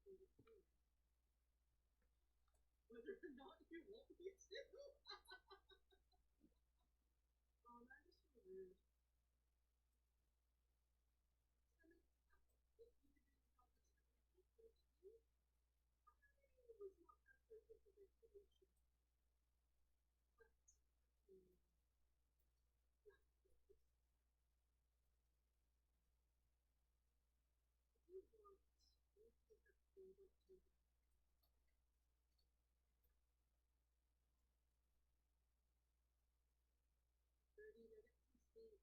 Whether or not you want me to. Oh, that is so rude. I mean, if you didn't have the technical ability, I was not that perfect of a solution. But, yeah, if you want, we can upgrade it to 30 minutes and sleep.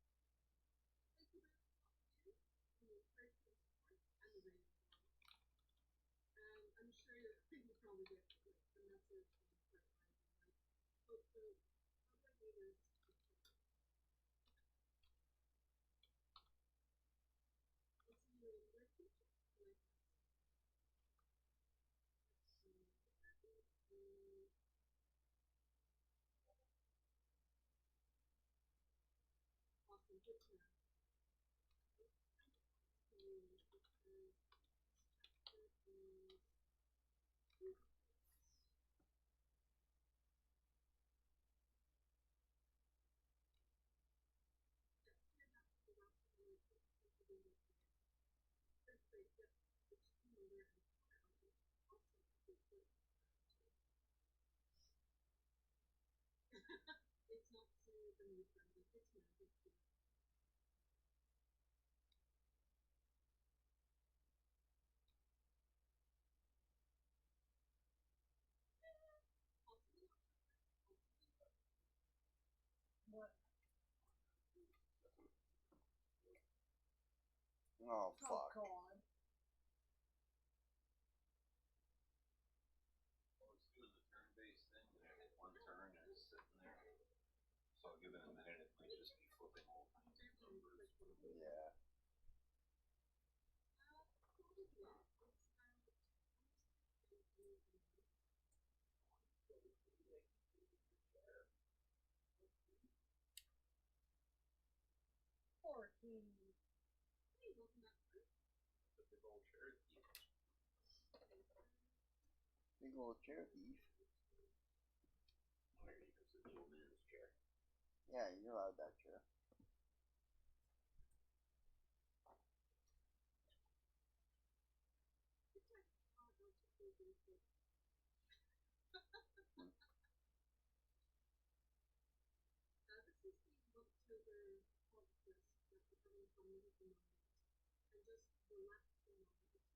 Thank you very much. You pray for the support and the rating. And I'm sure you probably get like the message when you start rising, like, oh, so how do I do this? I'll see you in your future. Like, awesome, good to know. It's not super new friendly, it's magic too. What? Oh, fuck. Oh, God. Well, it's doing the turn-based thing, and I hit one turn and it's sitting there. So I'll give it a minute, it might just be flipping all kinds of numbers. Yeah. Porky. Hey, welcome back. The big old Cherokee. Big old Cherokee. There you go, the old man's chair. Yeah, you're allowed that chair. This is the October podcast that we're having fun with at the moment. And just relaxing on it.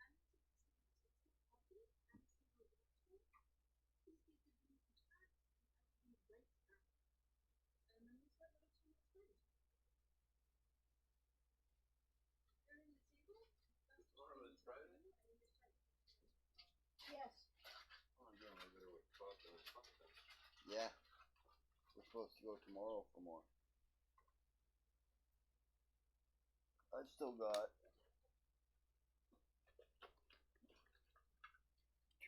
And this is the coffee and some water. Please be good in the chat, and I will be right back. And then we'll start with some friends. Erin, the table? Tomorrow is Friday? Yes. Oh, I'm doing a little with coffee and fucking. Yeah. We're supposed to go tomorrow for more. I've still got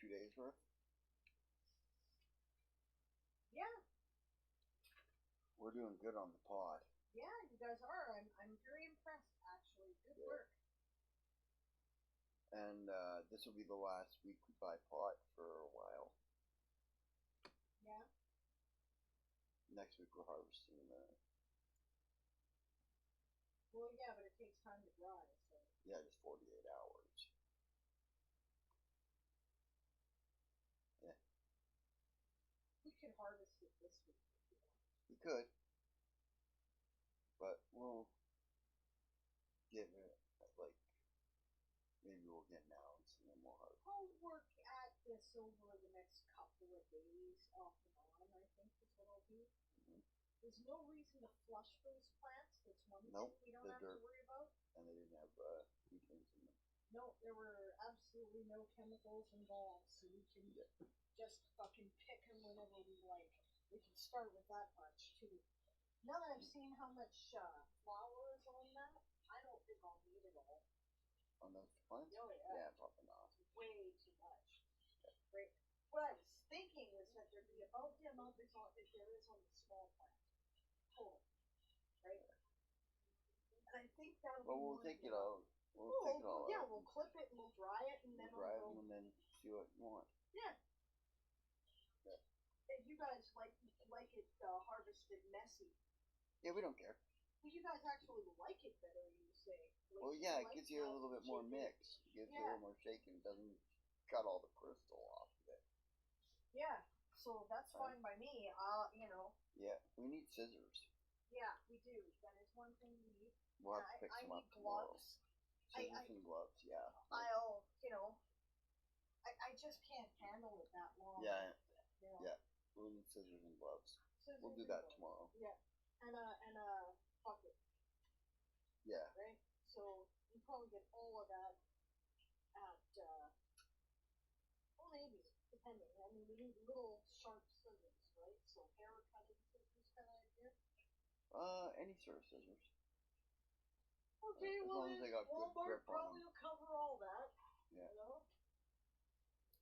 2 days worth. Yeah. We're doing good on the pod. Yeah, you guys are. I'm very impressed, actually. Good work. And this will be the last week we buy pot for a while. Yeah. Next week we're harvesting the. Well, yeah, but it takes time to dry, so. Yeah, just 48 hours. Yeah. We could harvest it this week if you want. We could. But we'll give it, like, maybe we'll get an ounce and then we'll harvest. I'll work at this over the next couple of days, off and on, I think is what I'll do. Mm-hmm. There's no reason to flush those plants. That's one thing we don't have to worry about. And they didn't have nutrients in them. No, there were absolutely no chemicals involved, so we can just fucking pick them whenever we like. We can start with that much, too. Now that I've seen how much flour is on that, I don't think I'll need it all. On those plants? Oh, yeah. Yeah, probably not. Way too much. Yeah. Right. What I was thinking was that there'd be about the amount if there is on pull, right? And I think that'll But be we'll more take it good. out. We'll take it all Yeah, out. we'll clip it and we'll dry it and then We'll dry it we'll and then see what you want. yeah. Yeah. If you guys like it harvested messy. Yeah, we don't care. Well, you guys actually like it better, you say. Like, Well, yeah, it like gives you a little bit more shaking. mix. It gives you a little more shaking. It doesn't cut all the crystal off of it. Yeah, so that's fine by me. You know. Yeah, we need scissors. Yeah, we do. That is one thing we need. We'll have to pick some up tomorrow. Gloves. Scissors and gloves, yeah. I'll, you know, I just can't handle it that long. Yeah, you know? yeah. We'll need scissors and gloves. We'll do that tomorrow. Yeah, and a bucket. Yeah. Right? So you probably get all of that at, well, maybe, depending. I mean, we need little sharp scissors, right? So hair cutting scissors kind of idea. Any sort of scissors. Okay, as long as they got good Walmart grip on probably them. will cover all that. Yeah. You know?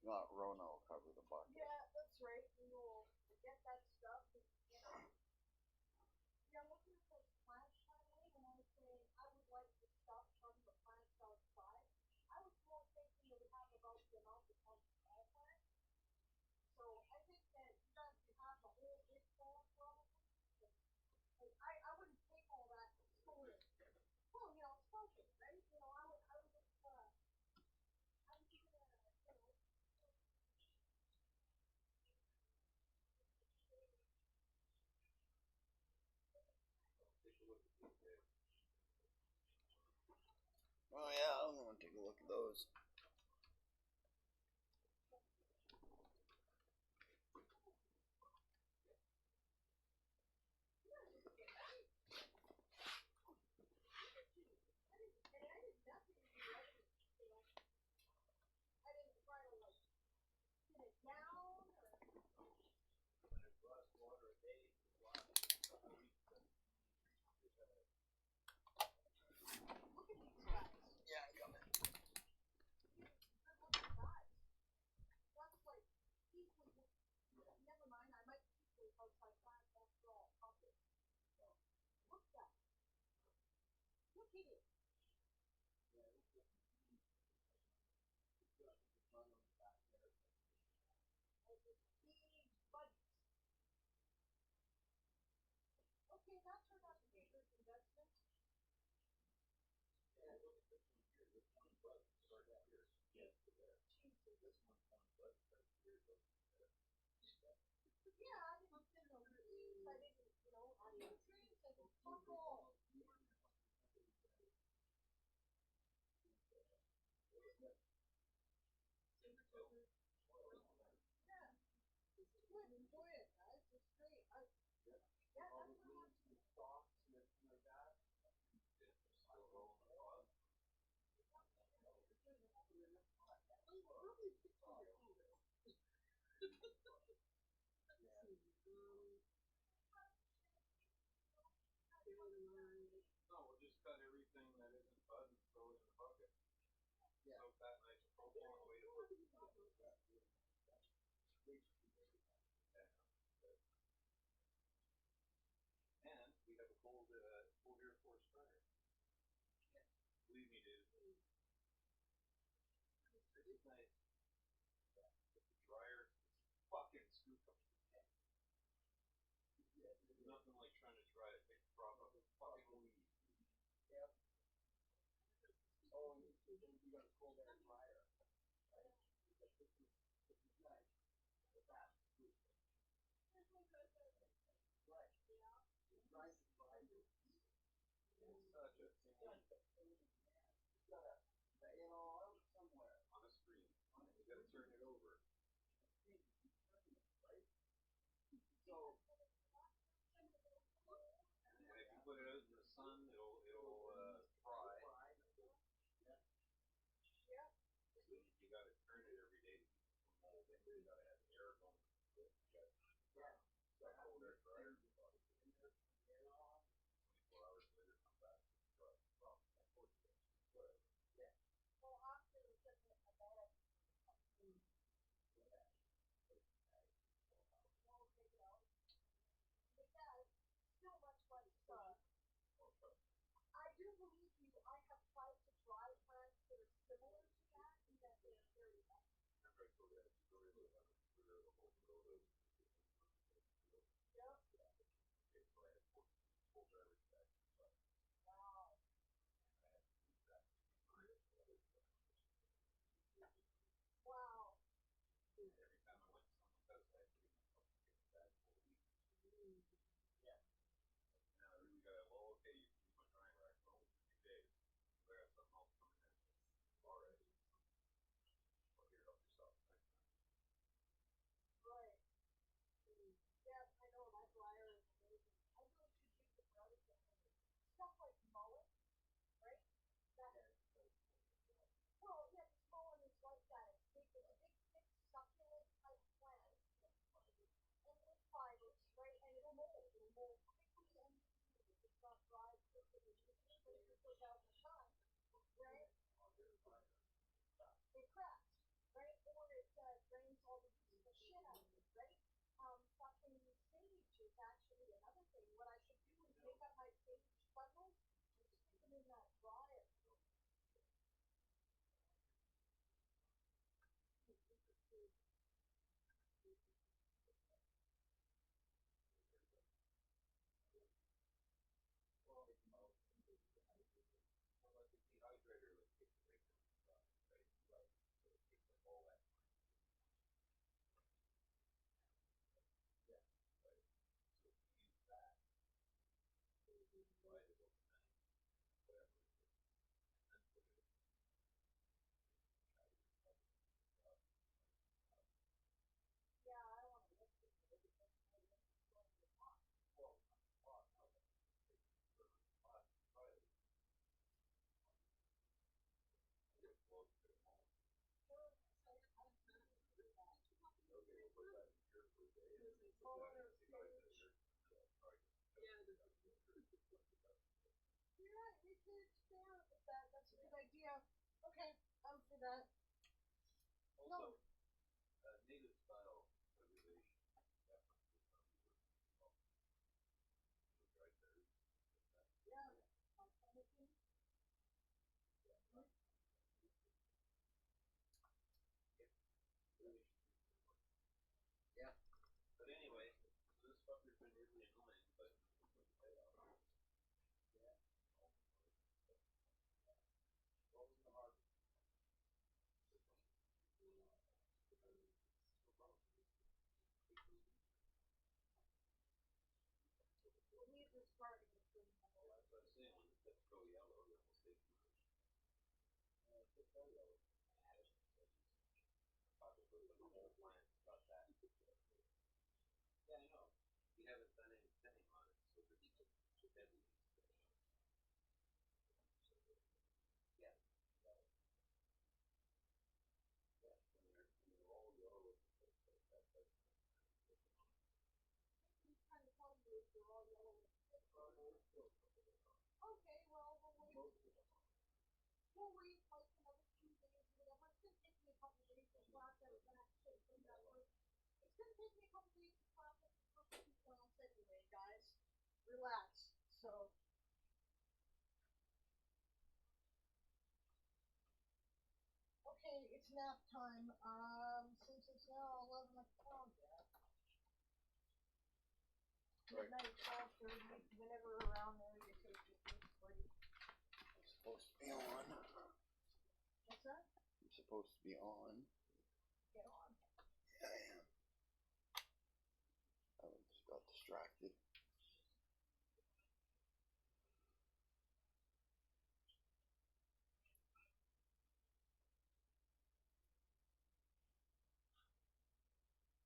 Not Rona will cover the bucket. Yeah, that's right. We will get that stuff. And, you know. Yeah, looking at those plants, by the way, when I was saying I would like to stop from the plants outside, I was more thinking that we have about the amount of plants all plants. So I think that you guys can have the whole big plant probably. Like, I wouldn't take all that and store it. Well, you know, smoke it, right? You know, I would just, I was just gonna, you know. Oh yeah, I'm gonna take a look at those. Yeah, I'm coming. Never mind, I might keep those outside plants after all. Okay. Look at that. Look at it. Big budget. Okay, that turned out to be a good investment. Yeah, look at this one here. This one bud started here. Yes, there. This one's one bud started here. Yeah, I didn't send no leaves. I didn't, you know, I didn't trees. I didn't fuck all. Yeah. Good. Enjoy it, guys. It's great. Yeah, that's what I want to do. Stalks and everything like that. Still rolling the bud. No, we'll just cut everything that isn't bud and throw it in the bucket. Yeah. Soak that nice and propofol and wait for it. And we have a cold air force dryer. Yeah. Believe me, dude. This is nice. Yeah. But the dryer is fucking scoop up. Yeah. There's nothing like trying to dry a big crop of fucking weed. Yep. Oh, and you got a cold air dryer. Right? This is nice. But that's good. Right. It's nice and dry. It's such a thing. It's gotta lay it all out somewhere. On a screen. You gotta turn it over. Right? So, and if you put it out in the sun, it'll dry. Yeah. So you gotta turn it every day to keep it from molding. You gotta have air going through it. You gotta cold air dryer. 24 hours later, come back. Dry. tried to dry plants that are similar to that, and that they're very wet. Remember I told you I had a story about having to clear out a whole road of Yep. okay, so I had full garbage back inside. Wow. And I had to move that behind so I was Wow. and every time I went to someone's house I had to give myself a big bag full of weeds. Yeah. And I really got well, okay, you can use my drying rack for only 2 days. Because I got something else coming in. Alright. Well, here, help yourself next time. Right. Yeah, I know my dryer is amazing. I really should use it for other things. Stuff like mullet, right? That, well, yeah, this mullet is like that. It's big, it's a big, thick, succulent type plant. And with fibers, right? And it'll mold. It'll mold quickly and easily if it's not dried quickly and easily. But if it goes out in the sun, right? It cracks, right? Or it drains all the shit out of it, right? Fucking sage is actually another thing. What I should do is make up my sage bundles and stick them in that dryer. Well, like the dehydrator like takes it right down to the dry, right? Right. So it takes like all that time. Yeah. Right. So if you use that, divide it overnight, whatever it is, and then put it in Yeah, I don't want to lift it though because my lift is going to be hot. well, not hot, no, but take it for hot, try it. Get close to it home. Sure, I'm going to do that. Okay, we'll put that in here for a day and then Oh, put that in there's the dehydrator and then try it. Yeah, You're right, we could experiment with that. That's a good idea. Okay, I'm for that. Also, native style preservation, that must be something working as well. You know, dried berries, like that. Yeah, my clementine. Yeah. Really should use their work. Yeah. But anyway, so this fucker's been really annoying, but Yeah. what was the harvest? The leaves are starting to turn yellow. Well, that's what I was saying, when the tips go yellow, then we'll take them out. Tips are yellow. Probably the whole plant got that. Yeah, I know. We haven't done any thinning on it, so there's dead leaves. Yeah. Yeah, when they're all yellow, that's He's trying to tell you if they're all yellow. Okay, well, we'll wait like another 2 days or whatever. It's going to take me a couple days to process that shit from that first. It's going to take me a couple days to process the first 2 plants anyway, guys. Relax. So. Okay, it's nap time. Since it's now 11 o'clock, midnight, 12:30, whenever around there you take your first break. I'm supposed to be on. What's that? I'm supposed to be on. Get on. Yeah, I am. I just got distracted.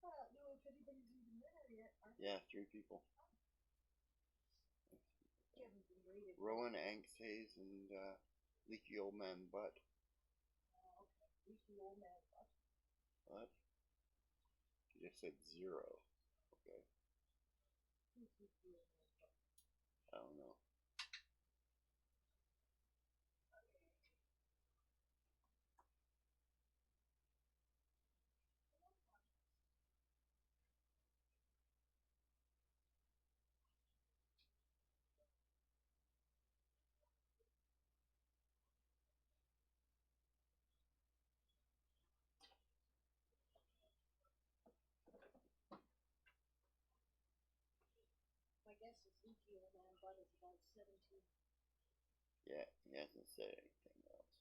I don't know if anybody's even there yet. Yeah, 3 people. You haven't been waiting. Rowan, Angstays, and Leaky Old Man Butt. Oh, okay. Leaky old man butt. What? You just said 0. Okay. Who's leaky old man butt? I don't know. guess Ezekiel man butt is about 17. Yeah, he hasn't said anything else.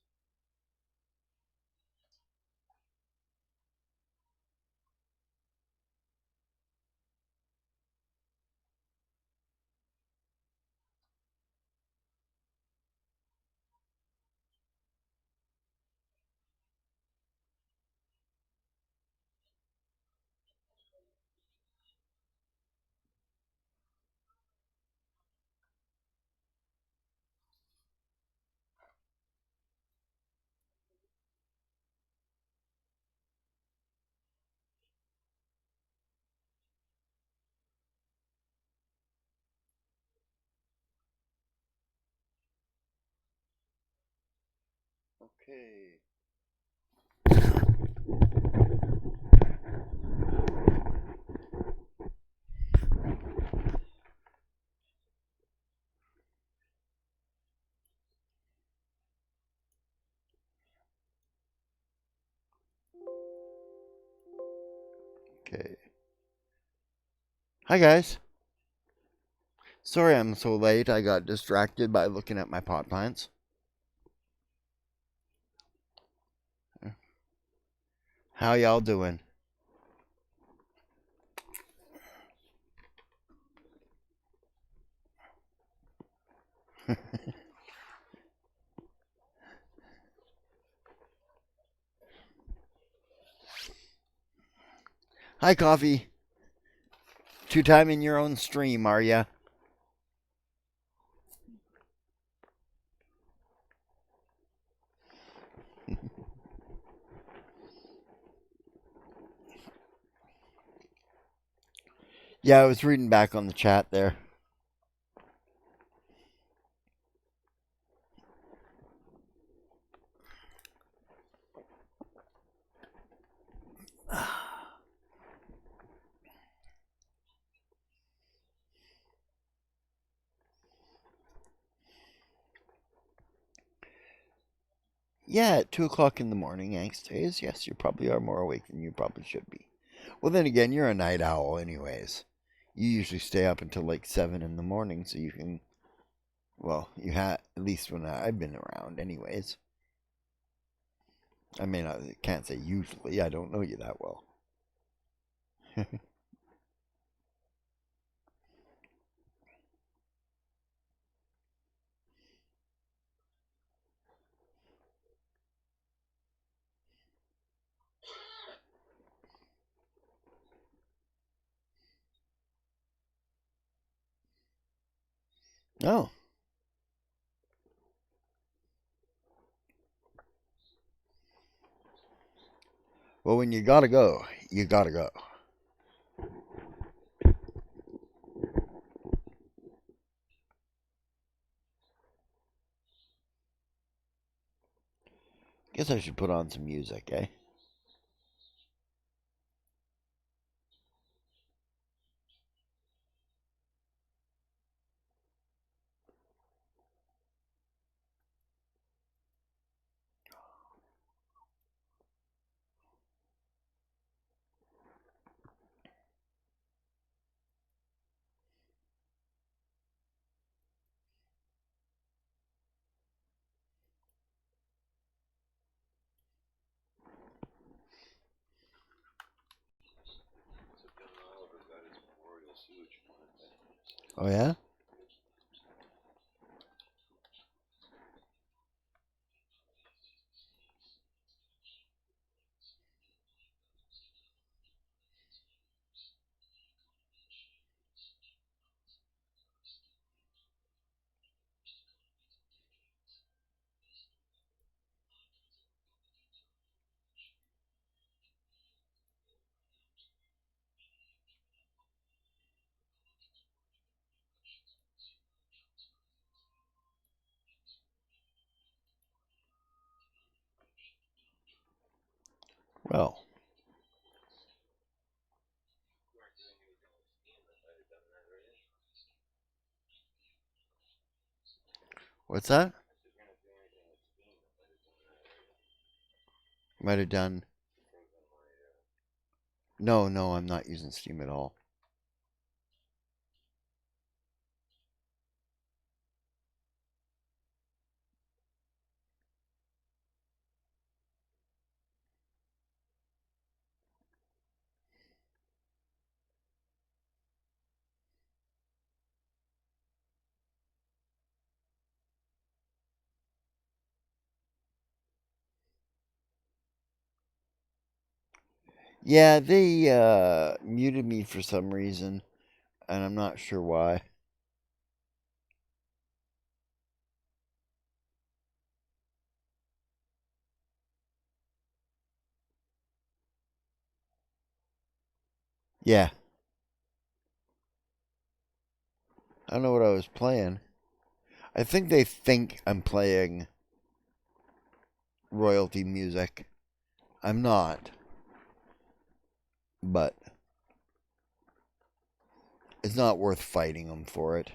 Okay. Okay. Hi guys. Sorry I'm so late. I got distracted by looking at my pot plants. How y'all doing? Hi, Coffee. Two-time in your own stream, are ya? Yeah, I was reading back on the chat there. Yeah, at 2 o'clock in the morning, angst days. Yes, you probably are more awake than you probably should be. Well, then again, you're a night owl anyways. You usually stay up until like 7 in the morning so you can... Well, you at least when I've been around anyways. I mean, I can't say usually. I don't know you that well. Oh. Well, when you gotta go, you gotta go. Guess I should put on some music, eh? Oh, yeah? Well. What's that? Might have done. No, I'm not using Steam at all. Yeah, they muted me for some reason, and I'm not sure why. Yeah, I don't know what I was playing. I think they think I'm playing royalty music. I'm not, but it's not worth fighting them for it.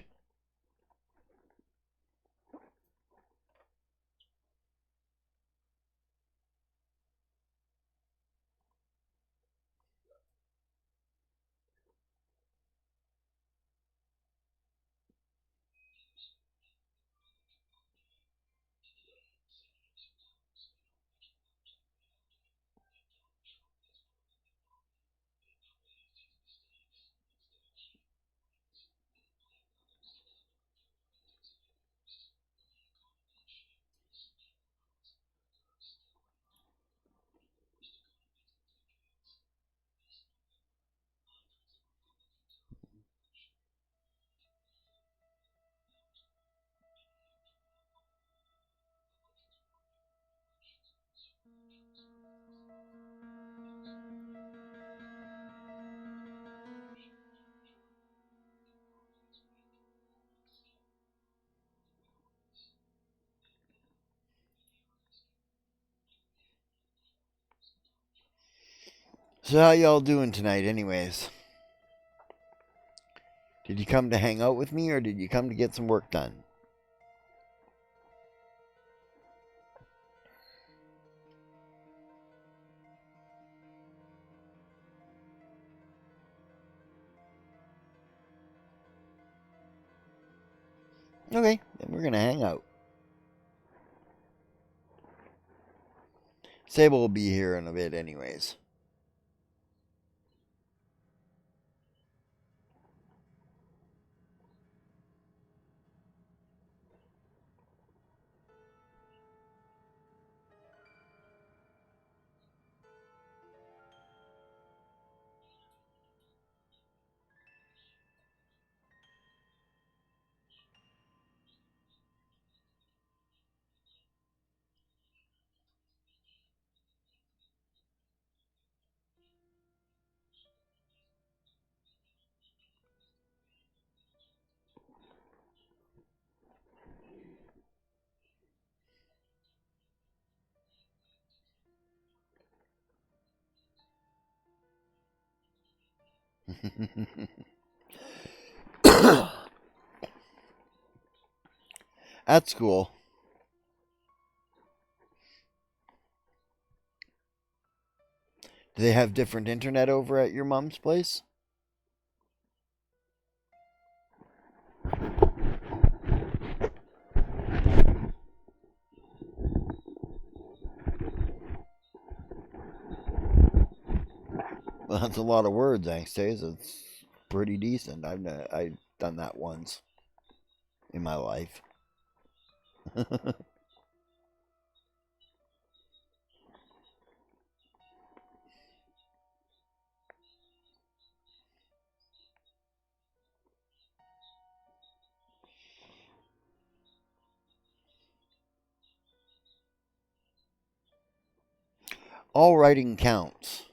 So how y'all doing tonight, anyways? Did you come to hang out with me, or did you come to get some work done? Okay, then we're gonna hang out. Sable will be here in a bit, anyways. At school. Do they have different internet over at your mom's place? Well, that's a lot of words, Angstays. It's pretty decent. I've done that once in my life. All writing counts.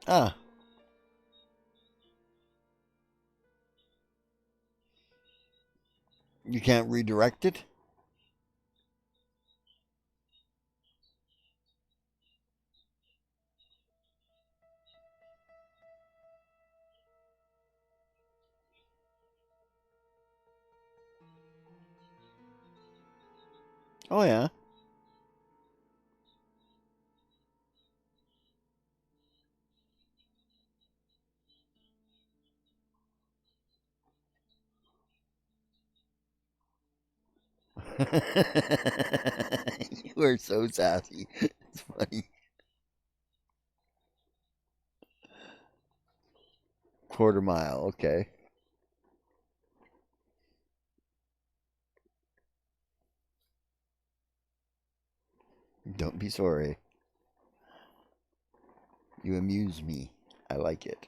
Ah, you can't redirect it? Oh, yeah. You are so sassy. It's funny. Quarter mile, okay. Don't be sorry. You amuse me. I like it.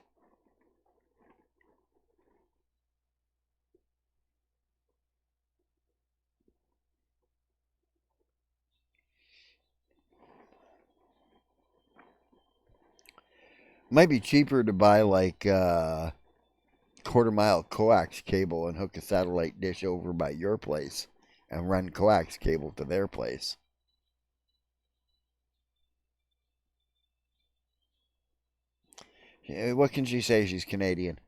Might be cheaper to buy like quarter-mile coax cable and hook a satellite dish over by your place and run coax cable to their place. What can she say? She's Canadian.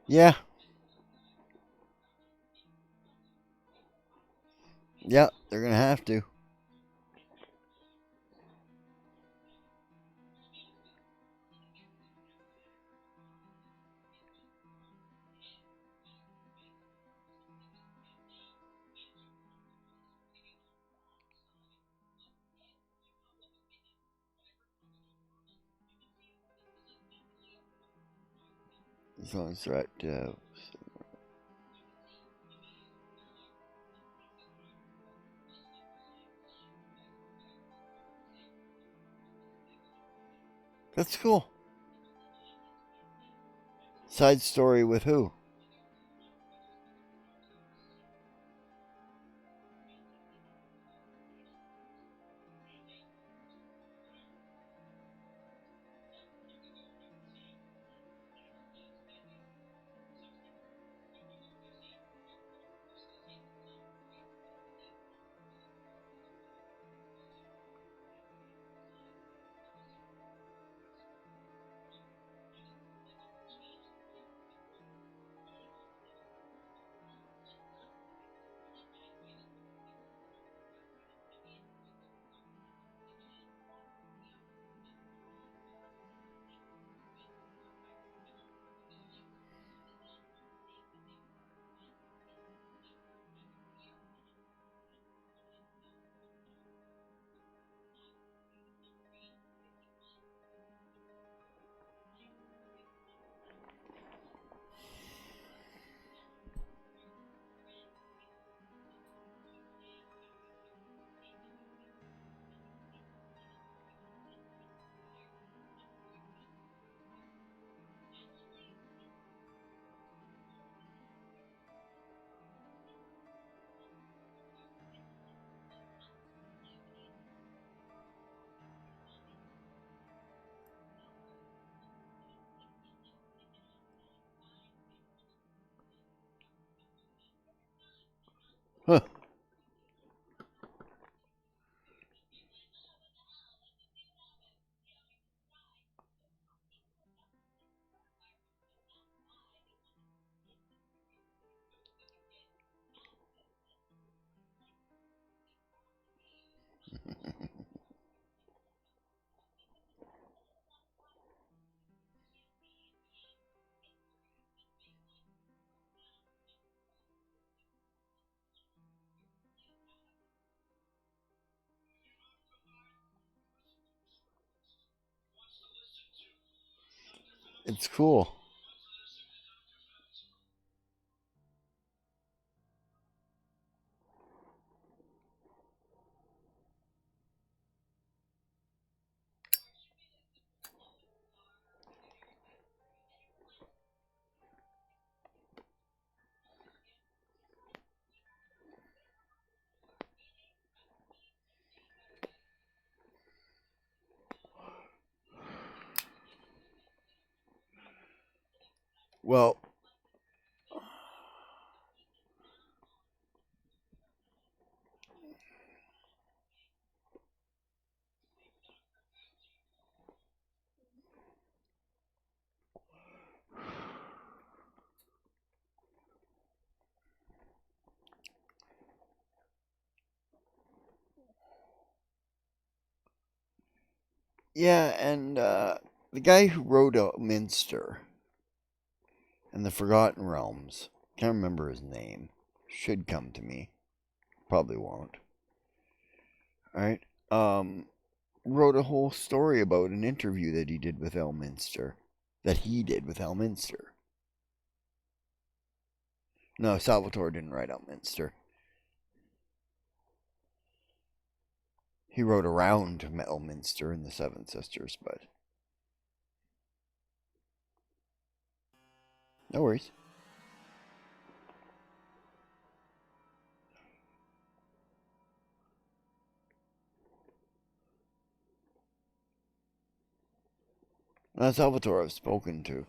Yeah. Yeah, they're going to have to. As long as they're at that's cool. Side story with who? Huh. It's cool. Well, yeah, and the guy who wrote Minster and the Forgotten Realms, can't remember his name, should come to me. Probably won't. Alright. Wrote a whole story about an interview that he did with Elminster. That he did with Elminster. No, Salvatore didn't write Elminster. He wrote around Elminster and the Seven Sisters, but no worries. Salvatore I've spoken to.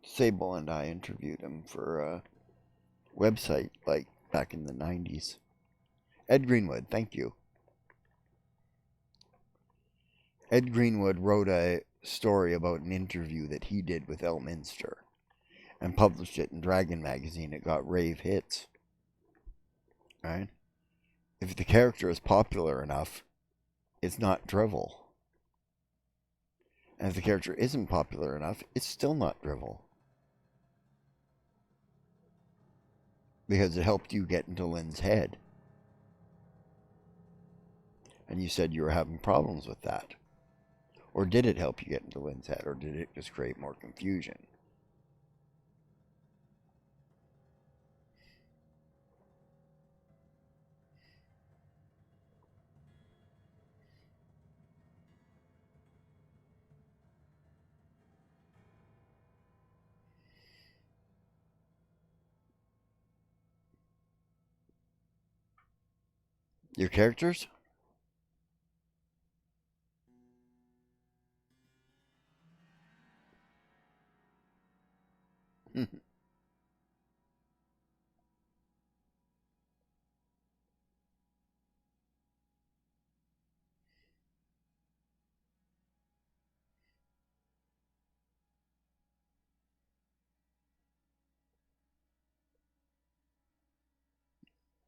Sable and I interviewed him for a website like back in the 90s. Ed Greenwood, thank you. Ed Greenwood wrote a story about an interview that he did with Elminster and published it in Dragon magazine. It got rave hits. Right? If the character is popular enough, it's not drivel. And if the character isn't popular enough, it's still not drivel. Because it helped you get into Lynn's head. And you said you were having problems with that. Or did it help you get into Lynn's head? Or did it just create more confusion? Your characters?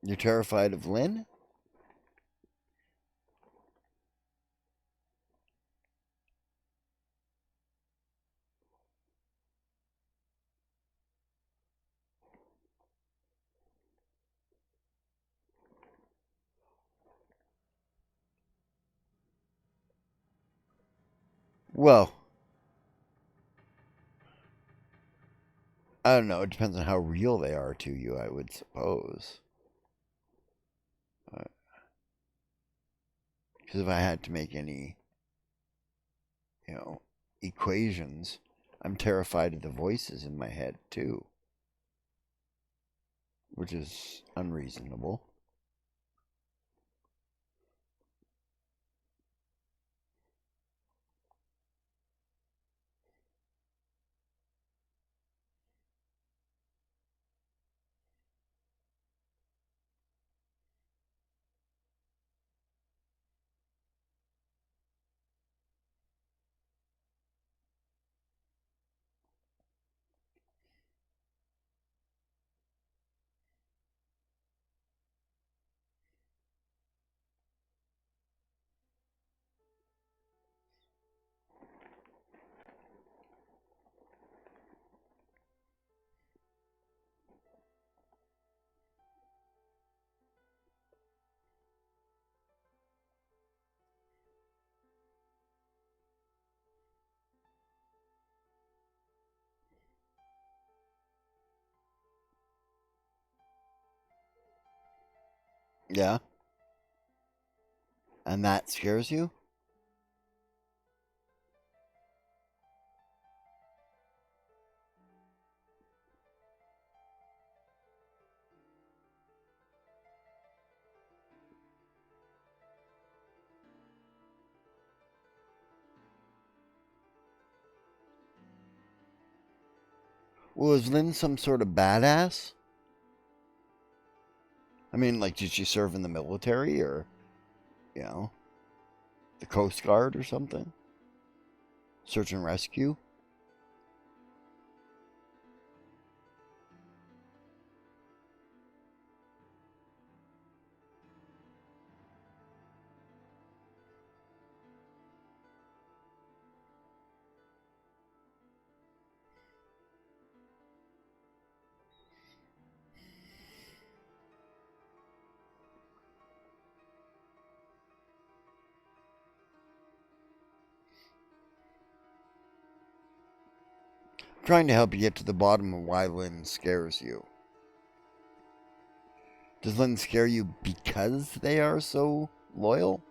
You're terrified of Lynn? Well, I don't know. It depends on how real they are to you, I would suppose. Because if I had to make any, equations, I'm terrified of the voices in my head, too. Which is unreasonable. Yeah? And that scares you? Well, is Lynn some sort of badass? I mean, like, did she serve in the military or, you know, the Coast Guard or something? Search and rescue? I'm trying to help you get to the bottom of why Lynn scares you. Does Lynn scare you because they are so loyal?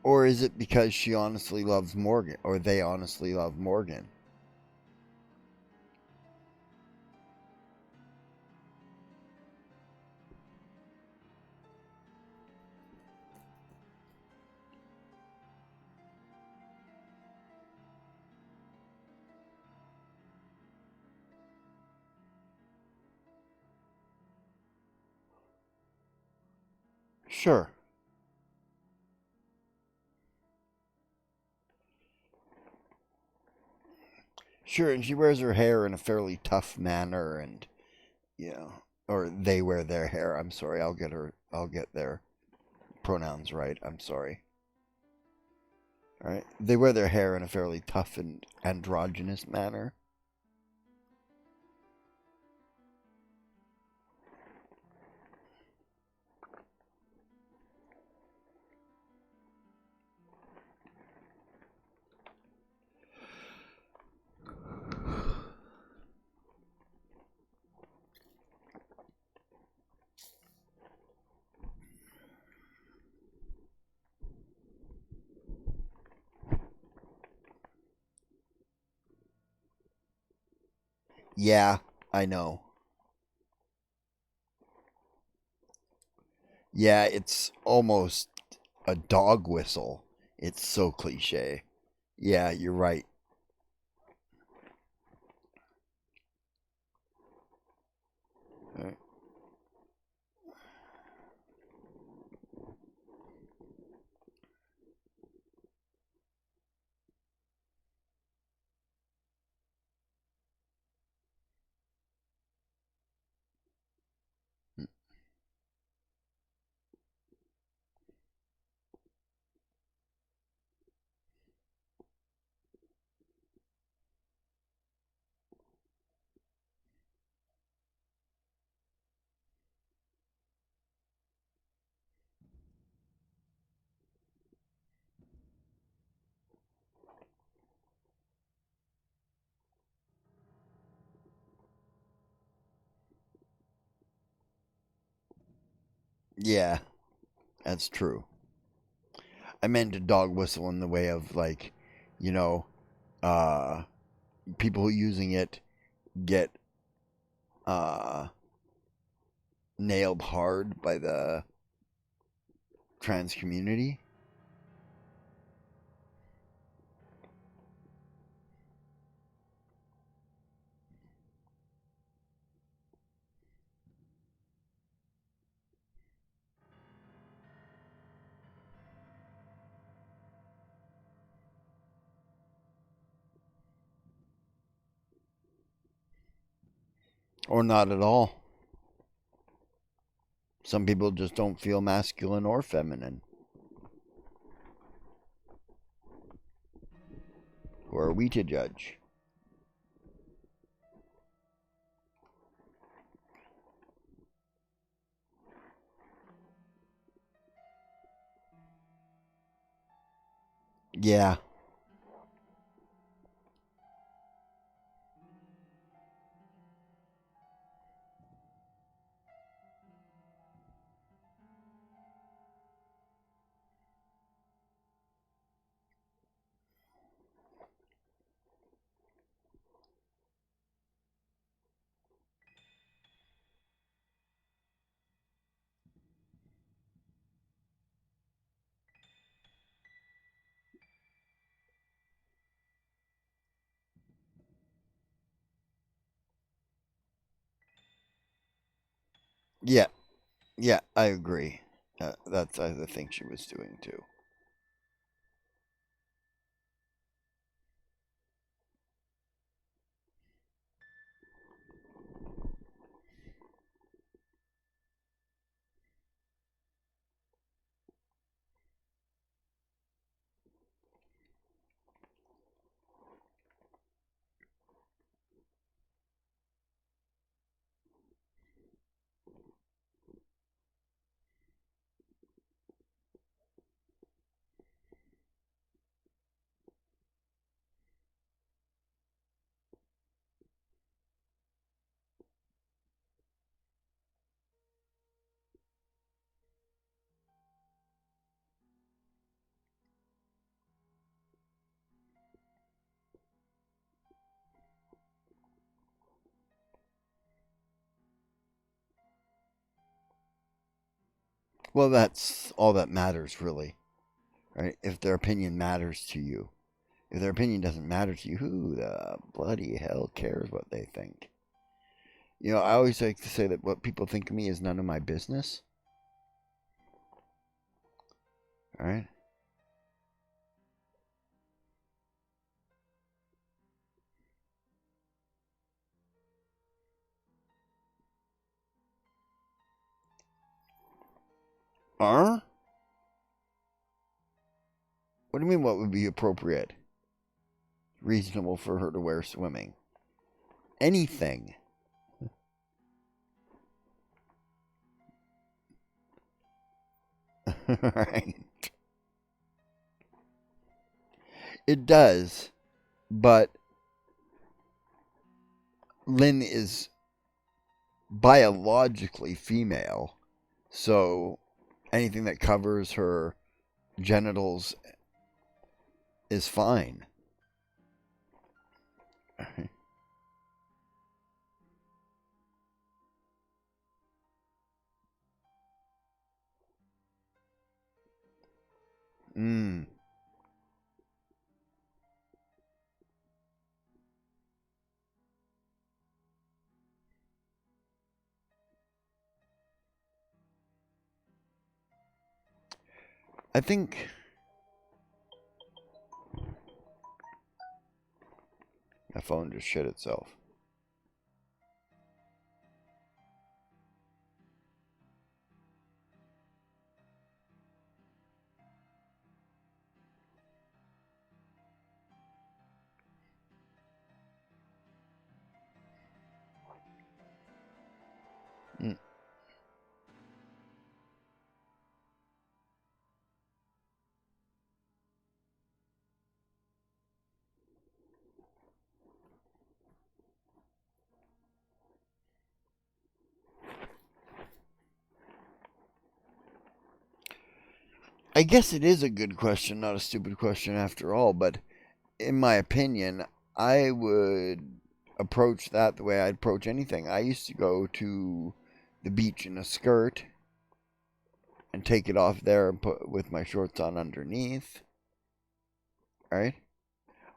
Or is it because she honestly loves Morgan, or they honestly love Morgan? Sure. Sure, and she wears her hair in a fairly tough manner, and, you know, or they wear their hair. I'm sorry, I'll get their pronouns right. I'm sorry. All right. They wear their hair in a fairly tough and androgynous manner. Yeah, I know. Yeah, it's almost a dog whistle. It's so cliche. Yeah, you're right. All right. Yeah, that's true. I meant a dog whistle in the way of like, you know, uh, people using it get uh, nailed hard by the trans community. Or not at all. Some people just don't feel masculine or feminine. Who are we to judge? Yeah. Yeah, yeah, I agree. That's the thing she was doing too. Well, that's all that matters, really, right? If their opinion matters to you. If their opinion doesn't matter to you, who the bloody hell cares what they think? I always like to say that what people think of me is none of my business. All right. What do you mean? What would be appropriate? Reasonable for her to wear swimming? Anything. Right. It does, but Lynn is biologically female, so anything that covers her genitals is fine. Mm. I think my phone just shit itself. Mm. I guess it is a good question, not a stupid question after all, but in my opinion, I would approach that the way I'd approach anything. I used to go to the beach in a skirt and take it off there and put with my shorts on underneath. Right?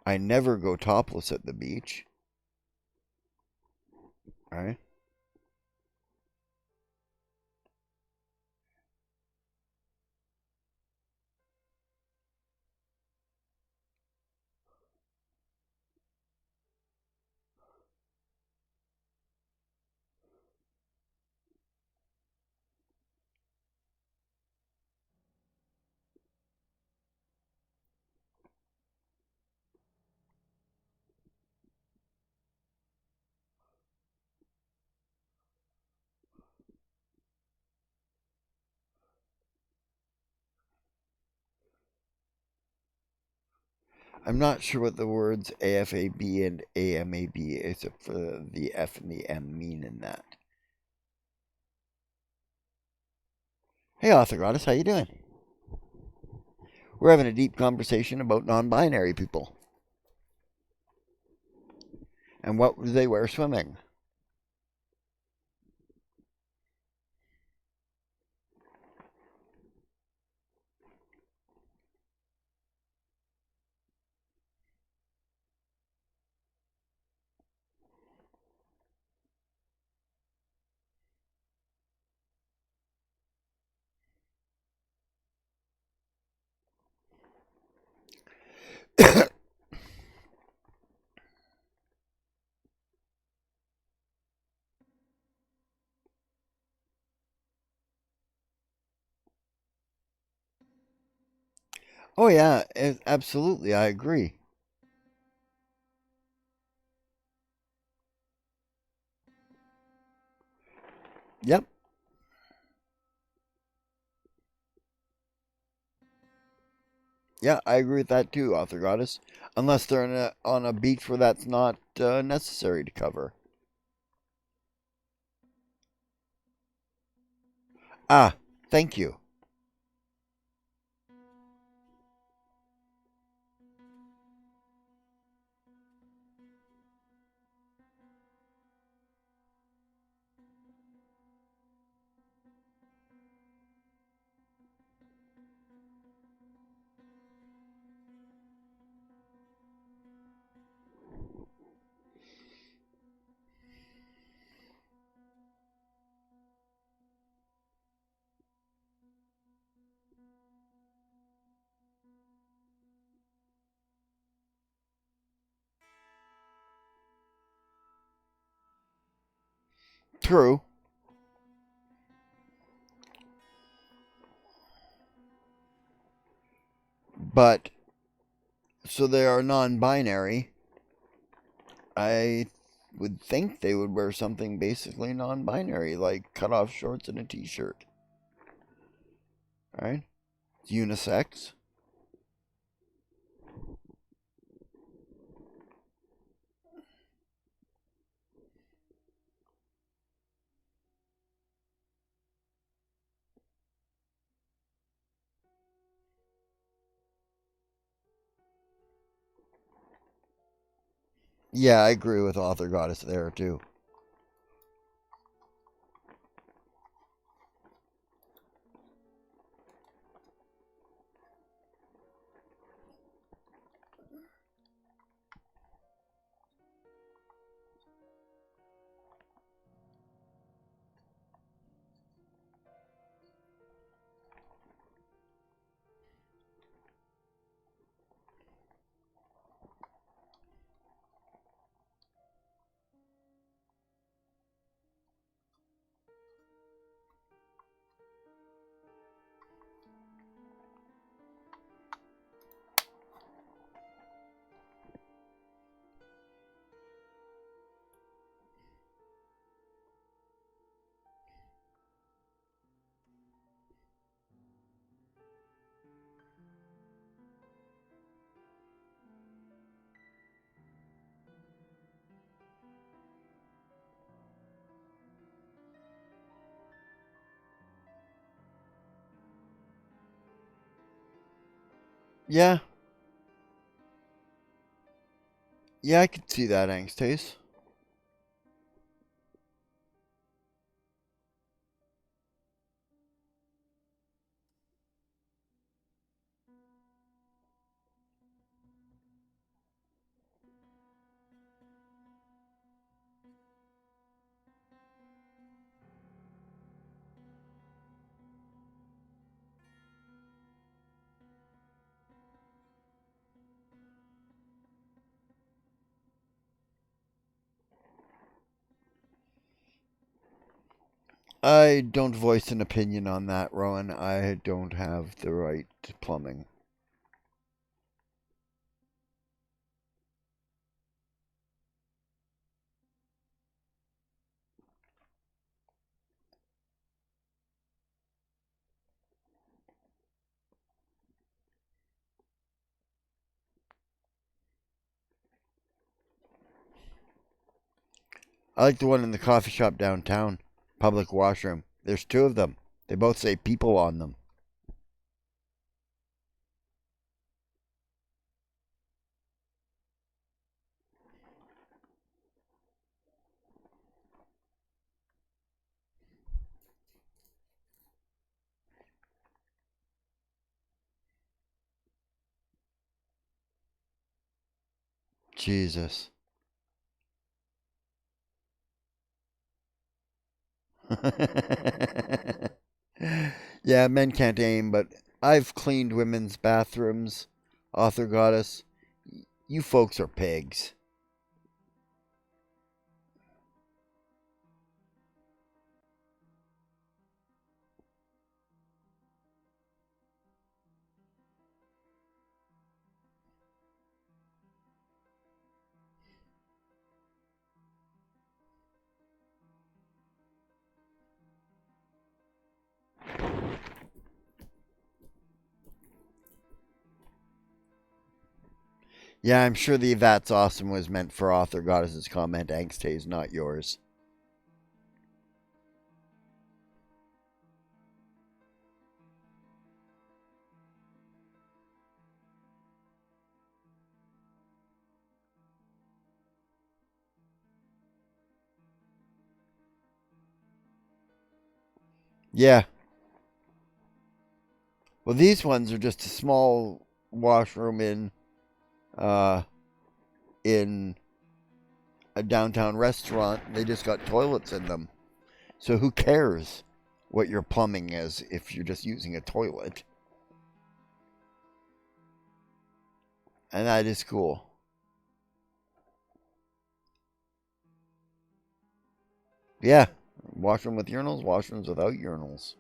I never go topless at the beach. Right? I'm not sure what the words AFAB and AMAB, except for the F and the M, mean in that. Hey, Author Goddess, how you doing? We're having a deep conversation about non-binary people and what do they wear swimming. Oh yeah, absolutely. I agree. Yep. Yeah, I agree with that too, Author Goddess. Unless they're on a beach where that's not necessary to cover. Ah, thank you. True, but so they are non-binary. I would think they would wear something basically non-binary, like cut-off shorts and a t-shirt. Right? Unisex. Yeah, I agree with Author Goddess there too. Yeah, yeah, I could see that, Angstace. I don't voice an opinion on that, Rowan. I don't have the right plumbing. I like the one in the coffee shop downtown. Public washroom. There's two of them. They both say people on them. Jesus. Yeah, men can't aim, but I've cleaned women's bathrooms, Author Goddess, You folks are pigs. Yeah, I'm sure the "That's awesome" was meant for Author Goddess's comment. Angst is not yours. Yeah. Well, these ones are just a small washroom uh in a downtown restaurant. They just got toilets in them. So who cares what your plumbing is if you're just using a toilet? And that is cool. Yeah. Washroom with urinals, washrooms without urinals.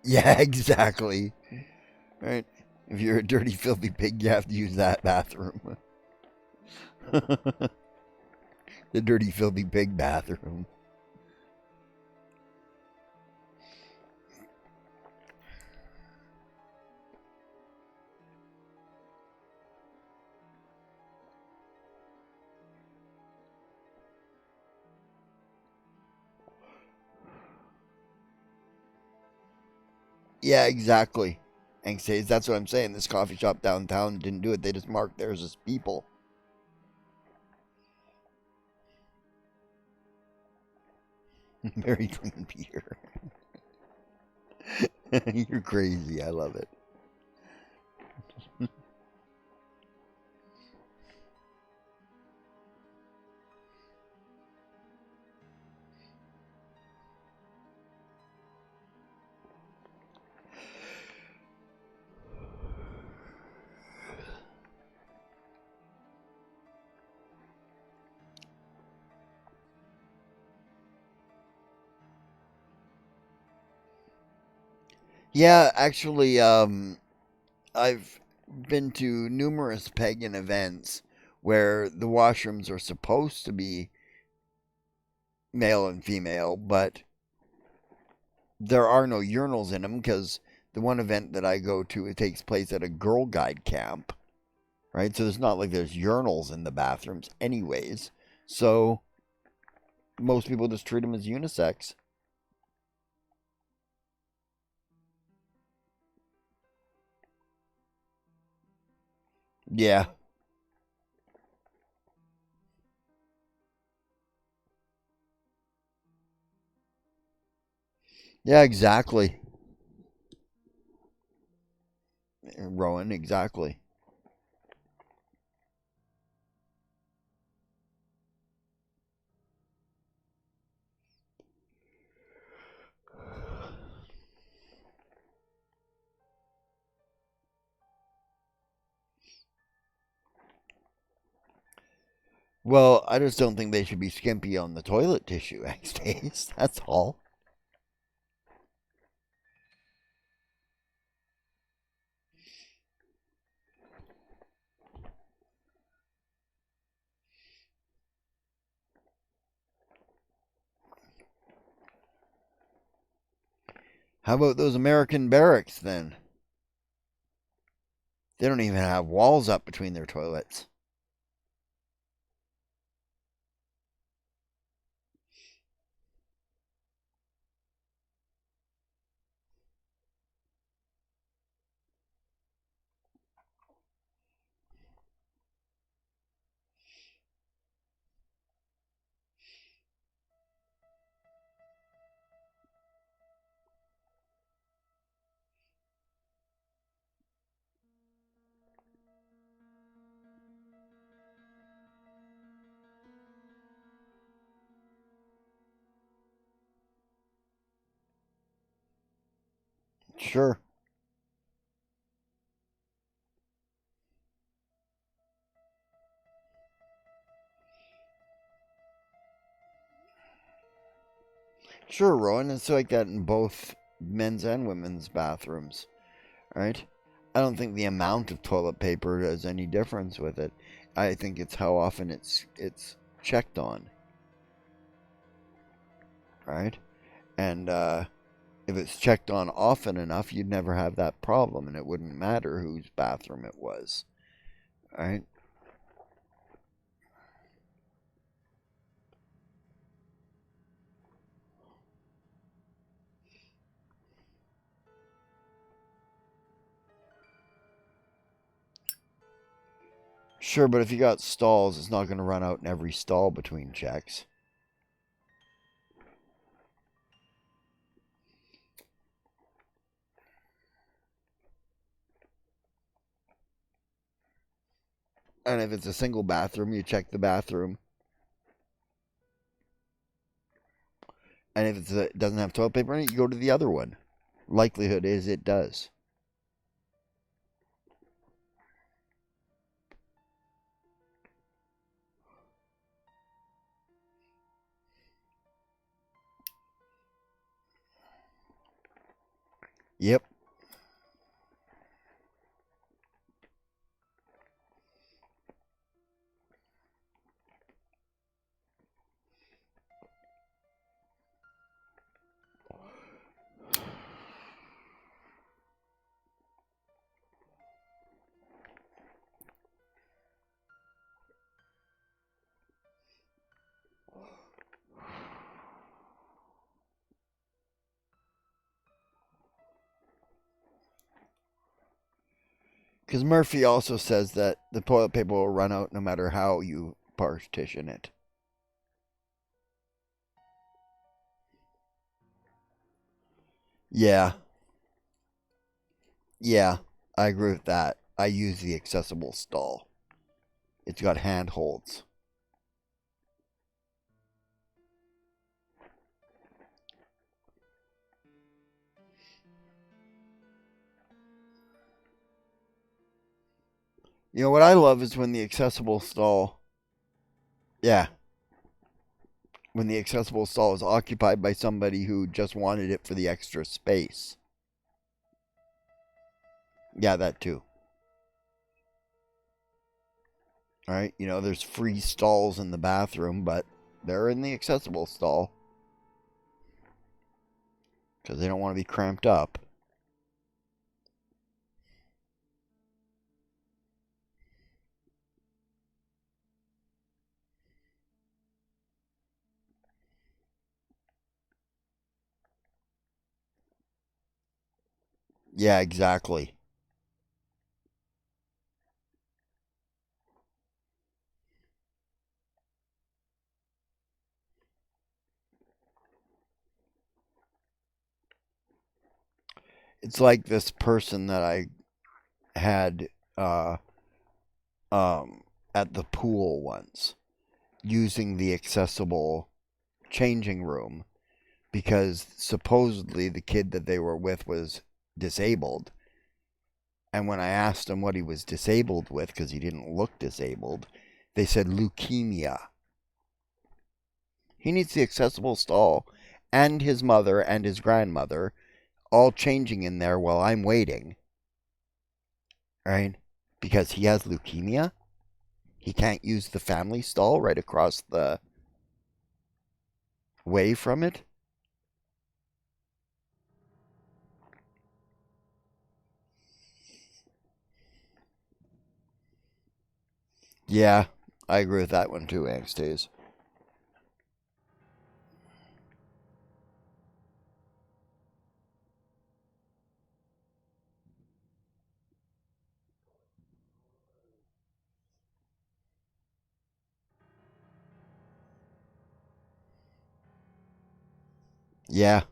Yeah, exactly. Right? If you're a dirty, filthy pig, you have to use that bathroom. The dirty, filthy pig bathroom. Yeah, exactly. And says that's what I'm saying. This coffee shop downtown didn't do it. They just marked theirs as people. Very clean beer. You're crazy. I love it. Yeah, actually, I've been to numerous pagan events where the washrooms are supposed to be male and female, but there are no urinals in them because the one event that I go to, it takes place at a Girl Guide camp, right? So it's not like there's urinals in the bathrooms, anyways. So most people just treat them as unisex. Yeah. Yeah, exactly. Rowan, exactly. Well, I just don't think they should be skimpy on the toilet tissue these days. That's all. How about those American barracks then? They don't even have walls up between their toilets. Sure. Sure, Rowan. It's like that in both men's and women's bathrooms, right? I don't think the amount of toilet paper has any difference with it. I think it's how often it's checked on, right? And if it's checked on often enough, you'd never have that problem, and it wouldn't matter whose bathroom it was, right? Sure, but if you got stalls, it's not going to run out in every stall between checks. And if it's a single bathroom, you check the bathroom. And if it doesn't have toilet paper in it, you go to the other one. Likelihood is it does. Yep. Because Murphy also says that the toilet paper will run out no matter how you partition it. Yeah. Yeah. I agree with that. I use the accessible stall. It's got handholds. You know what I love is when the accessible stall. Yeah. When the accessible stall is occupied by somebody who just wanted it for the extra space. Yeah, that too. All right, there's free stalls in the bathroom, but they're in the accessible stall because they don't want to be cramped up. Yeah, exactly. It's like this person that I had uh, at the pool once using the accessible changing room because supposedly the kid that they were with was disabled. And when I asked him what he was disabled with, because he didn't look disabled, they said leukemia. He needs the accessible stall and his mother and his grandmother all changing in there while I'm waiting. Right? Because he has leukemia. He can't use the family stall right across the way from it. Yeah, I agree with that one too, Anastasia. Yeah.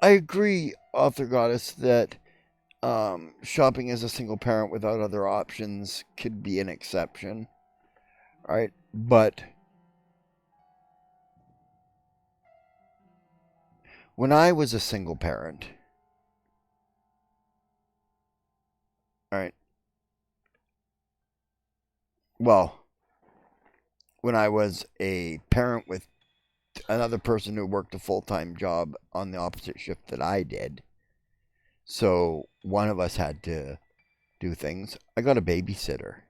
I agree, Author Goddess, that shopping as a single parent without other options could be an exception, right? But when I was a single parent, right? Well, when I was a parent with another person who worked a full-time job on the opposite shift that I did, so one of us had to do things. I got a babysitter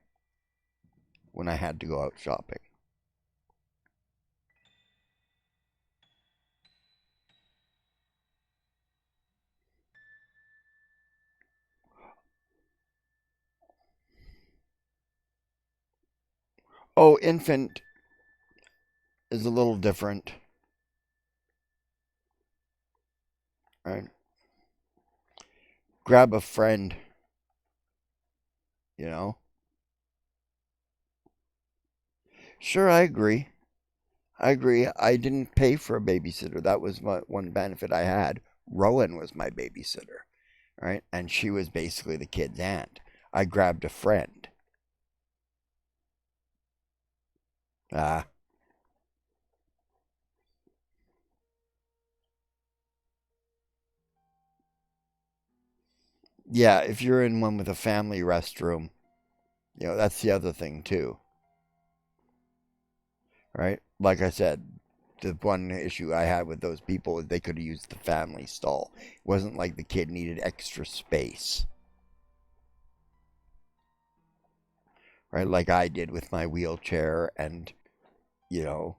when I had to go out shopping. Oh, infant is a little different, right? Grab a friend, you know? Sure, I agree. I agree. I didn't pay for a babysitter. That was my one benefit I had. Rowan was my babysitter, right? And she was basically the kid's aunt. I grabbed a friend. Ah, yeah, if you're in one with a family restroom, that's the other thing too, right? Like I said, the one issue I had with those people is they could have used the family stall. It wasn't like the kid needed extra space, right? Like I did with my wheelchair and, you know.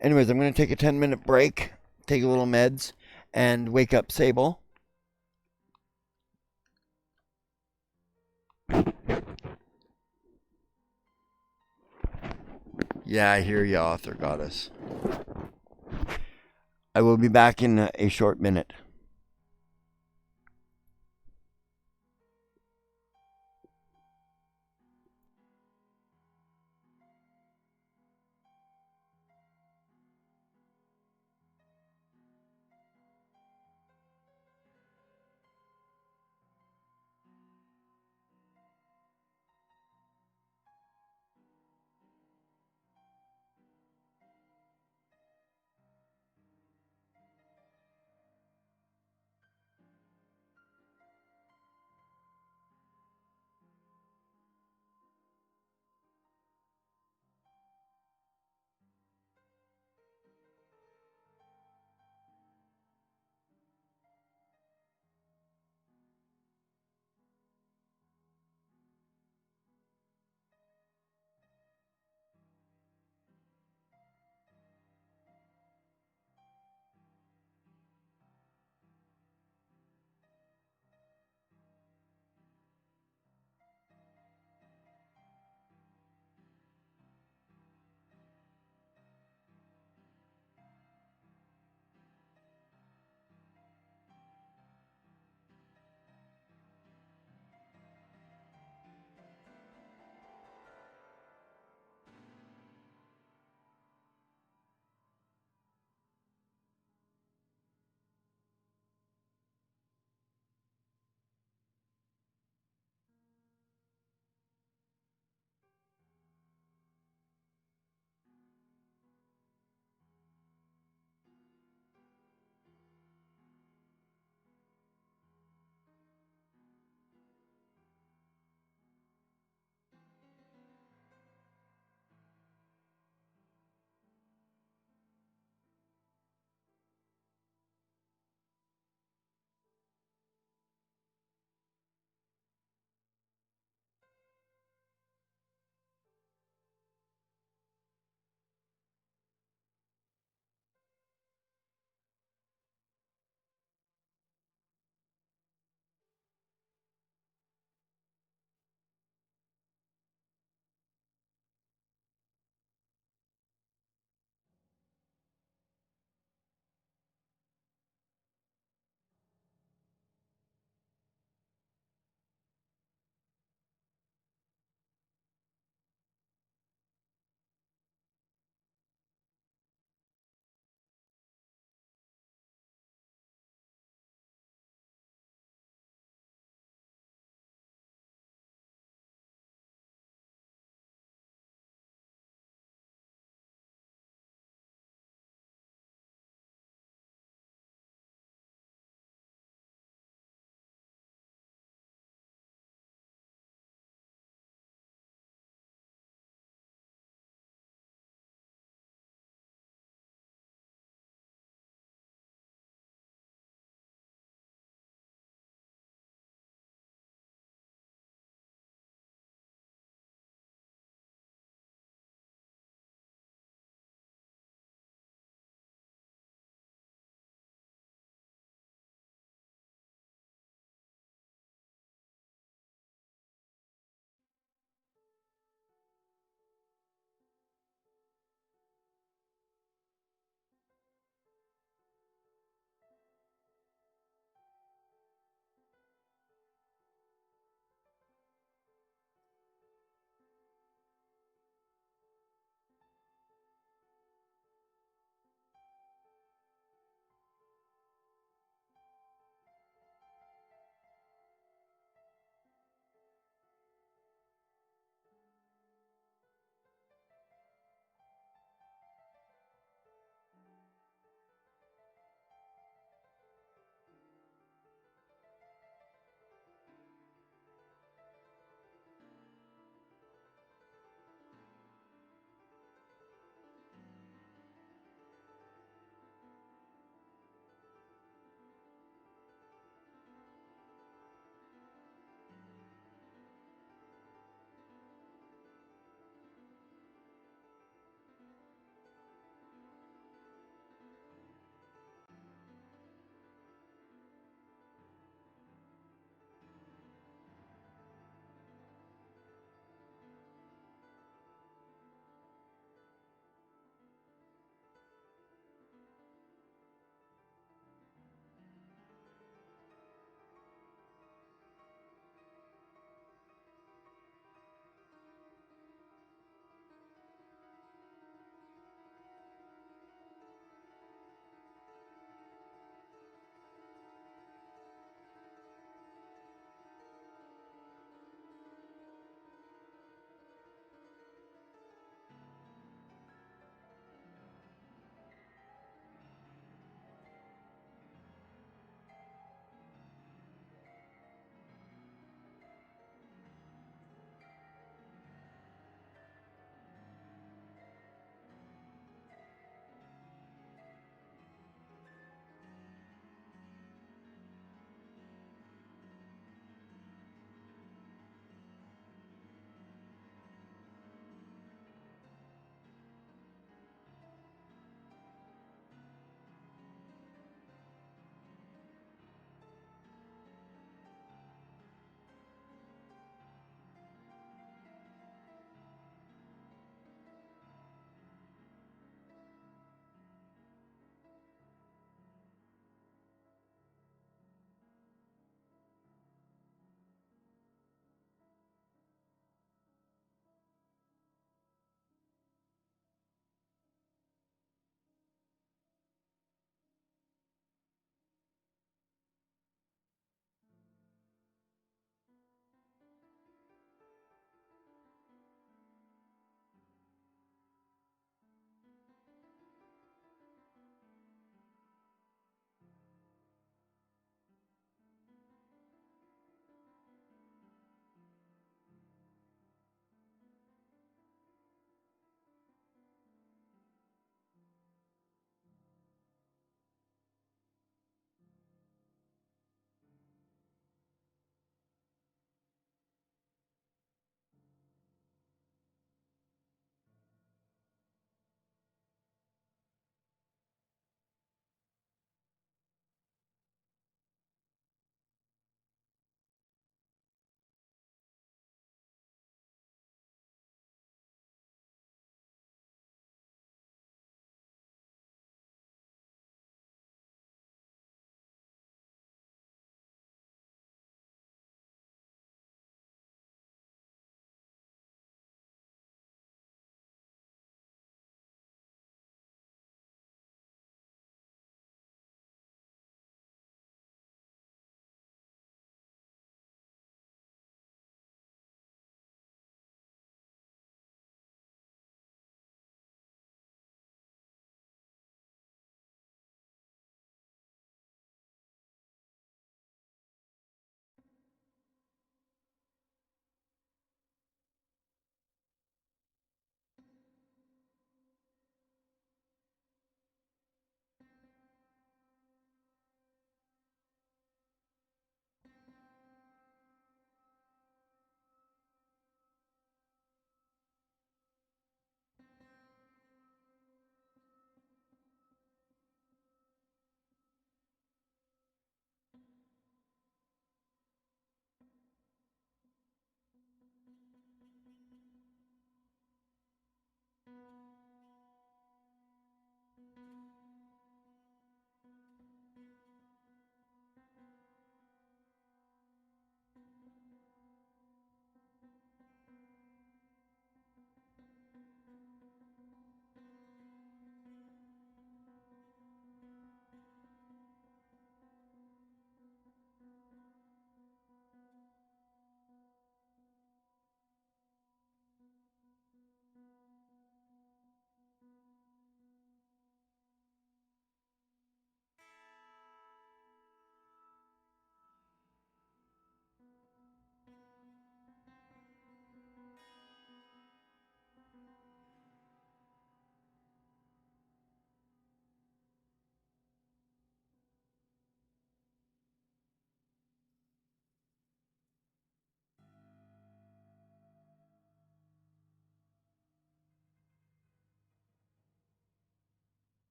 Anyways, I'm going to take a 10-minute break, take a little meds, and wake up Sable. Yeah, I hear you, Author Goddess. I will be back in a short minute.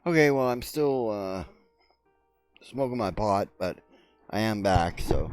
Okay, well, I'm still smoking my pot, but I am back, so.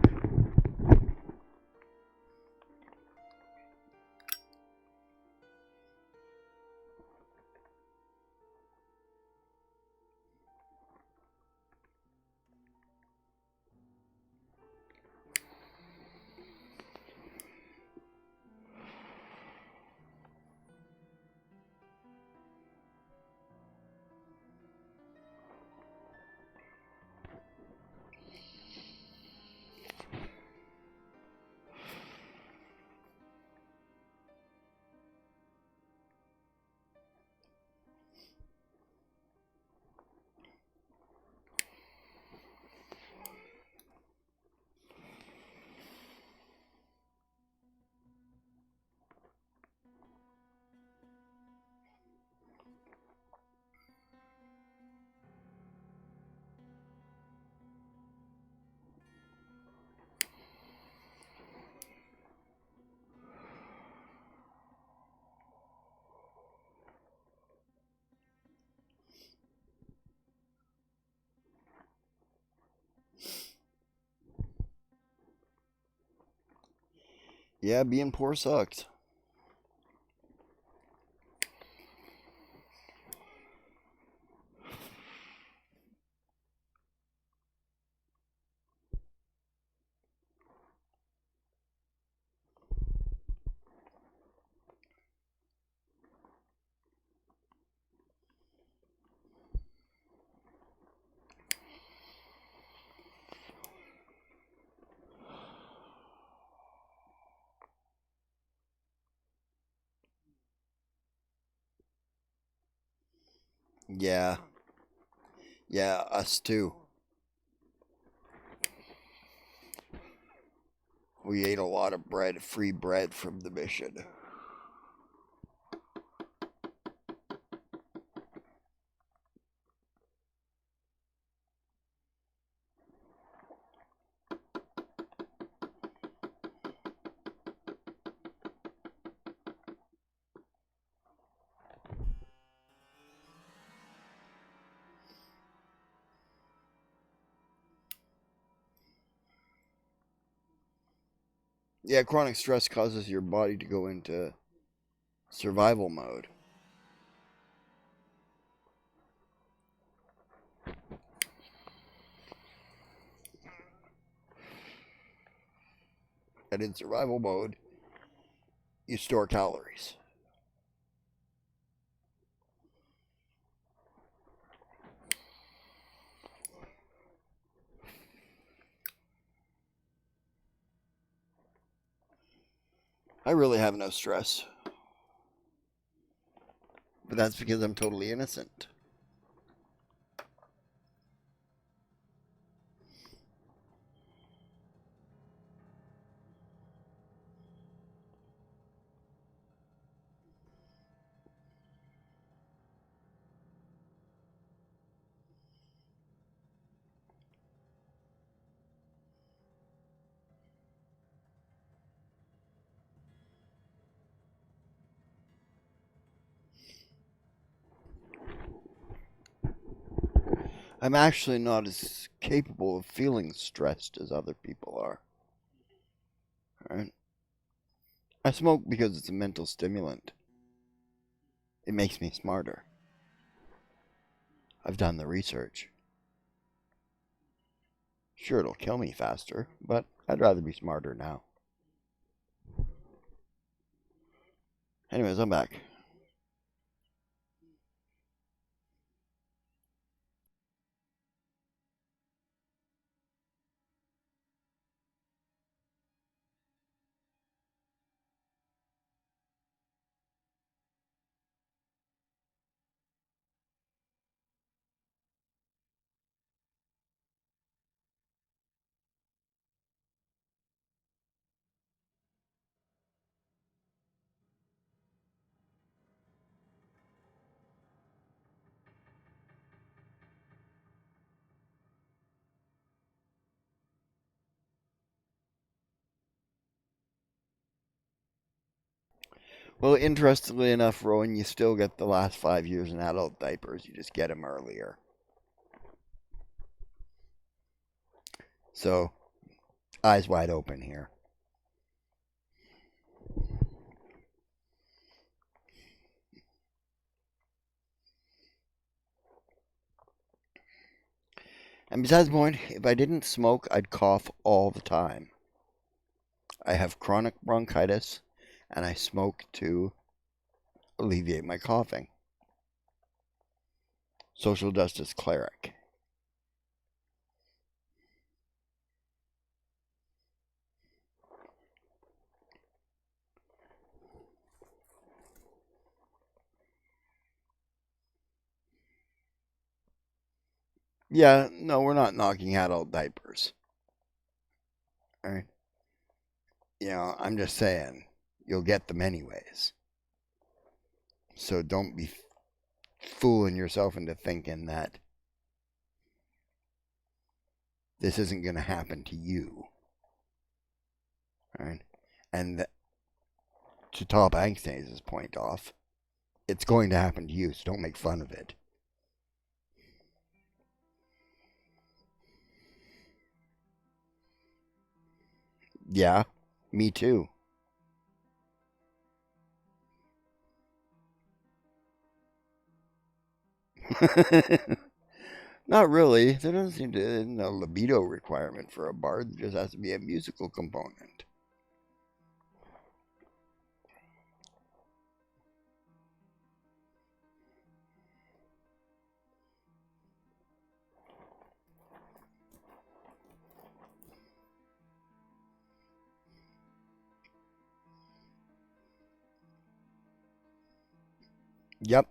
Yeah, being poor sucks. Yeah. Yeah, us too. We ate a lot of bread, free bread from the mission. Yeah, chronic stress causes your body to go into survival mode. And in survival mode, you store calories. I really have no stress. But that's because I'm totally innocent. I'm actually not as capable of feeling stressed as other people are. Right? I smoke because it's a mental stimulant. It makes me smarter. I've done the research. Sure, it'll kill me faster, but I'd rather be smarter now. Anyways, I'm back. Well, interestingly enough, Rowan, you still get the last 5 years in adult diapers. You just get them earlier. So, eyes wide open here. And besides the point, if I didn't smoke, I'd cough all the time. I have chronic bronchitis, and I smoke to alleviate my coughing. Social justice cleric. Yeah, no, we're not knocking adult diapers. All right. I'm just saying, you'll get them anyways. So don't be fooling yourself into thinking that this isn't going to happen to you. All right. And to top Angstnaze's point off, it's going to happen to you, so don't make fun of it. Yeah, me too. Not really. There doesn't seem to be no libido requirement for a bard. There just has to be a musical component. Yep.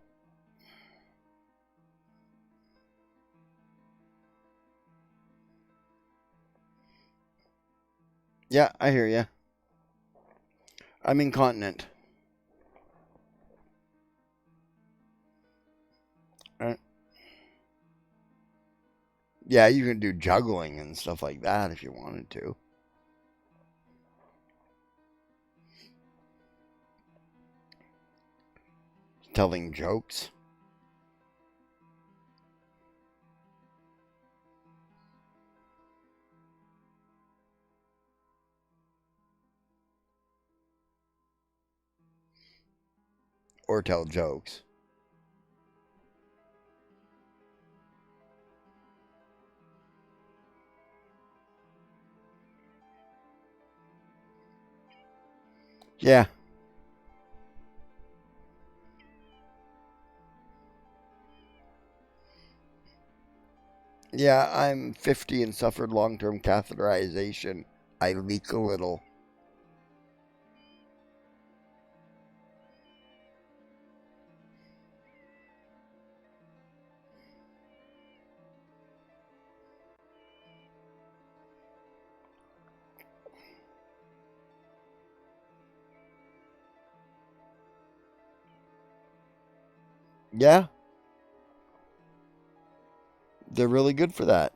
Yeah, I hear you. I'm incontinent. Right? Yeah, you can do juggling and stuff like that if you wanted to. Telling jokes. Or tell jokes. Yeah. Yeah, I'm 50 and suffered long term catheterization. I leak a little. Yeah, they're really good for that.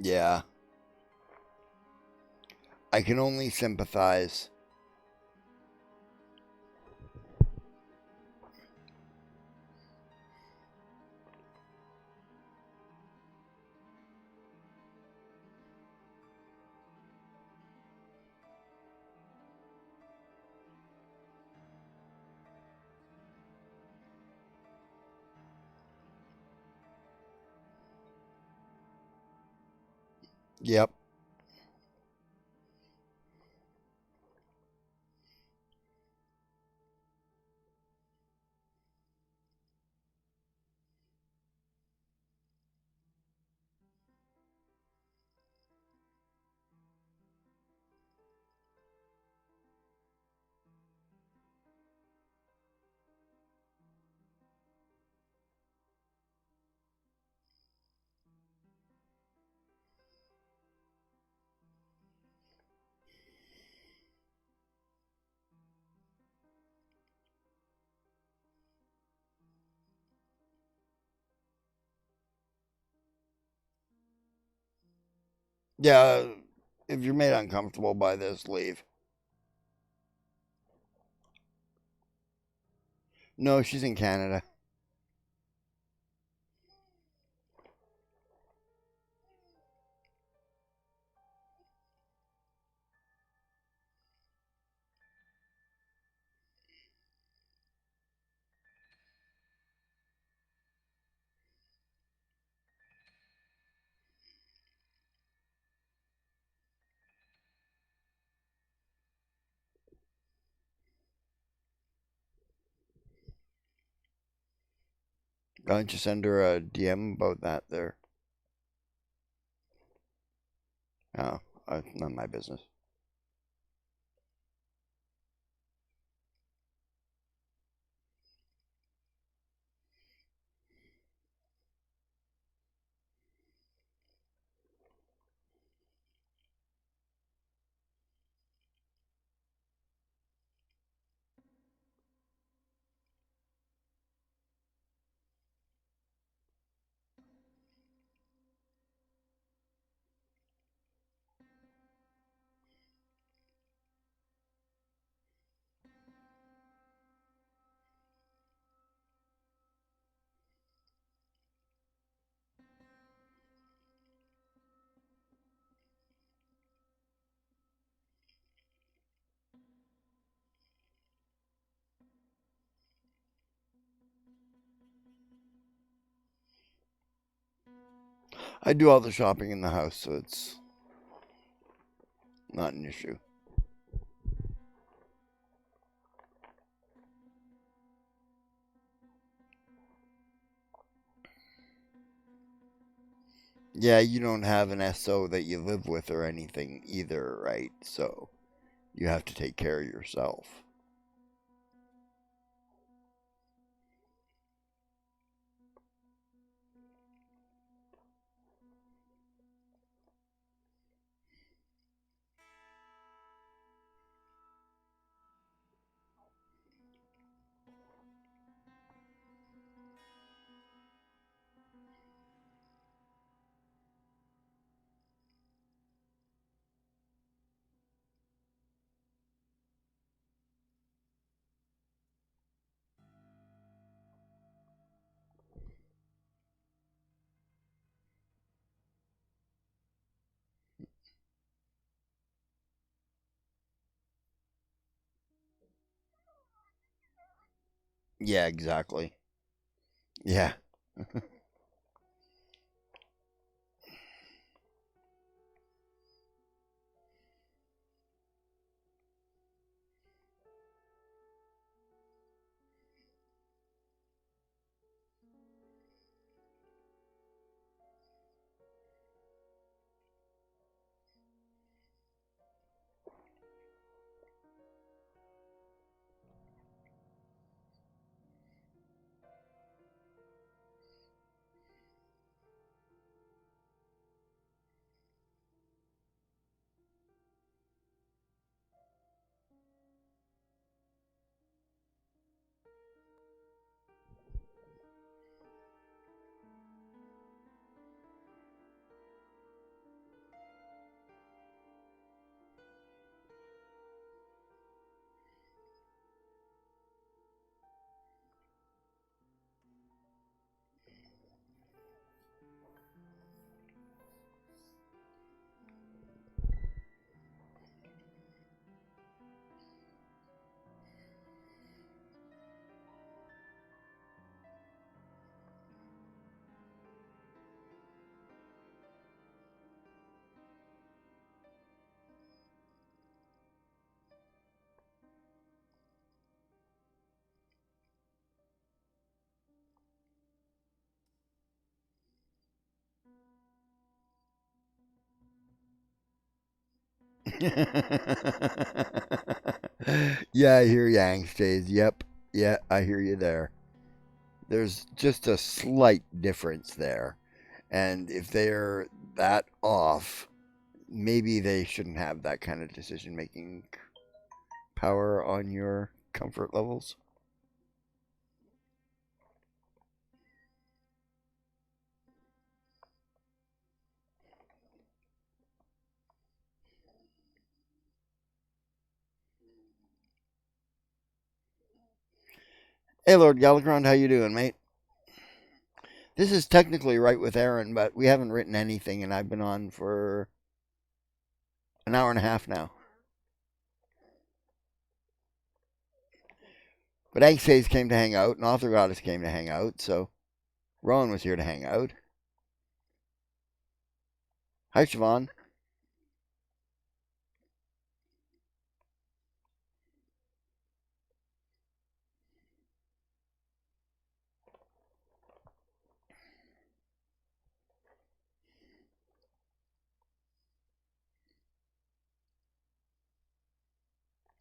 Yeah, I can only sympathize. Yep. Yeah, if you're made uncomfortable by this, leave. No, she's in Canada. Why don't you send her a DM about that there? Oh, not my business. I do all the shopping in the house, so it's not an issue. Yeah, you don't have an SO that you live with or anything either, right? So you have to take care of yourself. Yeah, exactly. Yeah. Yeah, I hear you, Angstays. Yep. Yeah, I hear you there. There's just a slight difference there. And if they're that off, maybe they shouldn't have that kind of decision making power on your comfort levels. Hey, Lord Gallagher, how you doing, mate? This is technically right with Erin, but we haven't written anything, and I've been on for an hour and a half now. But Angstays came to hang out, and Author Goddess came to hang out, so Rowan was here to hang out. Hi, Siobhan.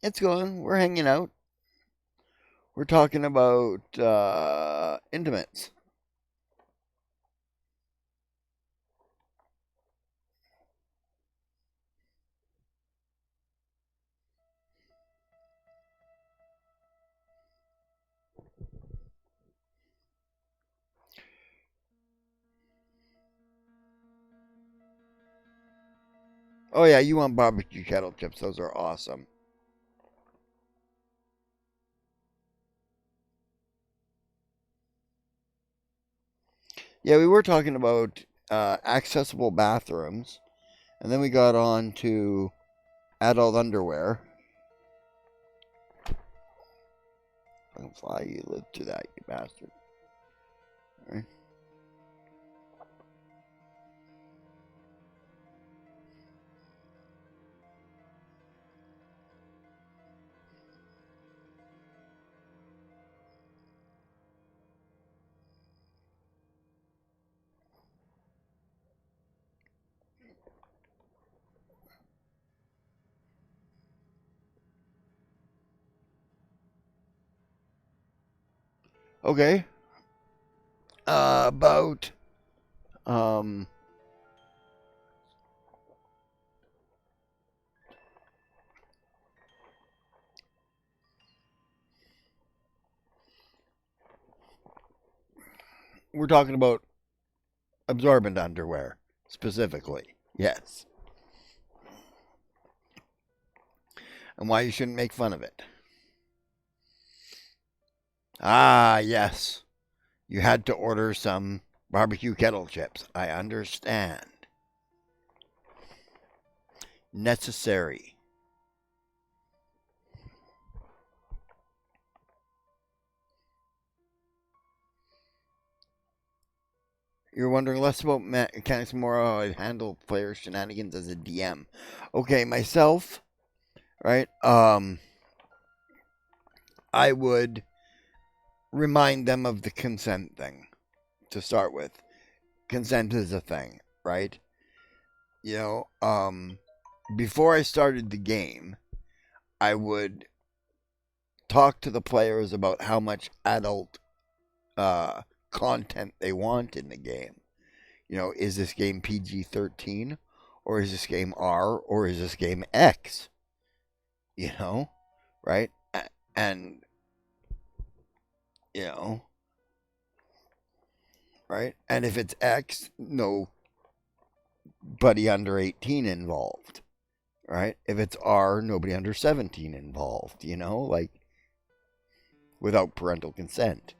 It's going. We're hanging out. We're talking about intimates. Oh, yeah, you want barbecue kettle chips. Those are awesome. Yeah, we were talking about accessible bathrooms, and then we got on to adult underwear. Fucking fly, you lived through that, you bastard. Right. Okay. About um we're talking about absorbent underwear specifically. Yes. And why you shouldn't make fun of it. Ah, yes. You had to order some barbecue kettle chips. I understand. Necessary. You're wondering less about mechanics, more how I handle player shenanigans as a DM. Okay, myself, right? I would remind them of the consent thing to start with. Consent is a thing, right? You know, before I started the game, I would talk to the players about how much adult content they want in the game. You know, is this game PG-13, or is this game R, or is this game X? You know, right? And you know, right? And if it's X, nobody under 18 involved, right? If it's R, nobody under 17 involved, you know, like without parental consent.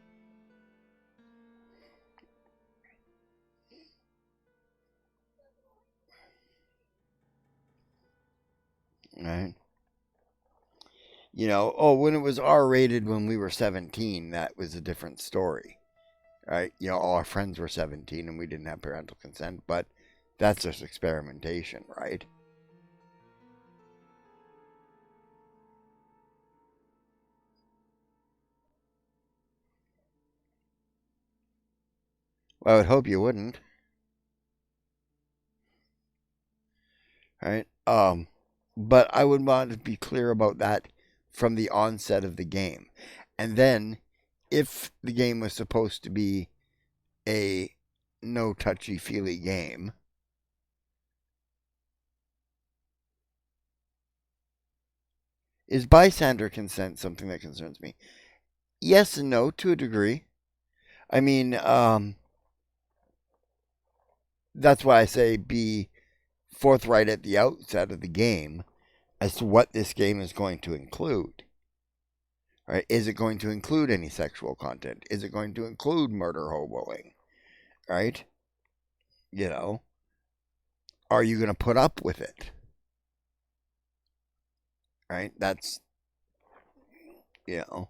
Right? You know, oh, when it was R rated when we were 17, that was a different story. Right? You know, all our friends were 17 and we didn't have parental consent, but that's just experimentation, right? Well, I would hope you wouldn't. Right? But I would want to be clear about that from the onset of the game. And then, if the game was supposed to be a no touchy feely game, is bystander consent something that concerns me? Yes and no, to a degree. I mean, that's why I say be forthright at the outset of the game as to what this game is going to include. Right? Is it going to include any sexual content? Is it going to include murder hoboing? Right? You know, are you going to put up with it? Right? That's, you know,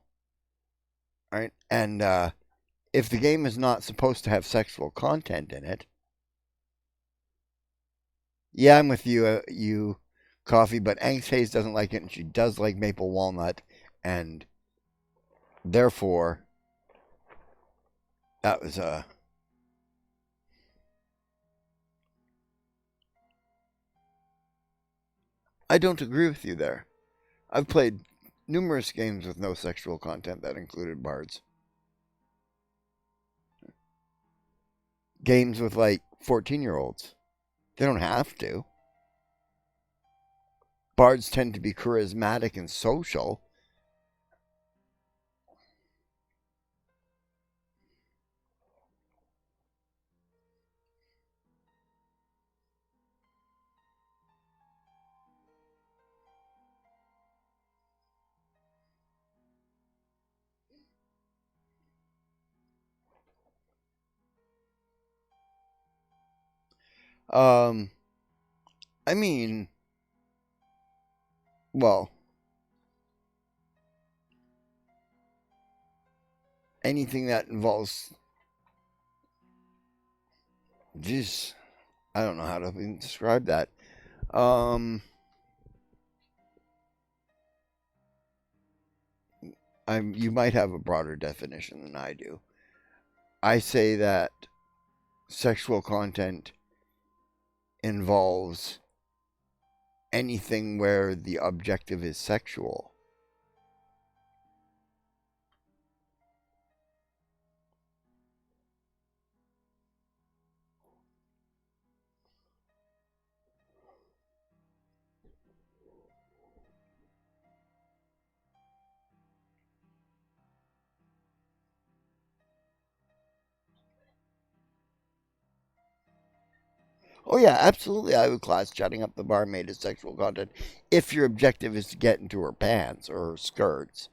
right? And if the game is not supposed to have sexual content in it, yeah, I'm with you, Coffee, but Angst Hayes doesn't like it, and she does like maple walnut, and therefore, that was I don't agree with you there. I've played numerous games with no sexual content that included bards. Games with like 14-year-olds. They don't have to. Bards tend to be charismatic and social. Um, I mean, well, anything that involves, geez, I don't know how to even describe that. You might have a broader definition than I do. I say that sexual content involves anything where the objective is sexual. Oh yeah, absolutely. I would class chatting up the barmaid as sexual content if your objective is to get into her pants or her skirts,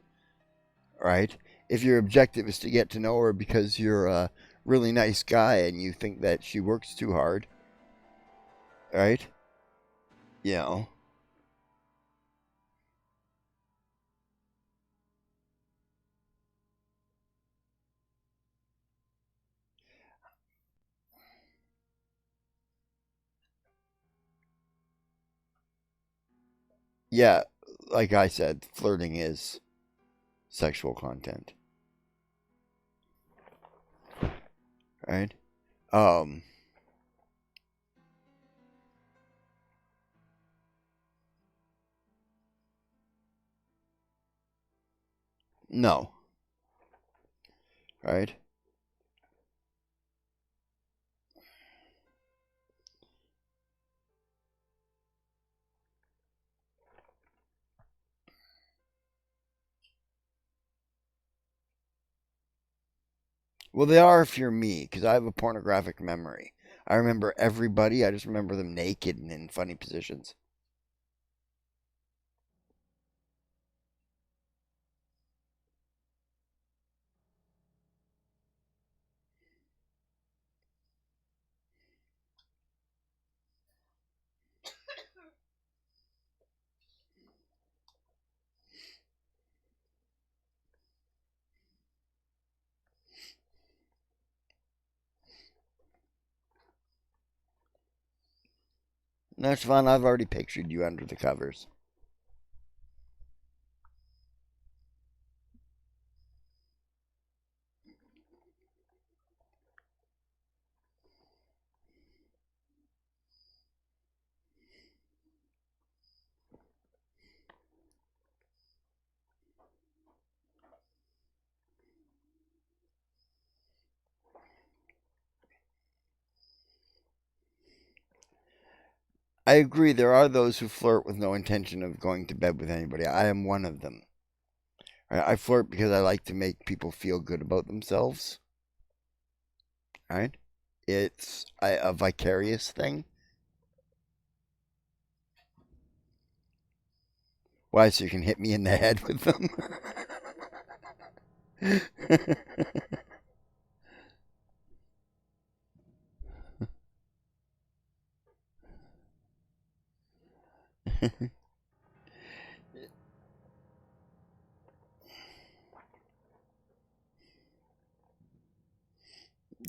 right? If your objective is to get to know her because you're a really nice guy and you think that she works too hard, right? You know, yeah, like I said, flirting is sexual content, right? Um, no, right? Well, they are if you're me, because I have a pornographic memory. I remember everybody. I just remember them naked and in funny positions. That's fun. I've already pictured you under the covers. I agree. There are those who flirt with no intention of going to bed with anybody. I am one of them. I flirt because I like to make people feel good about themselves. Right? It's a vicarious thing. Why? So you can hit me in the head with them?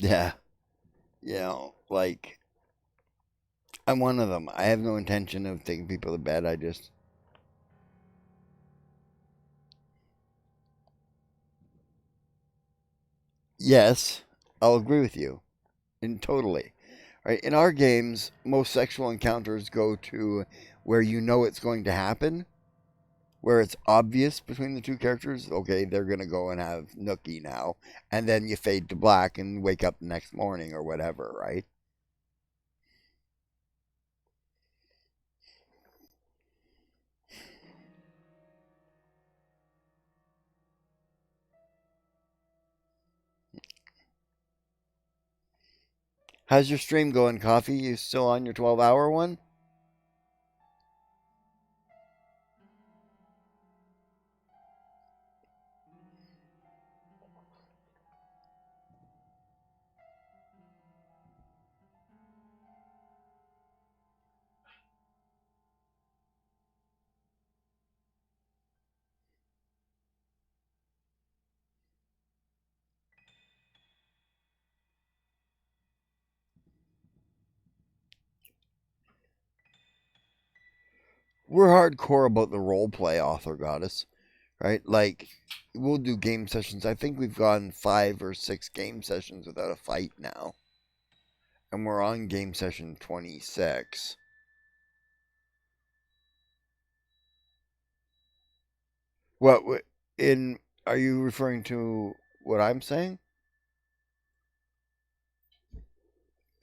Yeah. Like, I'm one of them. I have no intention of taking people to bed. I just. Yes, I'll agree with you. And totally. Right? In our games, most sexual encounters go to where you know it's going to happen, where it's obvious between the two characters. Okay, they're going to go and have nookie now. And then you fade to black and wake up the next morning or whatever, right? How's your stream going, Coffee? You still on your 12-hour one? We're hardcore about the role play, Author Goddess, right? Like, we'll do game sessions. I think we've gone 5 or 6 game sessions without a fight now. And we're on game session 26. What in are you referring to what I'm saying?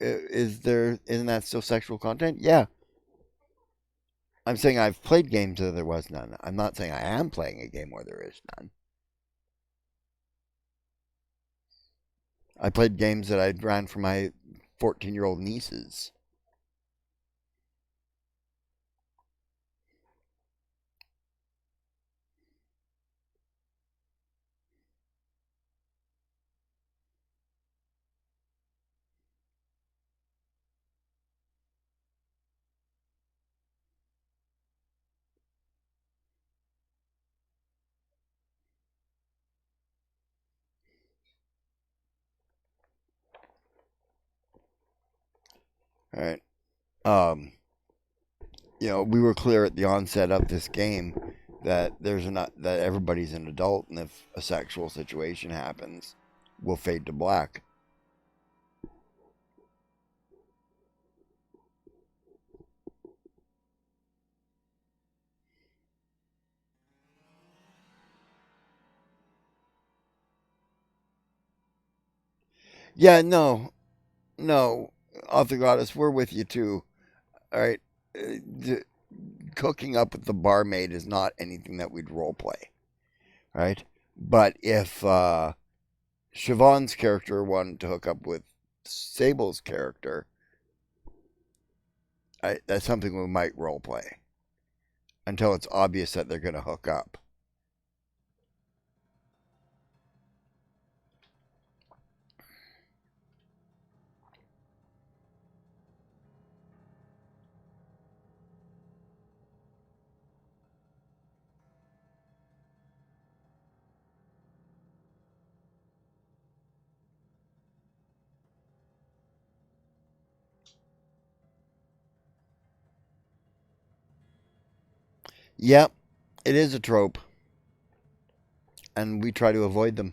Isn't that still sexual content? Yeah. I'm saying I've played games where there was none. I'm not saying I am playing a game where there is none. I played games that I'd ran for my 14-year-old nieces. All right. Um, we were clear at the onset of this game that that everybody's an adult, and if a sexual situation happens, we'll fade to black. Yeah, no, Author Goddess, we're with you too. All right, the, cooking up with the barmaid is not anything that we'd role play, right? But if Siobhan's character wanted to hook up with Sable's character, that's something we might role play until it's obvious that they're going to hook up. Yep, it is a trope, and we try to avoid them.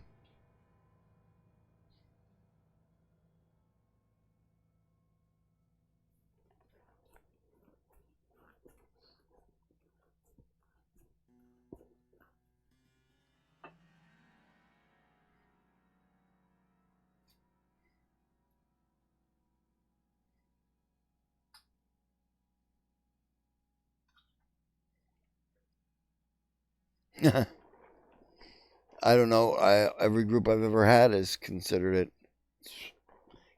I don't know. Every group I've ever had has considered it,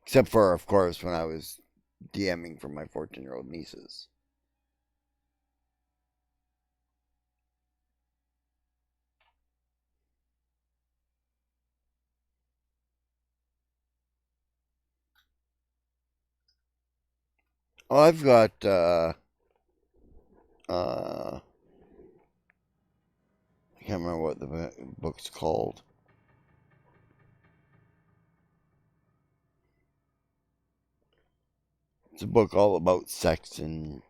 except for, of course, when I was DMing for my 14-year-old nieces. Oh, I've got I can't remember what the book's called. It's a book all about sex in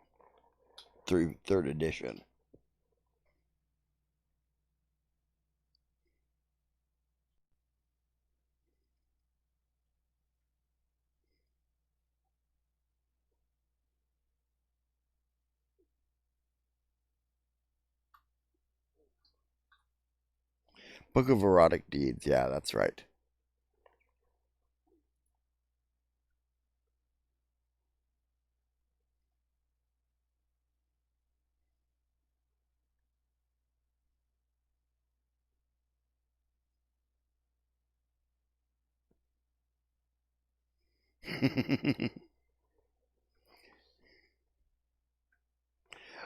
third edition. Book of Erotic Deeds. Yeah, that's right.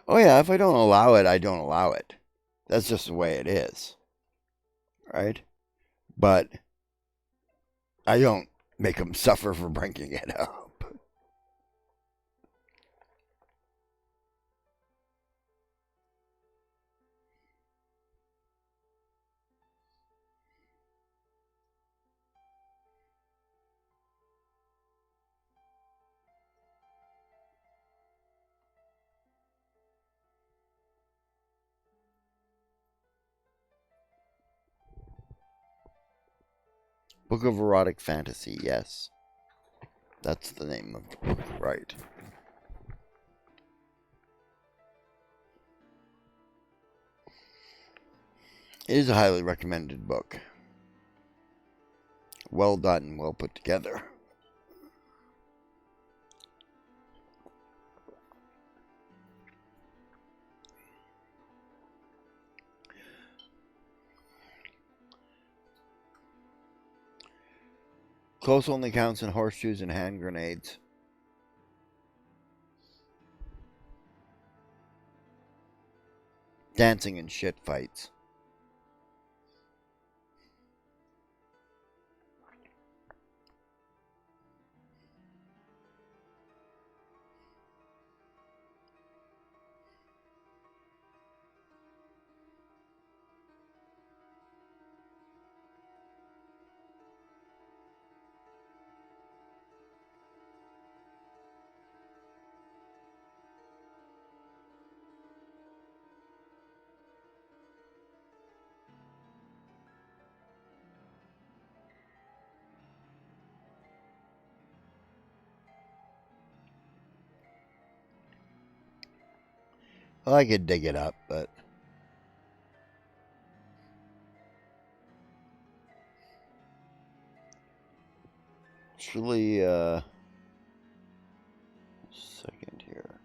Oh yeah, if I don't allow it, I don't allow it. That's just the way it is, right? But I don't make them suffer for bringing it up. Book of Erotic Fantasy, yes. That's the name of the book, right. It is a highly recommended book. Well done, well put together. Close only counts in horseshoes and hand grenades. Dancing and shit fights. Well, I could dig it up, but it's really, second here.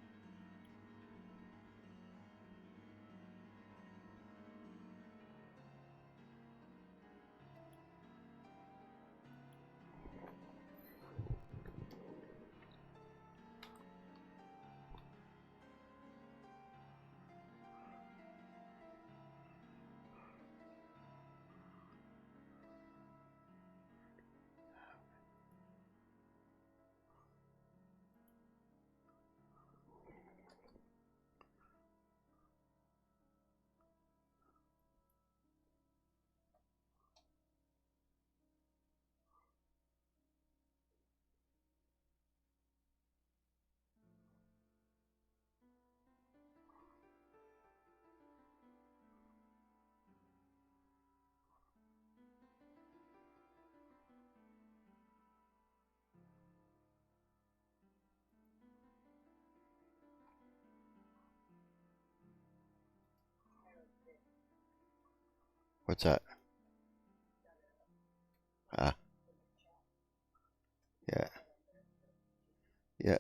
What's that? Ah, yeah, yeah.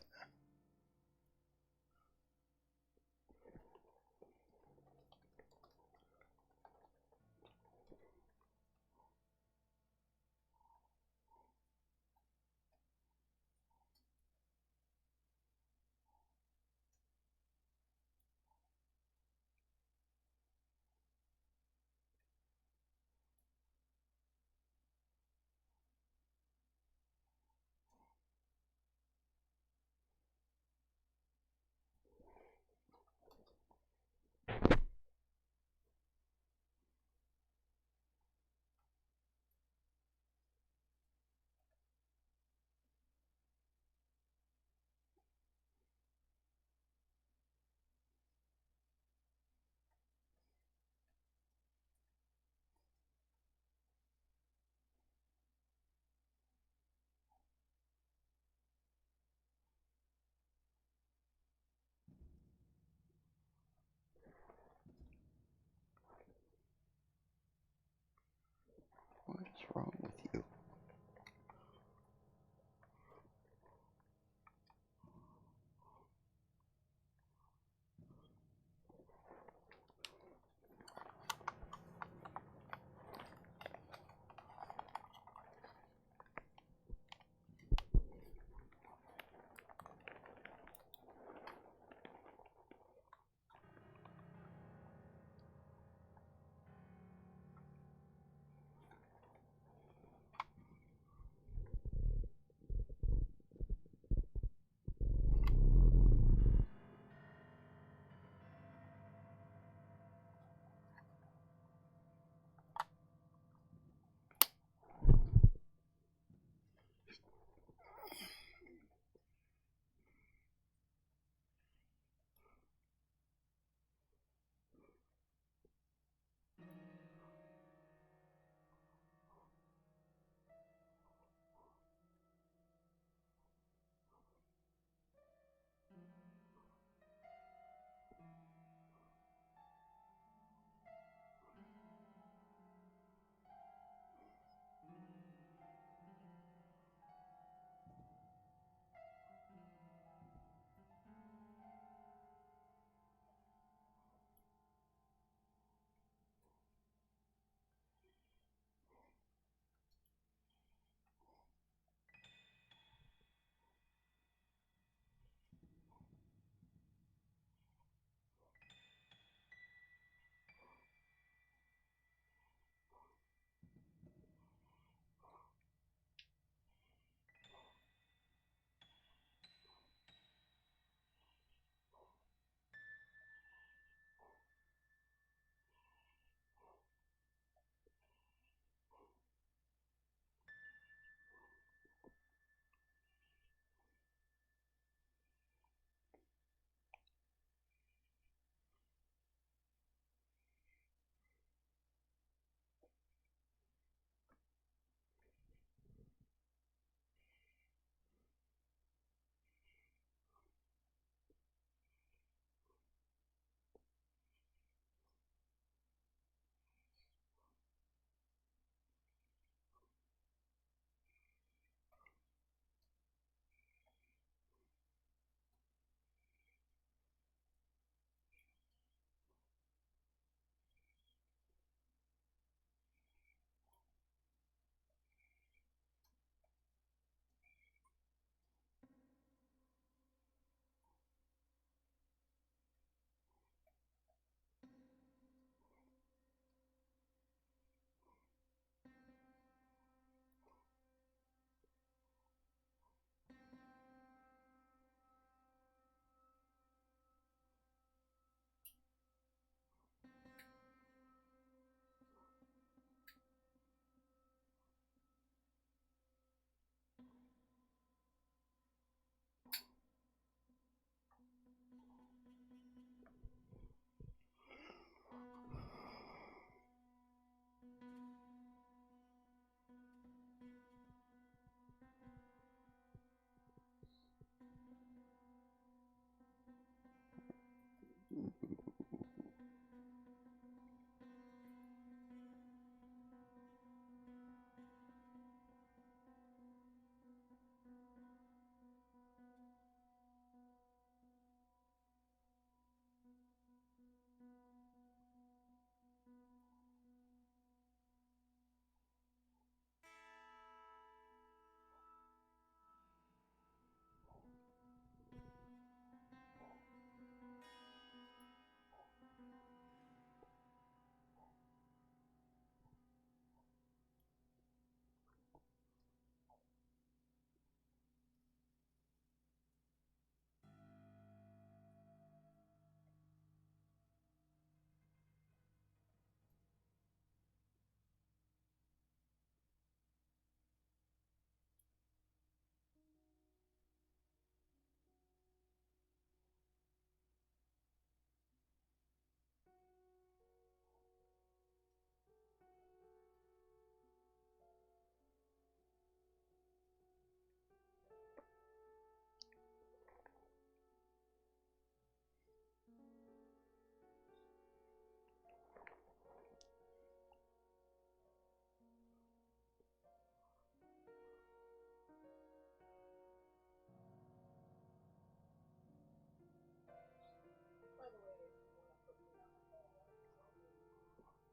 By the way, if you want to put me on the phone,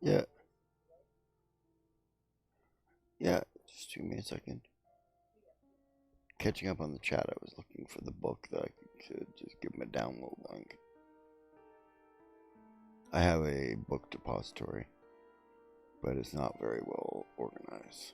Yeah. Yeah, just give me a second. Catching up on the chat, I was looking for the book that I could just give them a download link. I have a book depository, but it's not very well organized.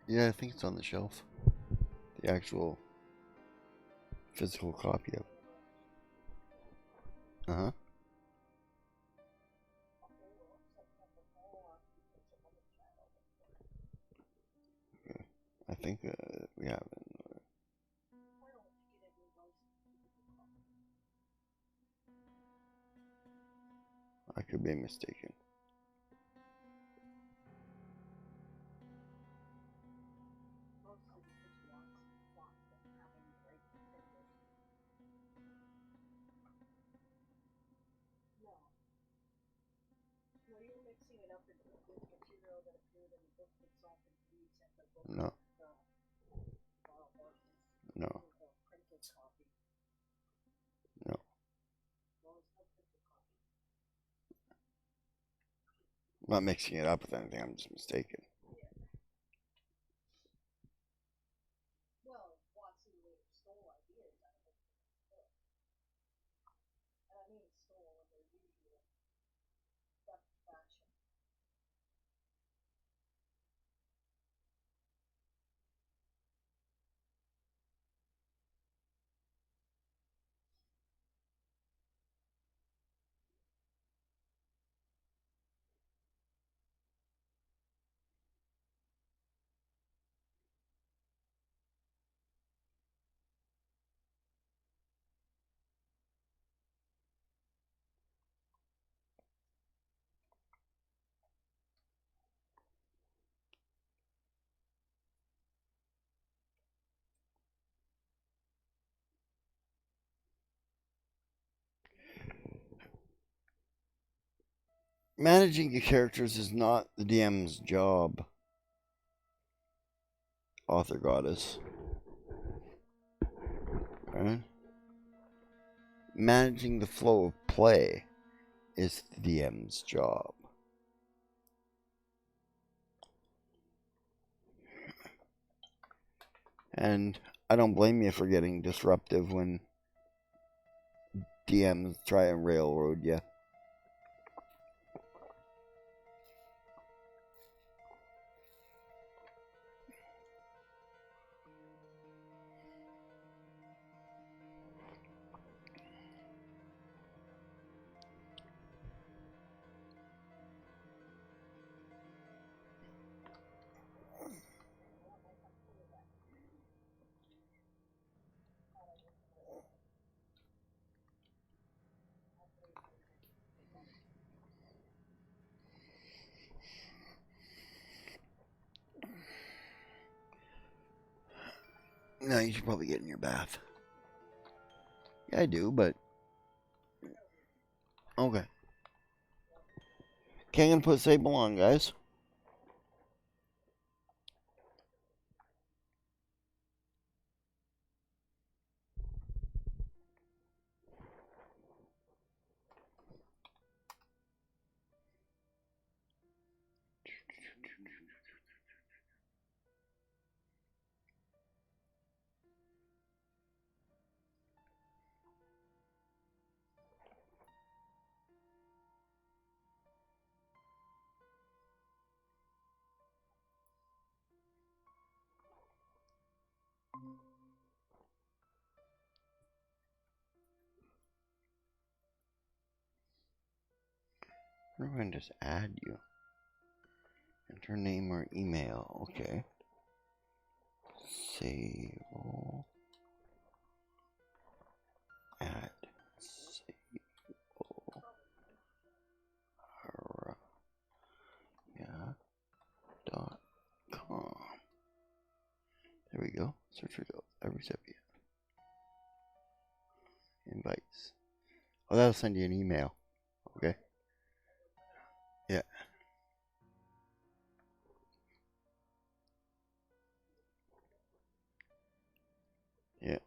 Yeah, I think it's on the shelf. The actual physical copy of it. Uh-huh. Okay. I think we have it. I could be mistaken. No, you're mixing it up with material that appeared in the book that Salt and Peace and the book No. No. the printed copy. No. Well, it's no printed copy. I'm not mixing it up with anything. I'm just mistaken. Well, Watson later stole ideas out of it. And I mean stole in their usual theft fashion. Managing your characters is not the DM's job. Author goddess. Right? Managing the flow of play is the DM's job. And I don't blame you for getting disruptive when DMs try and railroad you. No, you should probably get in your bath. Yeah, I do, but okay. Okay, I'm gonna put Sable on, guys. I'm going to just add you. Enter name or email. Okay. Sable. At sablearaya.com. There we go. Search results. Every recipient. Invites. Oh, that'll send you an email. Okay. Yeah. Yeah.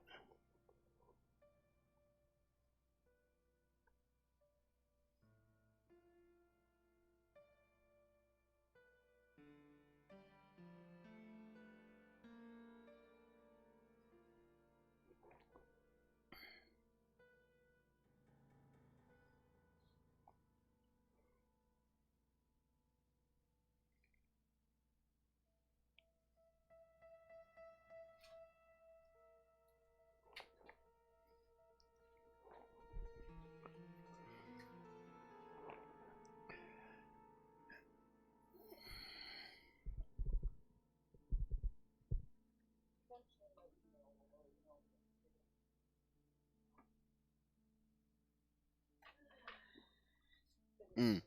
Mm.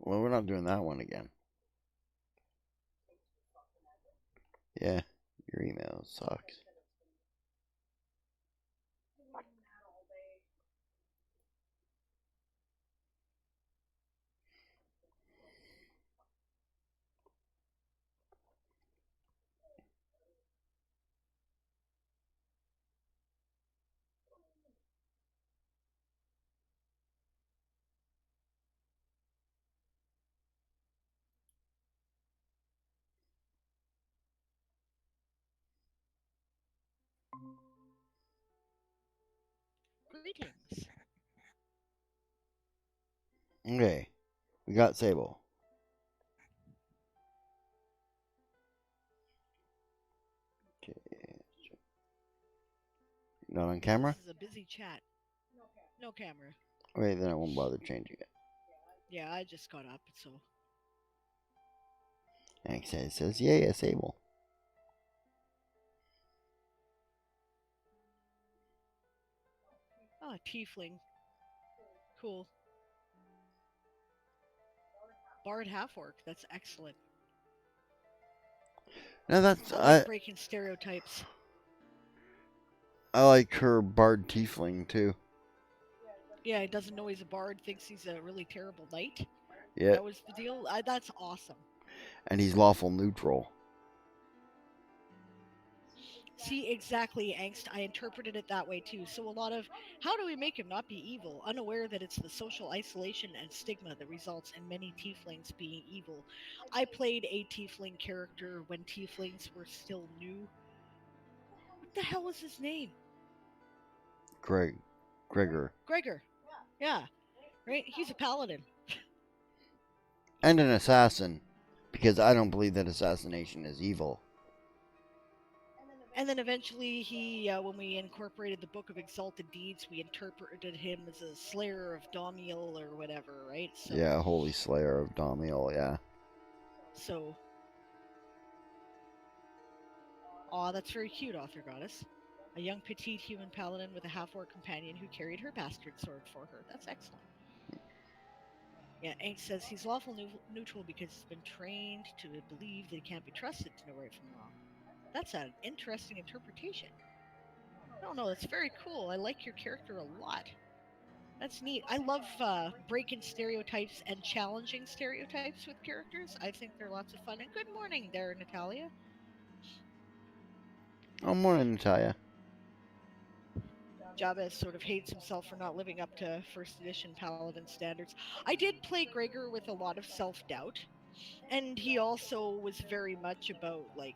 Well, we're not doing that one again. Yeah. Your email sucks. Greetings. Okay. We got Sable. Okay. Not on camera? This is a busy chat. No camera. Okay, then I won't bother changing it. Yeah, I just got up, so. Thanks. It says, yeah, Sable. Oh, tiefling. Cool. Bard half-orc. That's excellent. No, that's I like breaking stereotypes. I like her bard tiefling too. Yeah, he doesn't know he's a bard, thinks he's a really terrible knight. Yeah. That was the deal. That's awesome. And he's lawful neutral. See, exactly, Angst. I interpreted it that way too. So a lot of, how do we make him not be evil? Unaware that it's the social isolation and stigma that results in many tieflings being evil. I played a tiefling character when tieflings were still new. What the hell was his name? Gregor. Gregor. Yeah. Right? He's a paladin. And an assassin. Because I don't believe that assassination is evil. And then eventually, when we incorporated the Book of Exalted Deeds, we interpreted him as a slayer of Domiel or whatever, right? Yeah, Holy Slayer of Damiel, yeah. So, aw, that's very cute, Author Goddess. A young petite human paladin with a half-orc companion who carried her bastard sword for her. That's excellent. Yeah, Ain't says he's lawful neutral because he's been trained to believe that he can't be trusted to know right from wrong. That's an interesting interpretation. No, no, that's very cool. I like your character a lot. That's neat. I love breaking stereotypes and challenging stereotypes with characters. I think they're lots of fun. And good morning there, Natalia. Oh, morning, Natalia. Jabez sort of hates himself for not living up to first edition Paladin standards. I did play Gregor with a lot of self doubt, and he also was very much about, like,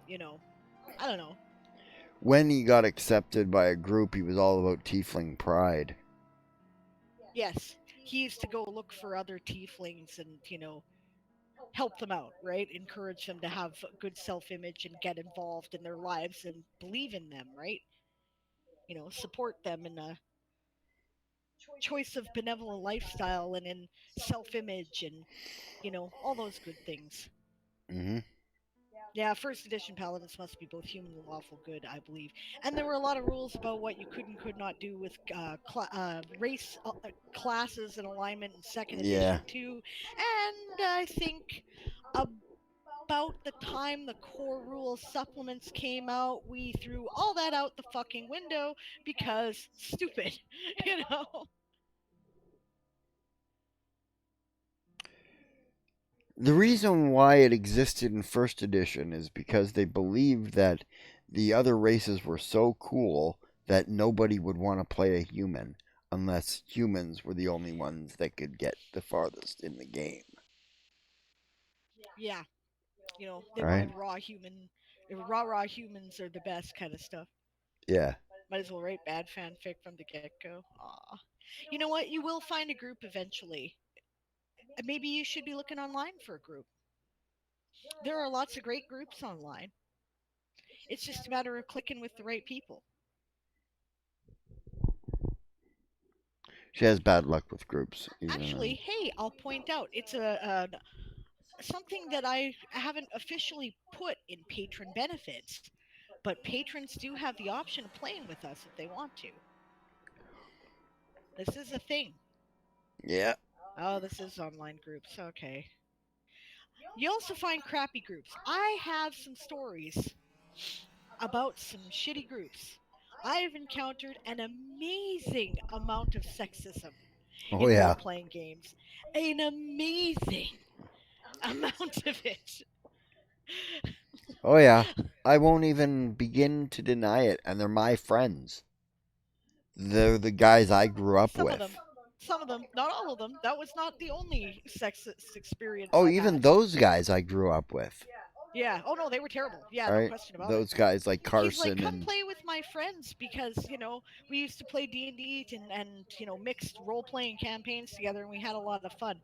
you know, I don't know. When he got accepted by a group, he was all about tiefling pride. Yes, he used to go look for other tieflings and, help them out, right? Encourage them to have good self image and get involved in their lives and believe in them, right? Support them in a choice of benevolent lifestyle and in self image and, all those good things. Mm-hmm. Yeah, first edition paladins must be both human and lawful good, I believe. And there were a lot of rules about what you could and could not do with race classes and alignment in second Yeah. edition too. And I think about the time the core rules supplements came out, we threw all that out the fucking window because stupid, you know. The reason why it existed in first edition is because they believed that the other races were so cool that nobody would want to play a human unless humans were the only ones that could get the farthest in the game. Yeah, they Right? wanted raw humans are the best kind of stuff. Yeah. Might as well write bad fanfic from the get go. Aw. You know what? You will find a group eventually. Maybe you should be looking online for a group. There are lots of great groups online. It's just a matter of clicking with the right people. She has bad luck with groups, Actually, even. hey, I'll point out it's something that I haven't officially put in patron benefits, but patrons do have the option of playing with us if they want to. This is a thing. Yeah. Oh, this is online groups. Okay. You also find crappy groups. I have some stories about some shitty groups. I've encountered an amazing amount of sexism Oh, in role yeah. playing games. An amazing amount of it. Oh, yeah. I won't even begin to deny it, and they're my friends. They're the guys I grew up Some of them. with. Some of them. Not all of them. That was not the only sexist experience Oh, I've even had. those guys I grew up with. Yeah. Oh no, they were terrible. Yeah, no Right? question about it. Those guys like He's like, Carson come and. play with my friends because we used to play D&D and mixed role playing campaigns together, and we had a lot of fun.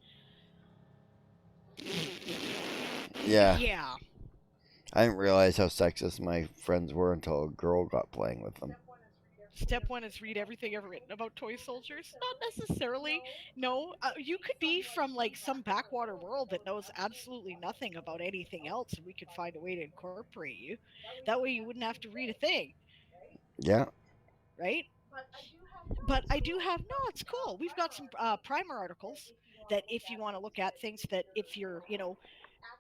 Yeah. Yeah. I didn't realize how sexist my friends were until a girl got playing with them. Step one is read everything ever written about toy soldiers. Not necessarily. No, you could be from like some backwater world that knows absolutely nothing about anything else, and we could find a way to incorporate you. That way, you wouldn't have to read a thing, Yeah. right? But I do have no. It's cool. We've got some primer articles that if you want to look at things that if you're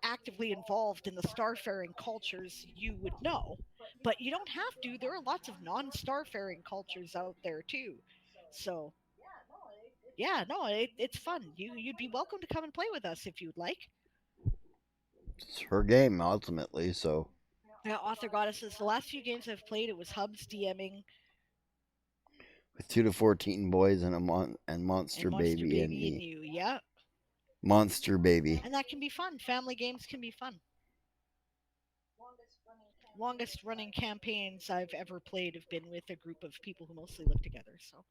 actively involved in the starfaring cultures, you would know. But you don't have to. There are lots of non-starfaring cultures out there too. So yeah, no, it's fun. You'd be welcome to come and play with us if you'd like. It's her game, ultimately, so. Author Goddesses, the last few games I've played, it was Hubs DMing With 2 to 14 boys and and and Monster Monster Baby and Baby and me. you. Yeah, Monster Baby. and that can be fun. Family games can be fun. Longest running campaigns I've ever played have been with a group of people who mostly live together. So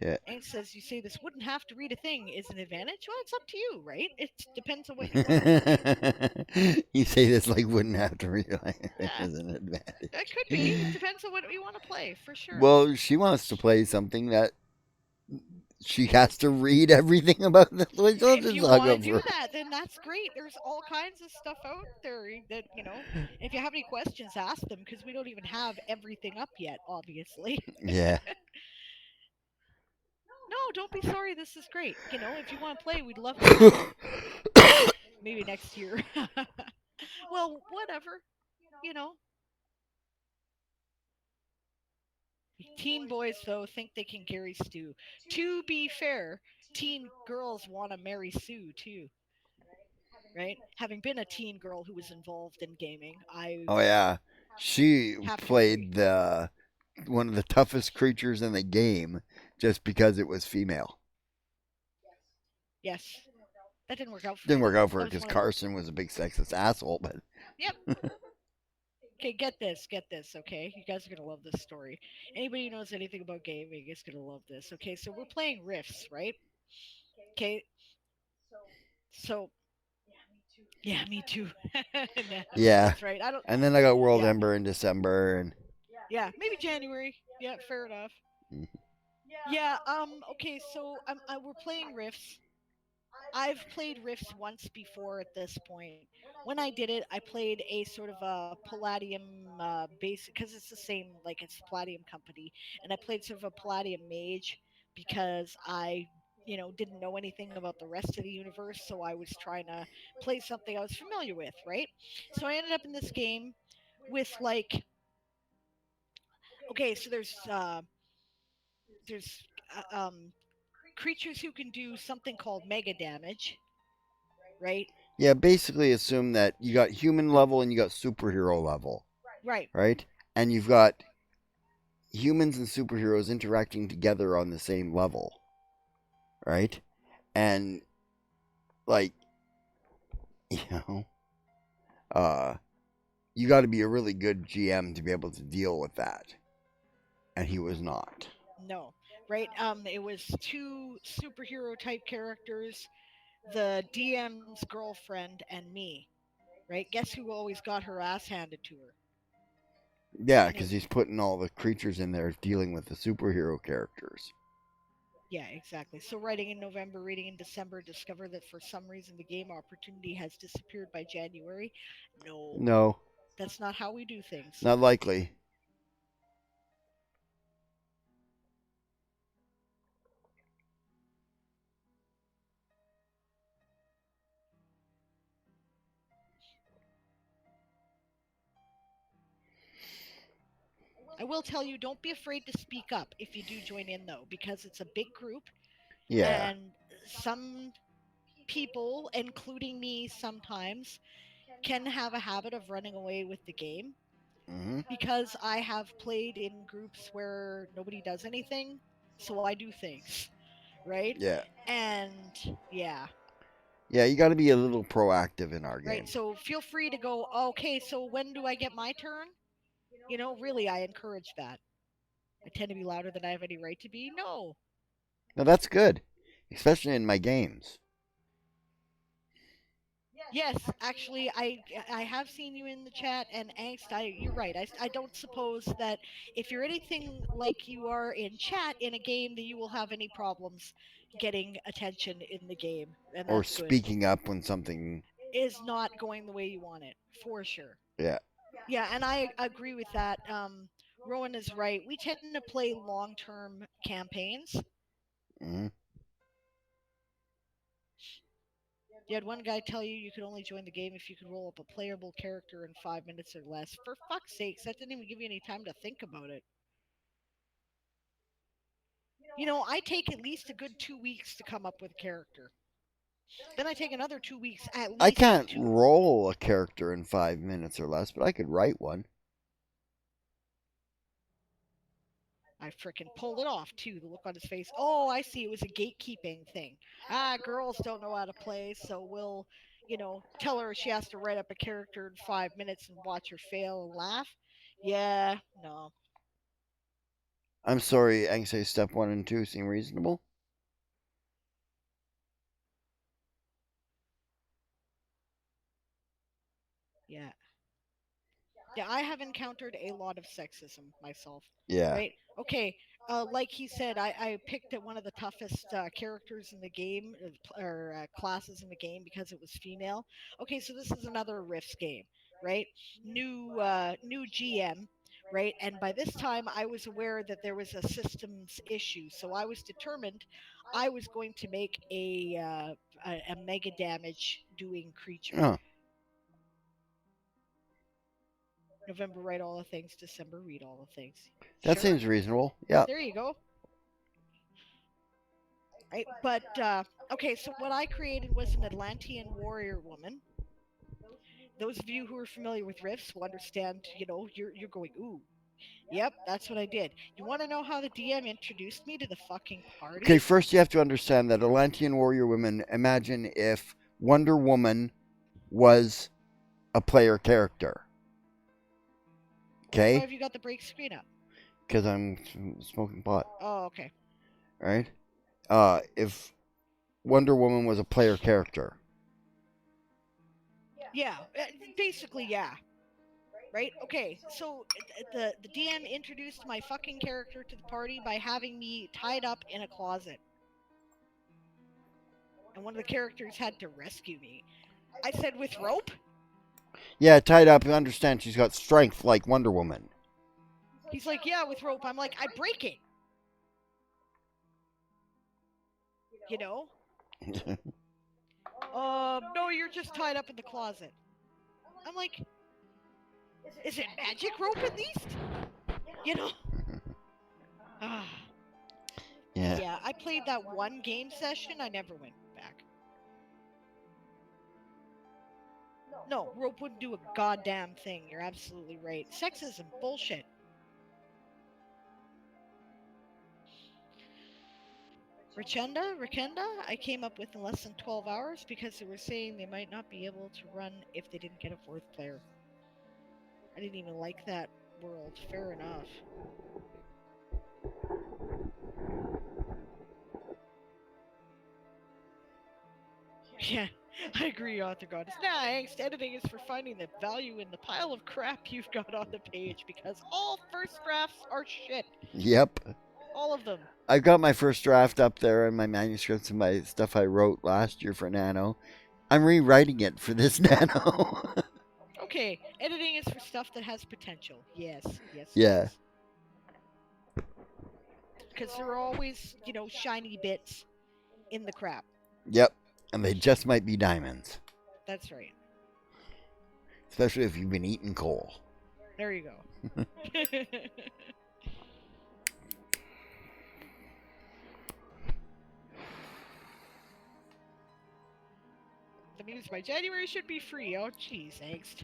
Yeah. And says you say this wouldn't have to read a thing is an advantage. Well, it's up to you, right? It depends on what you want to play. You say this like wouldn't have to realize it Yeah, as an that could be. It advantage. depends on what you want to play, for sure. Well, she wants to play something that she has to read everything about the If Children's you want to Saga do for. that, then that's great. There's all kinds of stuff out there that, if you have any questions, ask them because we don't even have everything up yet, obviously. Yeah. No, don't be sorry. This is great. If you want to play, we'd love to have you. Maybe next year. Well, whatever. You know, teen boys, though, think they can carry Stu. To be fair, teen girls want to marry Sue, too, right? Having been a teen girl who was involved in gaming, I Oh yeah. She have to agree. played the one of the toughest creatures in the game just because it was female. Yes. That didn't work out for me, Didn't work though. out for That her was because one of the. Carson was a big sexist asshole, but Yep. Okay, get this, okay? You guys are gonna love this story. Anybody who knows anything about gaming is gonna love this. Okay, so we're playing Rifts, right? Okay, so yeah, me too. Nah, yeah. that's right. I don't. And then I got World Yeah, Ember in December, and yeah, maybe January. Yeah, fair enough. mm, Yeah. Okay, so we're playing Rifts. I've played Rifts once before at this point. When I did it, I played a sort of a Palladium basic because it's the same, like it's Palladium company, and I played sort of a Palladium mage because I didn't know anything about the rest of the universe, so I was trying to play something I was familiar with, right? So I ended up in this game with like, okay, so there's creatures who can do something called mega damage, right? yeah, basically assume that you got human level and you got superhero level, Right. right? And you've got humans and superheroes interacting together on the same level, right? And like, you know, uh, you got to be a really good GM to be able to deal with that, and he was not. No, right? It was two superhero type characters, the DM's girlfriend and me, right? Guess who always got her ass handed to her? Yeah, And it, because he's putting all the creatures in there dealing with the superhero characters. yeah, exactly. So writing in November, reading in December, discover that for some reason the game opportunity has disappeared by January. No, No, that's not how we do things. not likely. I will tell you, don't be afraid to speak up if you do join in, though, because it's a big group, Yeah. and some people, including me sometimes, can have a habit of running away with the game Hmm. because I have played in groups where nobody does anything, so I do things, right? Yeah. And yeah, Yeah, you got to be a little proactive in our right. game. So feel free to go, okay, so when do I get my turn? Really, I encourage that. I tend to be louder than I have any right to be. No. Now that's good, especially in my games. Yes, actually, I have seen you in the chat, and angst. You're right. I don't suppose that if you're anything like you are in chat in a game, that you will have any problems getting attention in the game, and Or that's good. speaking up when something. Is not going the way you want it, for sure. Yeah. Yeah, and I agree with that. Rowan is right. We tend to play long-term campaigns. Hmm. You had one guy tell you could only join the game if you could roll up a playable character in 5 minutes or less. For fuck's sakes, that didn't even give you any time to think about it. I take at least a good 2 weeks to come up with a character. Then I take another 2 weeks at I least can't to. roll a character in 5 minutes or less, but I could write one. I frickin' pulled it off too. The look on his face. Oh, I see. It was a gatekeeping thing. Girls don't know how to play, so we'll, tell her she has to write up a character in 5 minutes and watch her fail and laugh. Yeah, no. I'm sorry, Anxiety Step 1 and 2 seem reasonable. Yeah. Yeah, I have encountered a lot of sexism myself. Yeah. Right? Okay. Like he said, I picked at one of the toughest characters in the game, or classes in the game, because it was female. Okay, so this is another Rifts game, right? New GM, right? And by this time, I was aware that there was a systems issue, so I was determined I was going to make a mega damage doing creature. Oh, November, write all the things. December, read all the things. that Sure. seems reasonable. Yeah. There you go. Right, but okay. So what I created was an Atlantean warrior woman. Those of you who are familiar with Rifts will understand. You're going, ooh, yep, that's what I did. You want to know how the DM introduced me to the fucking party? Okay, first you have to understand that Atlantean warrior women, imagine if Wonder Woman was a player character. Why Okay? have you got the break screen up? Because I'm smoking pot. Oh, okay. Right? If Wonder Woman was a player character. Yeah, basically, yeah. Right? Okay, so the DM introduced my fucking character to the party by having me tied up in a closet. And one of the characters had to rescue me. I said, with rope? Yeah, tied up. You understand she's got strength like Wonder Woman. He's like, yeah, with rope. I'm like, I break it. You know? No, you're just tied up in the closet. I'm like, is it magic rope at least? You know? Yeah. Yeah, I played that one game session. I never went back. No, rope wouldn't do a goddamn thing. You're absolutely right. Sexism, bullshit. Rikenda, I came up with in less than 12 hours because they were saying they might not be able to run if they didn't get a fourth player. I didn't even like that world. Fair enough. Yeah, I agree, Author Goddess. Nah, angst editing is for finding the value in the pile of crap you've got on the page, because all first drafts are shit. Yep. All of them. I've got my first draft up there and my manuscripts and my stuff I wrote last year for Nano. I'm rewriting it for this Nano. Okay, editing is for stuff that has potential. Yes, yes, Yeah. yes. Because there are always, shiny bits in the crap. Yep. And they just might be diamonds. That's right. Especially if you've been eating coal. There you go. That means by January should be free. Oh, jeez, angst.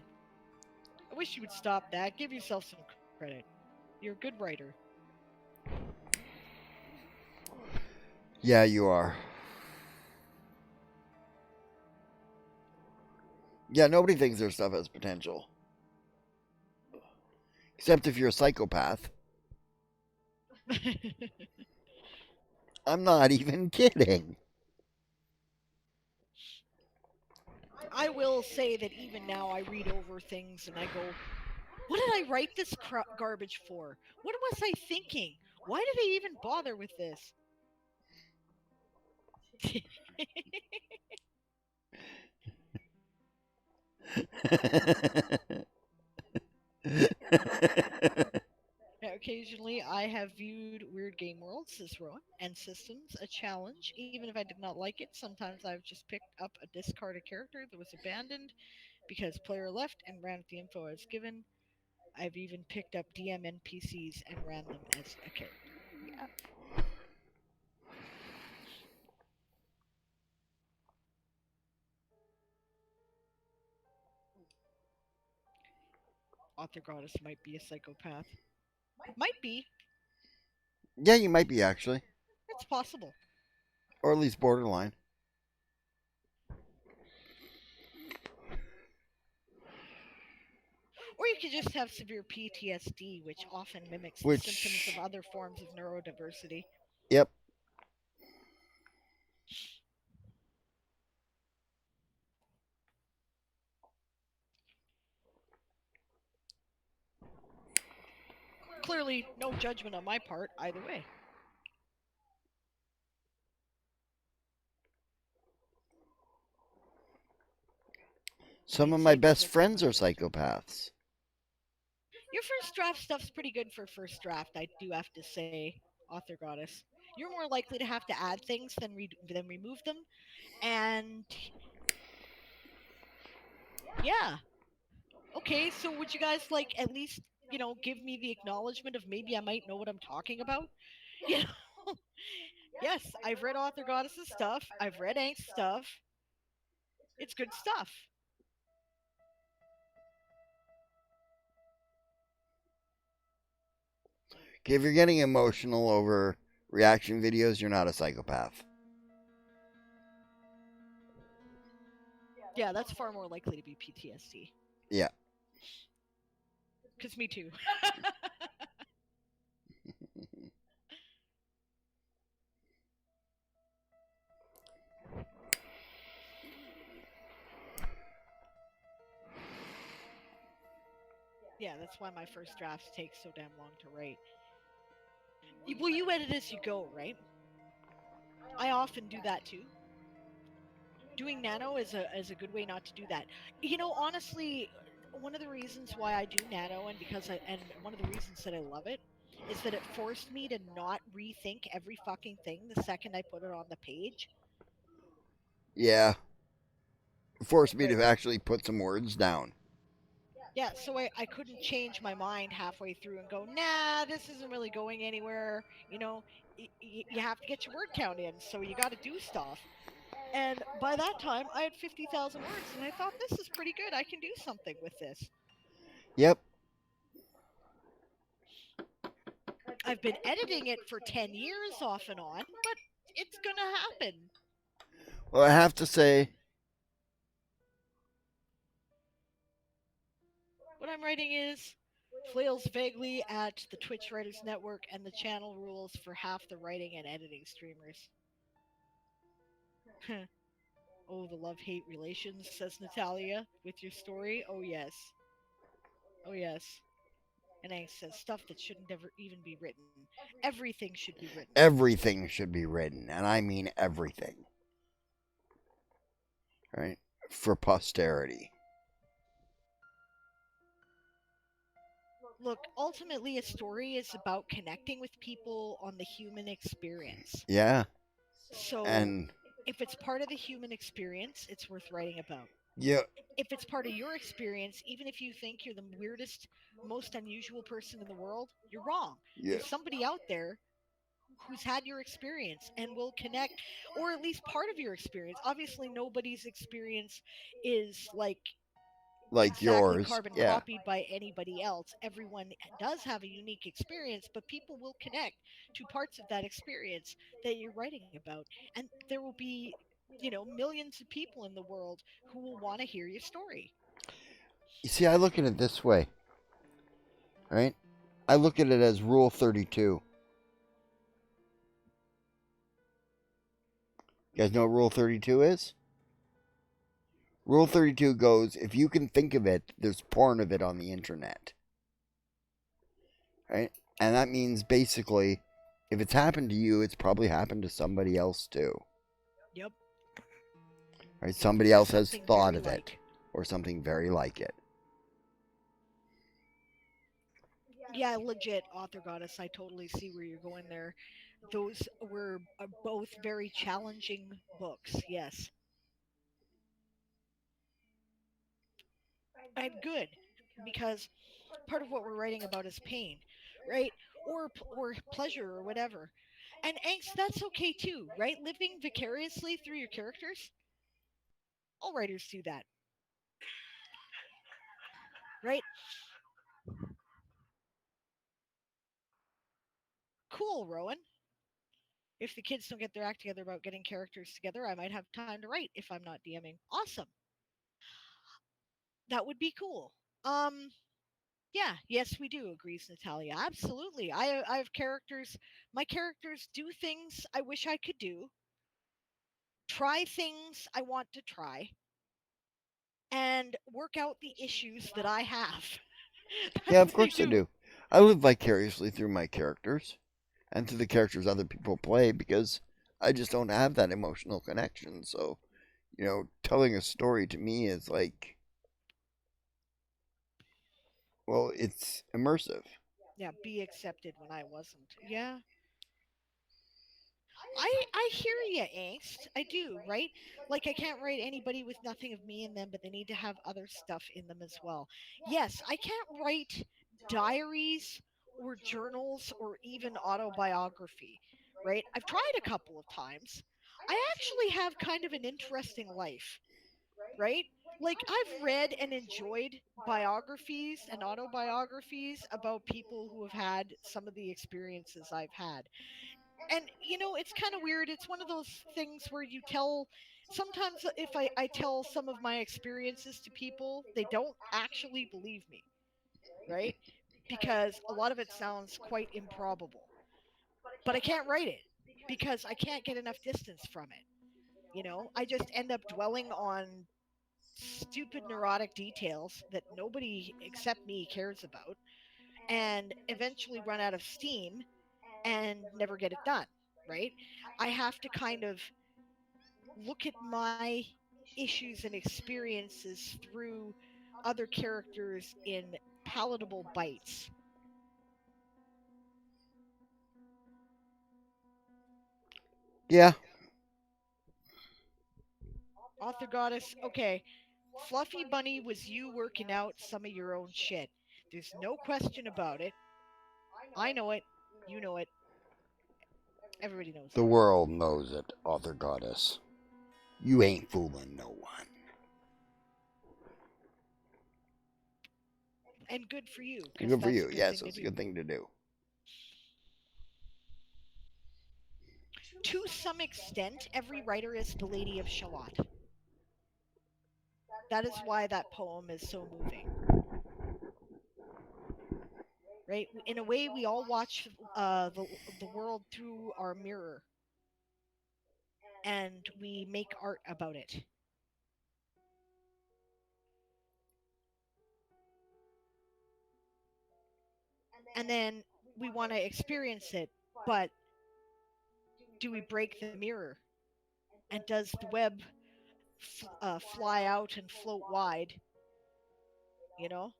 I wish you would stop that. Give yourself some credit. You're a good writer. Yeah, you are. Yeah, nobody thinks their stuff has potential. Except if you're a psychopath. I'm not even kidding. I will say that even now I read over things and I go, what did I write this garbage for? What was I thinking? Why did I even bother with this? Occasionally, I have viewed Weird Game Worlds as Rowan and Systems a challenge. Even if I did not like it, sometimes I've just picked up a discarded character that was abandoned because player left and ran with the info I was given. I've even picked up DM NPCs and ran them as a character. Yeah. Author Goddess might be a psychopath. Might be. Yeah, you might be actually. It's possible. Or at least borderline. Or you could just have severe PTSD, which often mimics the symptoms of Which, other forms of neurodiversity. yep. Clearly, no judgment on my part either way. Some of my best Psychotics friends are exist. psychopaths. Your first draft stuff's pretty good for first draft, I do have to say, Author Goddess. You're more likely to have to add things than remove them, and yeah. Okay, so would you guys like at least give me the acknowledgement of maybe I might know what I'm talking about? You know, yes, I've read Author Goddess's stuff. I've read Angst stuff. It's good stuff. Okay, if you're getting emotional over reaction videos, you're not a psychopath. Yeah, that's far more likely to be PTSD. Yeah. Cause me too. Yeah, that's why my first drafts take so damn long to write. Well, you edit as you go, right? I often do that too. Doing nano is a good way not to do that. Honestly, one of the reasons why I do nano and one of the reasons that I love it is that it forced me to not rethink every fucking thing the second I put it on the page. Yeah. Forced me Right. to actually put some words down. Yeah, so I couldn't change my mind halfway through and go, nah, this isn't really going anywhere. You have to get your word count in, so you got to do stuff. And by that time, I had 50,000 words, and I thought, this is pretty good. I can do something with this. Yep. I've been editing it for 10 years off and on, but it's going to happen. Well, I have to say, What I'm writing is flails vaguely at the Twitch Writers Network and the channel rules for half the writing and editing streamers. Oh, the love hate relations, says Natalia, with your story. Oh, yes. Oh, yes. And Ang says stuff that shouldn't ever even be written. Everything should be written. everything should be written, and I mean everything. Right? For posterity. Look, ultimately, a story is about connecting with people on the human experience. Yeah. So, And if it's part of the human experience, it's worth writing about. yeah, If it's part of your experience, even if you think you're the weirdest, most unusual person in the world, you're wrong. yeah, There's somebody out there who's had your experience and will connect, or at least part of your experience. Obviously, nobody's experience is like like exactly yours. carbon Yeah. copied by anybody else. Everyone does have a unique experience, but people will connect to parts of that experience that you're writing about. And there will be, millions of people in the world who will want to hear your story. You see, I look at it this way, right? I look at it as Rule 32. You guys know what Rule 32 is? Rule 32 goes, if you can think of it, there's porn of it on the internet. Right? And that means basically, if it's happened to you, it's probably happened to somebody else too. Yep. Right? Somebody Or else has something thought very of it, like. or something very like it. Yeah, legit, Author Goddess. I totally see where you're going there. Those were both very challenging books, yes. And good, because part of what we're writing about is pain, right? Or pleasure or whatever. And angst, that's okay too, right? Living vicariously through your characters. All writers do that, right? Cool, Rowan. If the kids don't get their act together about getting characters together, I might have time to write if I'm not DMing. Awesome. That would be cool. Um Yeah, yes, we do, agrees Natalia. Absolutely. I have characters. My characters do things I wish I could do, try things I want to try, and work out the issues that I have. Yeah, That's of what they course I do. do. I live vicariously through my characters and through the characters other people play because I just don't have that emotional connection. So, telling a story to me is like, well, it's immersive. Yeah, be accepted when I wasn't. Yeah. I hear you, angst. I do, right? Like I can't write anybody with nothing of me in them, but they need to have other stuff in them as well. Yes, I can't write diaries or journals or even autobiography, right? I've tried a couple of times. I actually have kind of an interesting life, right? Like I've read and enjoyed biographies and autobiographies about people who have had some of the experiences I've had. And it's kind of weird. It's one of those things where you tell, sometimes if I tell some of my experiences to people, they don't actually believe me, right? Because a lot of it sounds quite improbable, but I can't write it because I can't get enough distance from it. I just end up dwelling on stupid neurotic details that nobody except me cares about, and eventually run out of steam and never get it done, right? I have to kind of look at my issues and experiences through other characters in palatable bites. Yeah, Author goddess, okay. Fluffy Bunny was you working out some of your own shit. There's no question about it. I know it. You know it. Everybody knows the it. world knows it, author goddess. You ain't fooling no one. And good for you, And because good for that's a you. good Yes, thing to it's a do. good thing to do. To some extent, every writer is the Lady of Shalott. That is why that poem is so moving, right? In a way, we all watch the world through our mirror, and we make art about it. And then we want to experience it, but do we break the mirror? And does the web fly out and float wide? You know?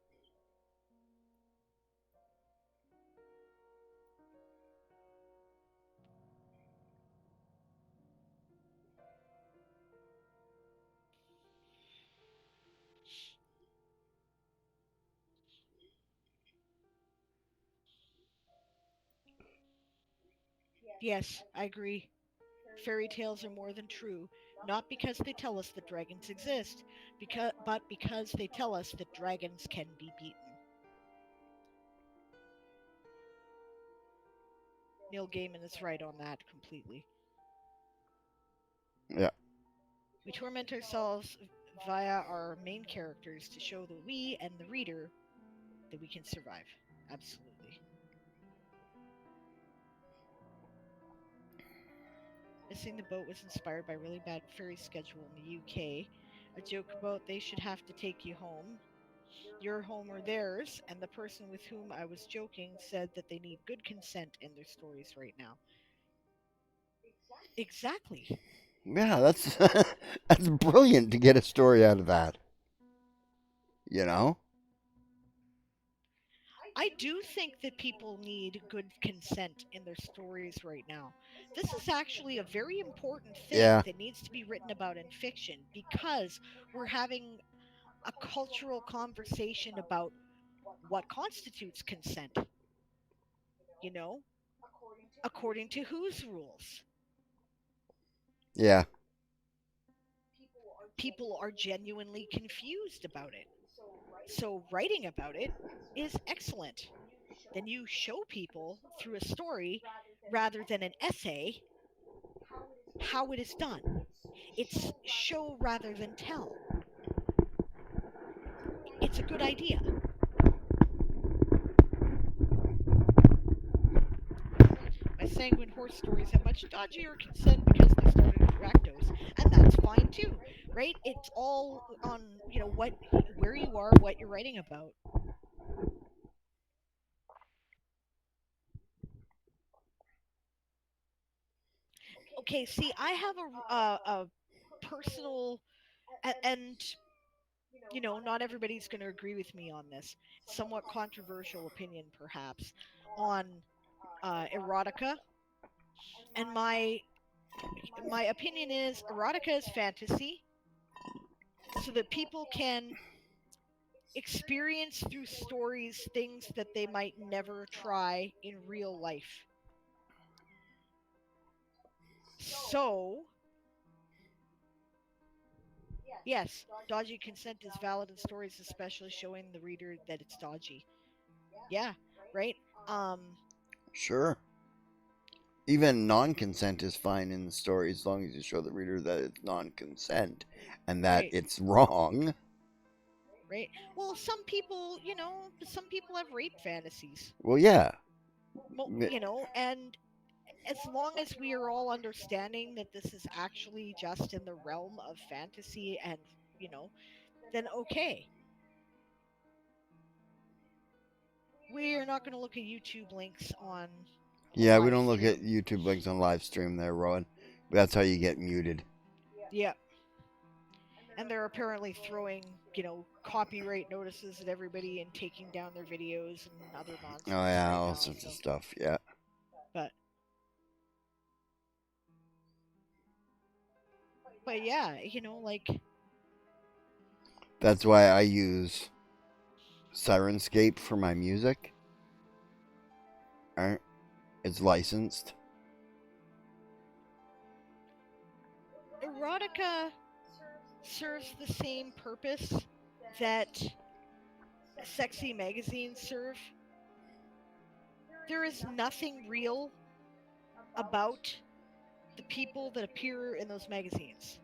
Yes, I agree. Fairy tales are more than true, not because they tell us that dragons exist, but because they tell us that dragons can be beaten. Neil Gaiman is right on that completely. Yeah. We torment ourselves via our main characters to show that we and the reader that we can survive. Absolutely. Missing the Boat was inspired by a really bad ferry schedule in the UK. A joke about they should have to take you home, your home or theirs, and the person with whom I was joking said that they need good consent in their stories right now. Exactly. Yeah, that's that's brilliant to get a story out of that. You know? I do think that people need good consent in their stories right now. This is actually a very important thing Yeah. that needs to be written about in fiction because we're having a cultural conversation about what constitutes consent, you know, according to whose rules. Yeah. People are genuinely confused about it. So writing about it is excellent. Then you show people through a story rather than an essay how it is done. It's show rather than tell. It's a good idea. sanguine horse stories have much dodgier consent because they started at ractos, and that's fine too, right? It's all on what where you are, what you're writing about. Okay, see, I have a personal and not everybody's going to agree with me on this. Somewhat controversial opinion, perhaps, on erotica, and my opinion is erotica is fantasy, so that people can experience through stories things that they might never try in real life. So, yes, dodgy consent is valid in stories, especially showing the reader that it's dodgy. Yeah, right? Um, Sure. Even non-consent is fine in the story as long as you show the reader that it's non-consent and that right, it's wrong. right. Well, some people have rape fantasies. Well, yeah. And as long as we are all understanding that this is actually just in the realm of fantasy and, you know, then okay. We are not going to look at YouTube links on a Yeah, we live don't look stream. at YouTube links on live stream there, Rowan. That's how you get muted. Yeah. And they're apparently throwing, copyright notices at everybody and taking down their videos and other Oh, nonsense yeah, right all now. sorts of So, stuff, yeah. but, but yeah, like, That's why I use Sirenscape for my music. It's licensed. erotica serves the same purpose that sexy magazines serve. There is nothing real about the people that appear in those magazines.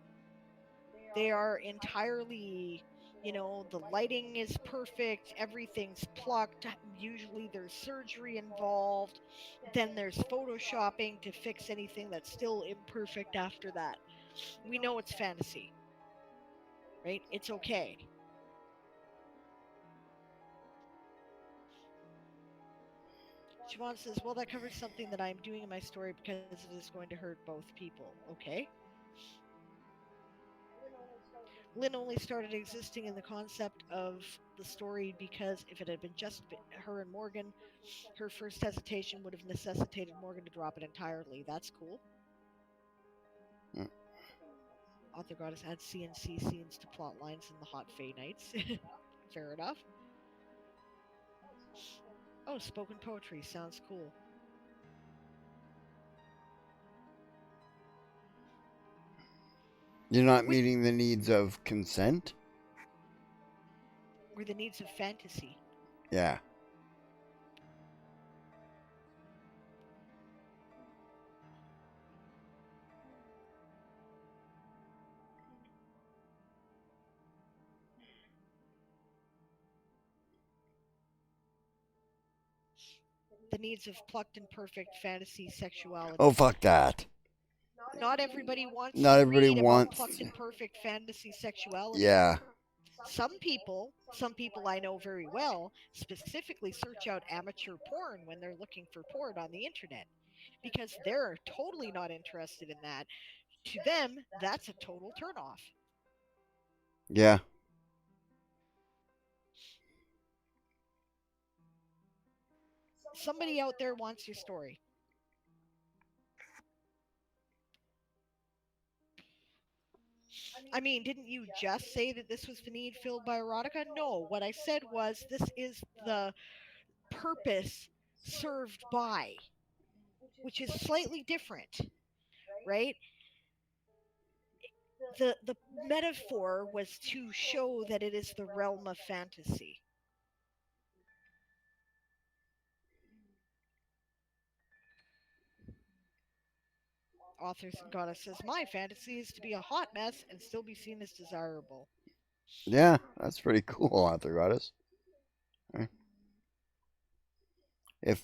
They are entirely, the lighting is perfect, everything's plucked. Usually there's surgery involved. Then there's photoshopping to fix anything that's still imperfect after that. We know it's fantasy, right? It's okay. Siobhan says, well, that covers something that I'm doing in my story because it is going to hurt both people. Okay. Lynn only started existing in the concept of the story because if it had been just her and Morgan, her first hesitation would have necessitated Morgan to drop it entirely. That's cool. Mm. Author Goddess adds CNC scenes to plot lines in the Hot Fae Nights. Fair enough. Oh, spoken poetry. Sounds cool. You're not meeting the needs of consent? Or the needs of fantasy. Yeah. The needs of plucked and perfect fantasy Oh, sexuality. fuck that. Not everybody wants Not to everybody read about wants. plucked and perfect fantasy sexuality. Yeah. Some people I know very well, specifically search out amateur porn when they're looking for porn on the internet because they're totally not interested in that. To them, that's a total turnoff. Yeah. Somebody out there wants your story. I mean, didn't you just say that this was the need filled by erotica? No, what I said was this is the purpose served by, which is slightly different, right? The metaphor was to show that it is the realm of fantasy. Authors and Goddess says, my fantasy is to be a hot mess and still be seen as desirable. Yeah, that's pretty cool, Author Goddess. If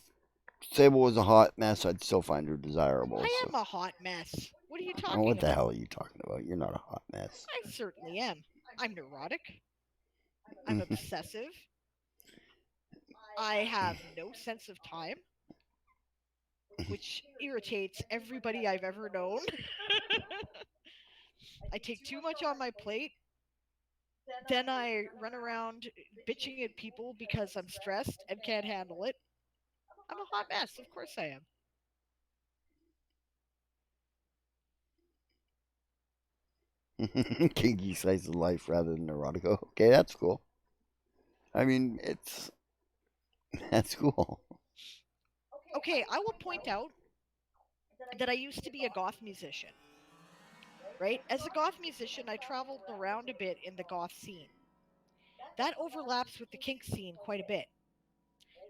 Sable was a hot mess, I'd still find her desirable. I So, am a hot mess. What are you oh, talking what the hell about? are you talking about? You're not a hot mess. I certainly am. I'm neurotic. I'm obsessive. I have no sense of time, which irritates everybody I've ever known. I take too much on my plate. Then I run around bitching at people because I'm stressed and can't handle it. I'm a hot mess. Of course I am. Kinky slice of life rather than erotica. Okay, that's cool. I mean, it's that's cool. Okay, I will point out that I used to be a goth musician, right? As a goth musician, I traveled around a bit in the goth scene. That overlaps with the kink scene quite a bit,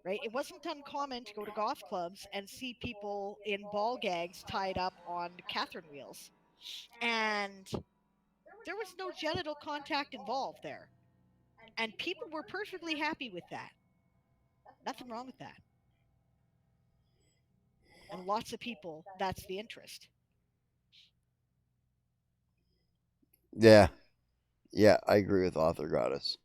right? It wasn't uncommon to go to goth clubs and see people in ball gags tied up on Catherine wheels. And there was no genital contact involved there. And people were perfectly happy with that. Nothing wrong with that. And lots of people, that's the interest. Yeah, yeah, I agree with Author Goddess.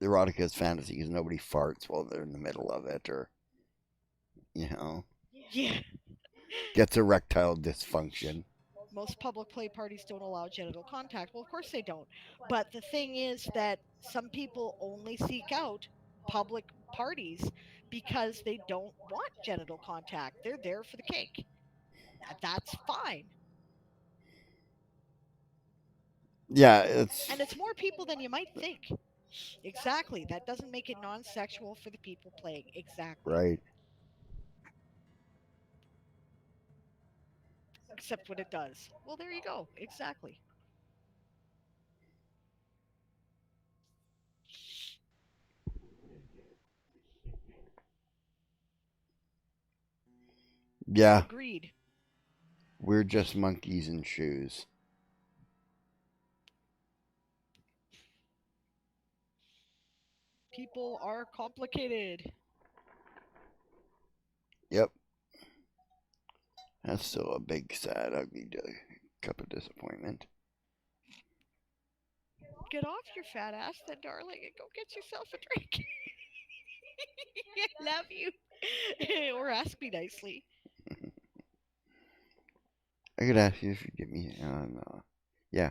Erotica is fantasy because nobody farts while they're in the middle of it, or you know, Yeah. gets erectile dysfunction. Most public play parties don't allow genital contact. Well, of course they don't. But the thing is that some people only seek out public parties because they don't want genital contact. They're there for the kink. That's fine. Yeah, it's And it's more people than you might think. Exactly. That doesn't make it non sexual for the people playing. Exactly. right. Except when it does. Well, there you go. Exactly. Yeah, Agreed. we're just monkeys in shoes. People are complicated. Yep, that's still a big, sad, ugly cup of disappointment. Get off your fat ass then, darling, and go get yourself a drink. I love you. Or ask me nicely. I could ask you if you get me yeah.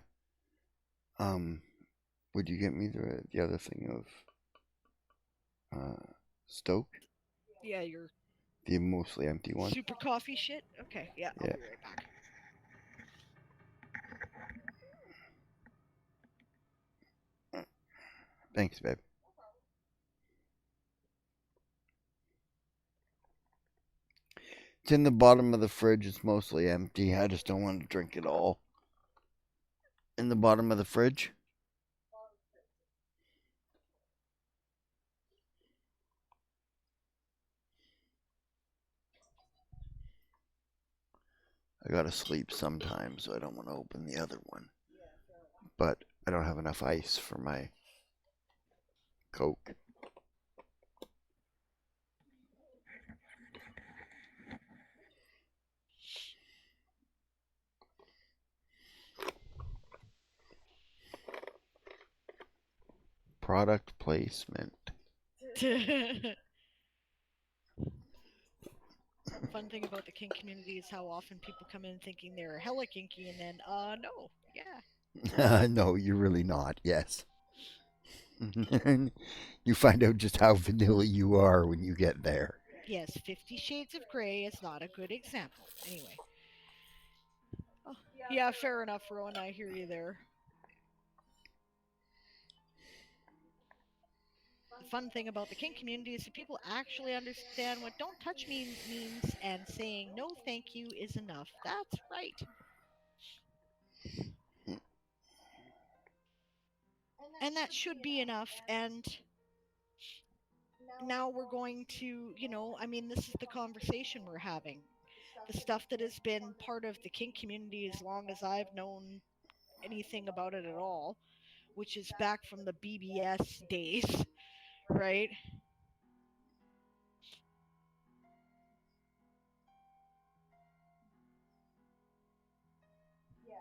Would you get me the other thing of Stoke, Yeah, your the mostly empty one? super coffee shit? Okay, yeah, I'll Yeah. be right back. Thanks, babe. It's in the bottom of the fridge. It's mostly empty. I just don't want to drink it all. In the bottom of the fridge. I gotta sleep sometime, so I don't want to open the other one. But I don't have enough ice for my Coke. Product placement. Fun thing about the kink community is how often people come in thinking they're hella kinky and then, no, yeah. No, you're really not. Yes. You find out just how vanilla you are when you get there. Yes, 50 Shades of Grey is not a good example. Anyway. Oh, yeah, fair enough, Rowan. I hear you there. The fun thing about the kink community is that people actually understand what don't touch me means and saying no thank you is enough. That's right. And that should be enough. And now we're going to, I mean, this is the conversation we're having. The stuff that has been part of the kink community as long as I've known anything about it at all, which is back from the BBS days, right?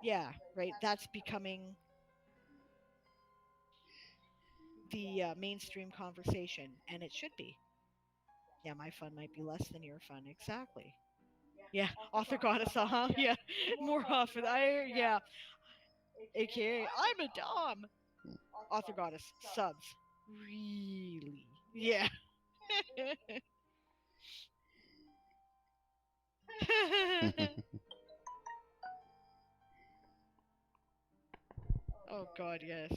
Yeah, right. That's becoming the mainstream conversation, and it should be. Yeah, my fun might be less than your fun. Exactly. Yeah, author goddess, yeah, more often. Yeah, aka I'm a dom. Author goddess subs. Really? Yeah. Oh God, yes.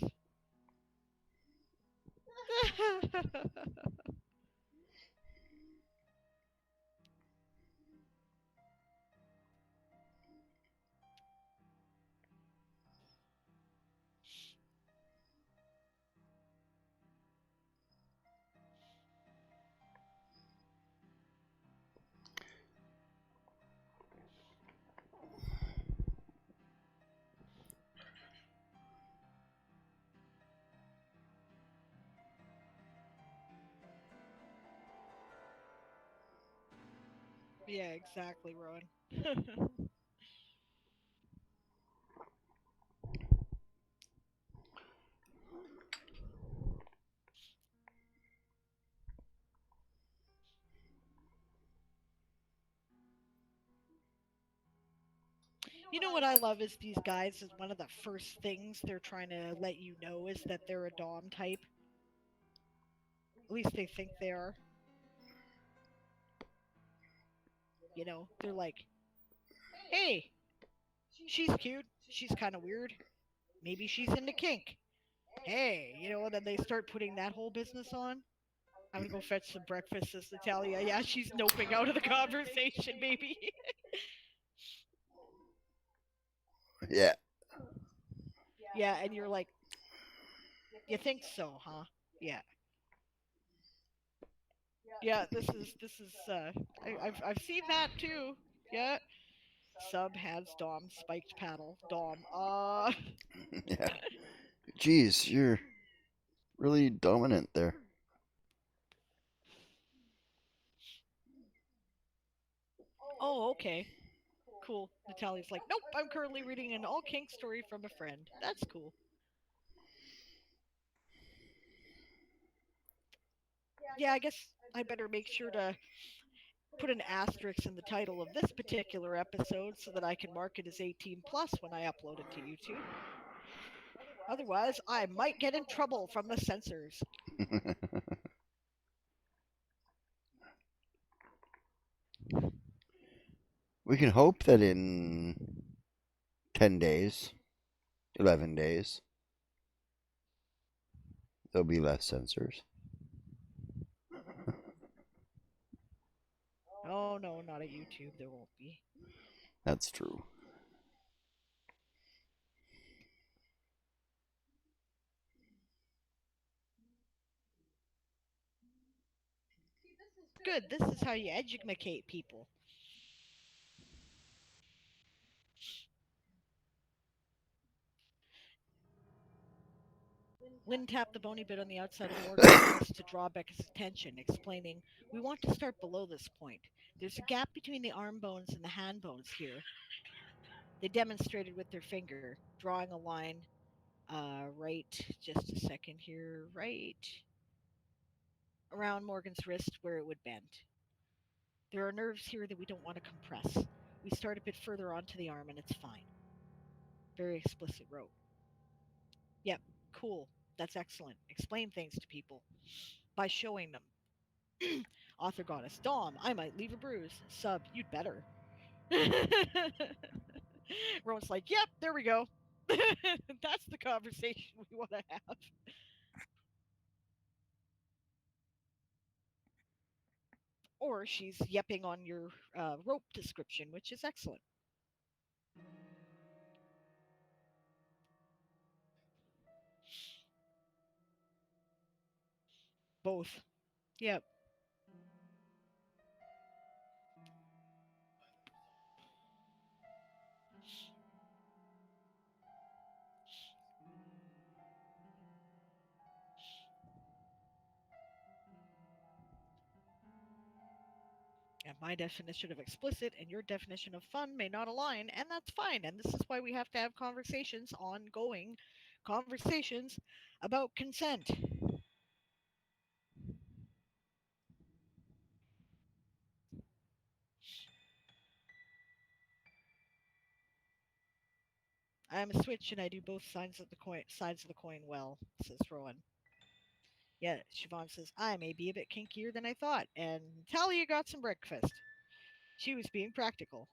Yeah, exactly, Rowan. You know what I love is these guys is one of the first things they're trying to let you know is that they're a dom type. At least they think they are. They're like, "Hey, she's cute. She's kind of weird. Maybe she's into kink. Hey, and then they start putting that whole business on. I'm gonna go fetch some breakfast, says Natalia. Yeah, she's noping out of the conversation, baby. Yeah. Yeah, and you're like, you think so, huh? Yeah, yeah. This is. I've seen that too. Yeah. Sub has Dom spiked paddle. Dom. Yeah. Geez, you're really dominant there. Oh, okay. Cool. Natalia's like, nope. I'm currently reading an all kink story from a friend. That's cool. Yeah, I guess I better make sure to put an asterisk in the title of this particular episode so that I can mark it as 18 plus when I upload it to YouTube. Otherwise, I might get in trouble from the censors. We can hope that in 10 days, 11 days, there'll be less censors. Oh no, not at YouTube. There won't be. That's true. Good. This is how you educate people. Lynn tapped the bony bit on the outside of Morgan's wrist to draw Becca's attention, explaining, "We want to start below this point. There's a gap between the arm bones and the hand bones here." They demonstrated with their finger, drawing a line right, just a second here, right around Morgan's wrist where it would bend. There are nerves here that we don't want to compress. We start a bit further onto the arm and it's fine. Very explicit wrote. Yep, cool. That's excellent. Explain things to people by showing them. Author goddess Dom, I might leave a bruise. Sub, you'd better. Rowan's like, yep, there we go. That's the conversation we want to have. Or she's yepping on your rope description, which is excellent. Both. Yep. And my definition of explicit and your definition of fun may not align, and that's fine. And this is why we have to have conversations, ongoing conversations about consent. I'm a switch and I do both sides of the coin well, says Rowan. Yeah, Siobhan says, I may be a bit kinkier than I thought, and Talia got some breakfast. She was being practical.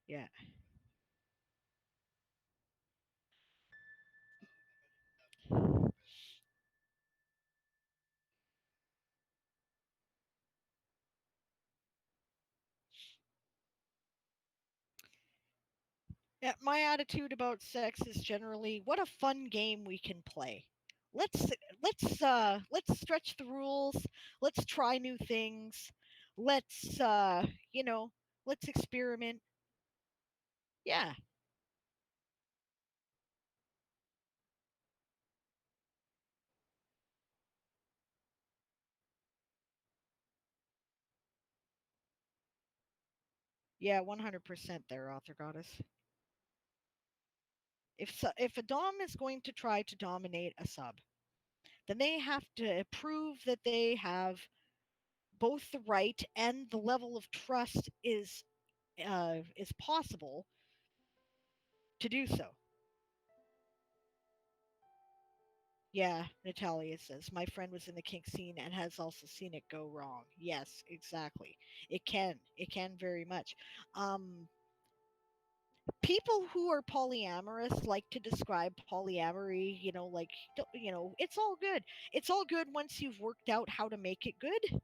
Yeah. Yeah, my attitude about sex is generally what a fun game we can play. Let's let's stretch the rules. Let's try new things. Let's you know, let's experiment. Yeah. Yeah, 100% there, author goddess. If a dom is going to try to dominate a sub, then they have to prove that they have both the right and the level of trust is possible to do so. Yeah, Natalia says, my friend was in the kink scene and has also seen it go wrong. Yes, exactly. It can. It can very much. Um, People who are polyamorous like to describe polyamory, like, it's all good. It's all good once you've worked out how to make it good.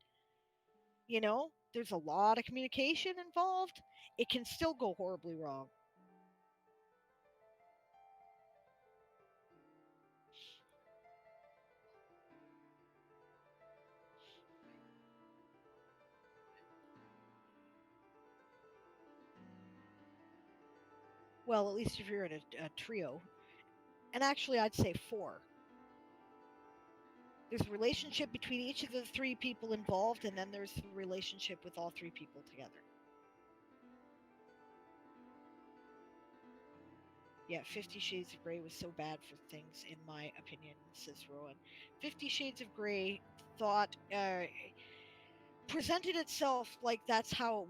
There's a lot of communication involved. It can still go horribly wrong. Well, at least if you're in a trio. And actually, I'd say four. There's a relationship between each of the three people involved, and then there's the relationship with all three people together. Yeah, 50 Shades of Grey was so bad for things, in my opinion, says Rowan. 50 Shades of Grey thought, presented itself like that's how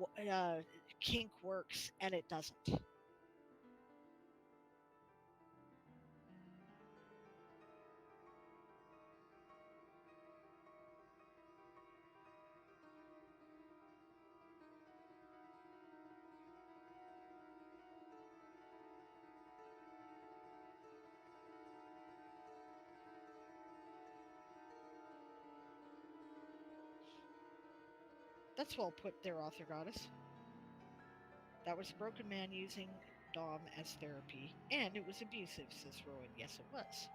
kink works, and it doesn't. That's well put there, author goddess. That was a broken man using Dom as therapy, and it was abusive, says Rowan. Yes, it was.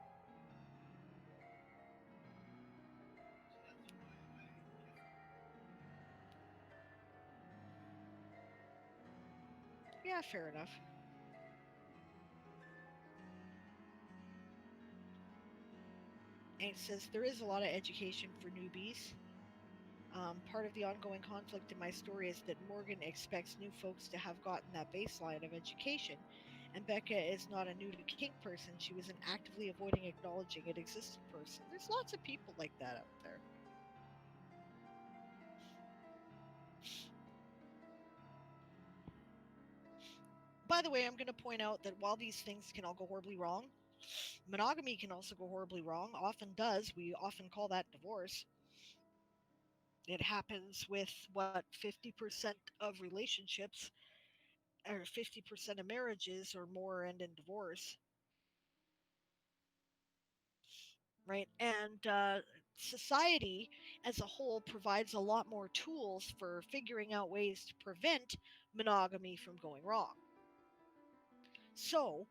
Yeah, fair enough. And it says there is a lot of education for newbies. Part of the ongoing conflict in my story is that Morgan expects new folks to have gotten that baseline of education, and Becca is not a new to kink person. She was an actively avoiding acknowledging it existed person. There's lots of people like that out there. By the way, I'm going to point out that while these things can all go horribly wrong, monogamy can also go horribly wrong, often does. We often call that divorce. It happens with what 50% of relationships or 50% of marriages or more end in divorce, right? And society as a whole provides a lot more tools for figuring out ways to prevent monogamy from going wrong. So,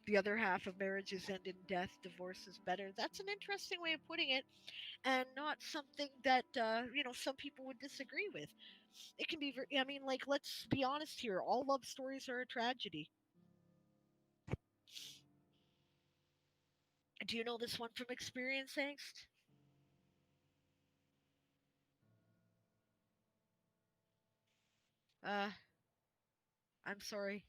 the other half of marriages end in death, divorce is better. That's an interesting way of putting it, and not something that some people would disagree with. It can be very, I mean, like, let's be honest here. All love stories are a tragedy. Do you know this one from experience, Angst? Uh, I'm sorry.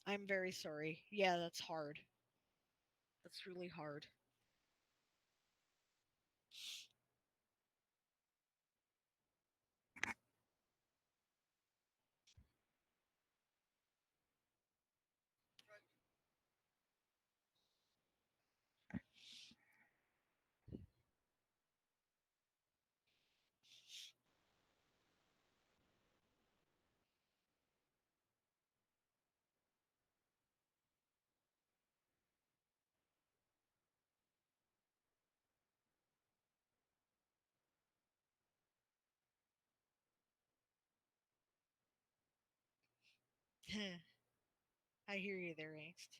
I'm very sorry. Yeah, that's hard. That's really hard. I hear you there, Angst.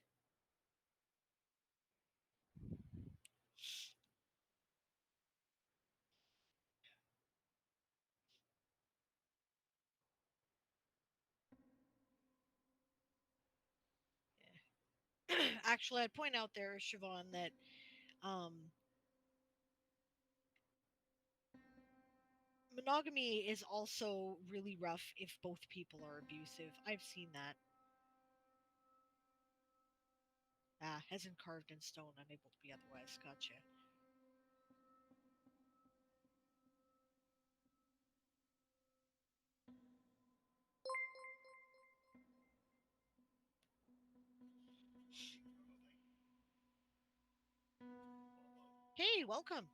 Actually, I'd point out there, Siobhan, that um, monogamy is also really rough if both people are abusive. I've seen that. Ah, hasn't carved in stone, unable to be otherwise. Gotcha. Hey, welcome.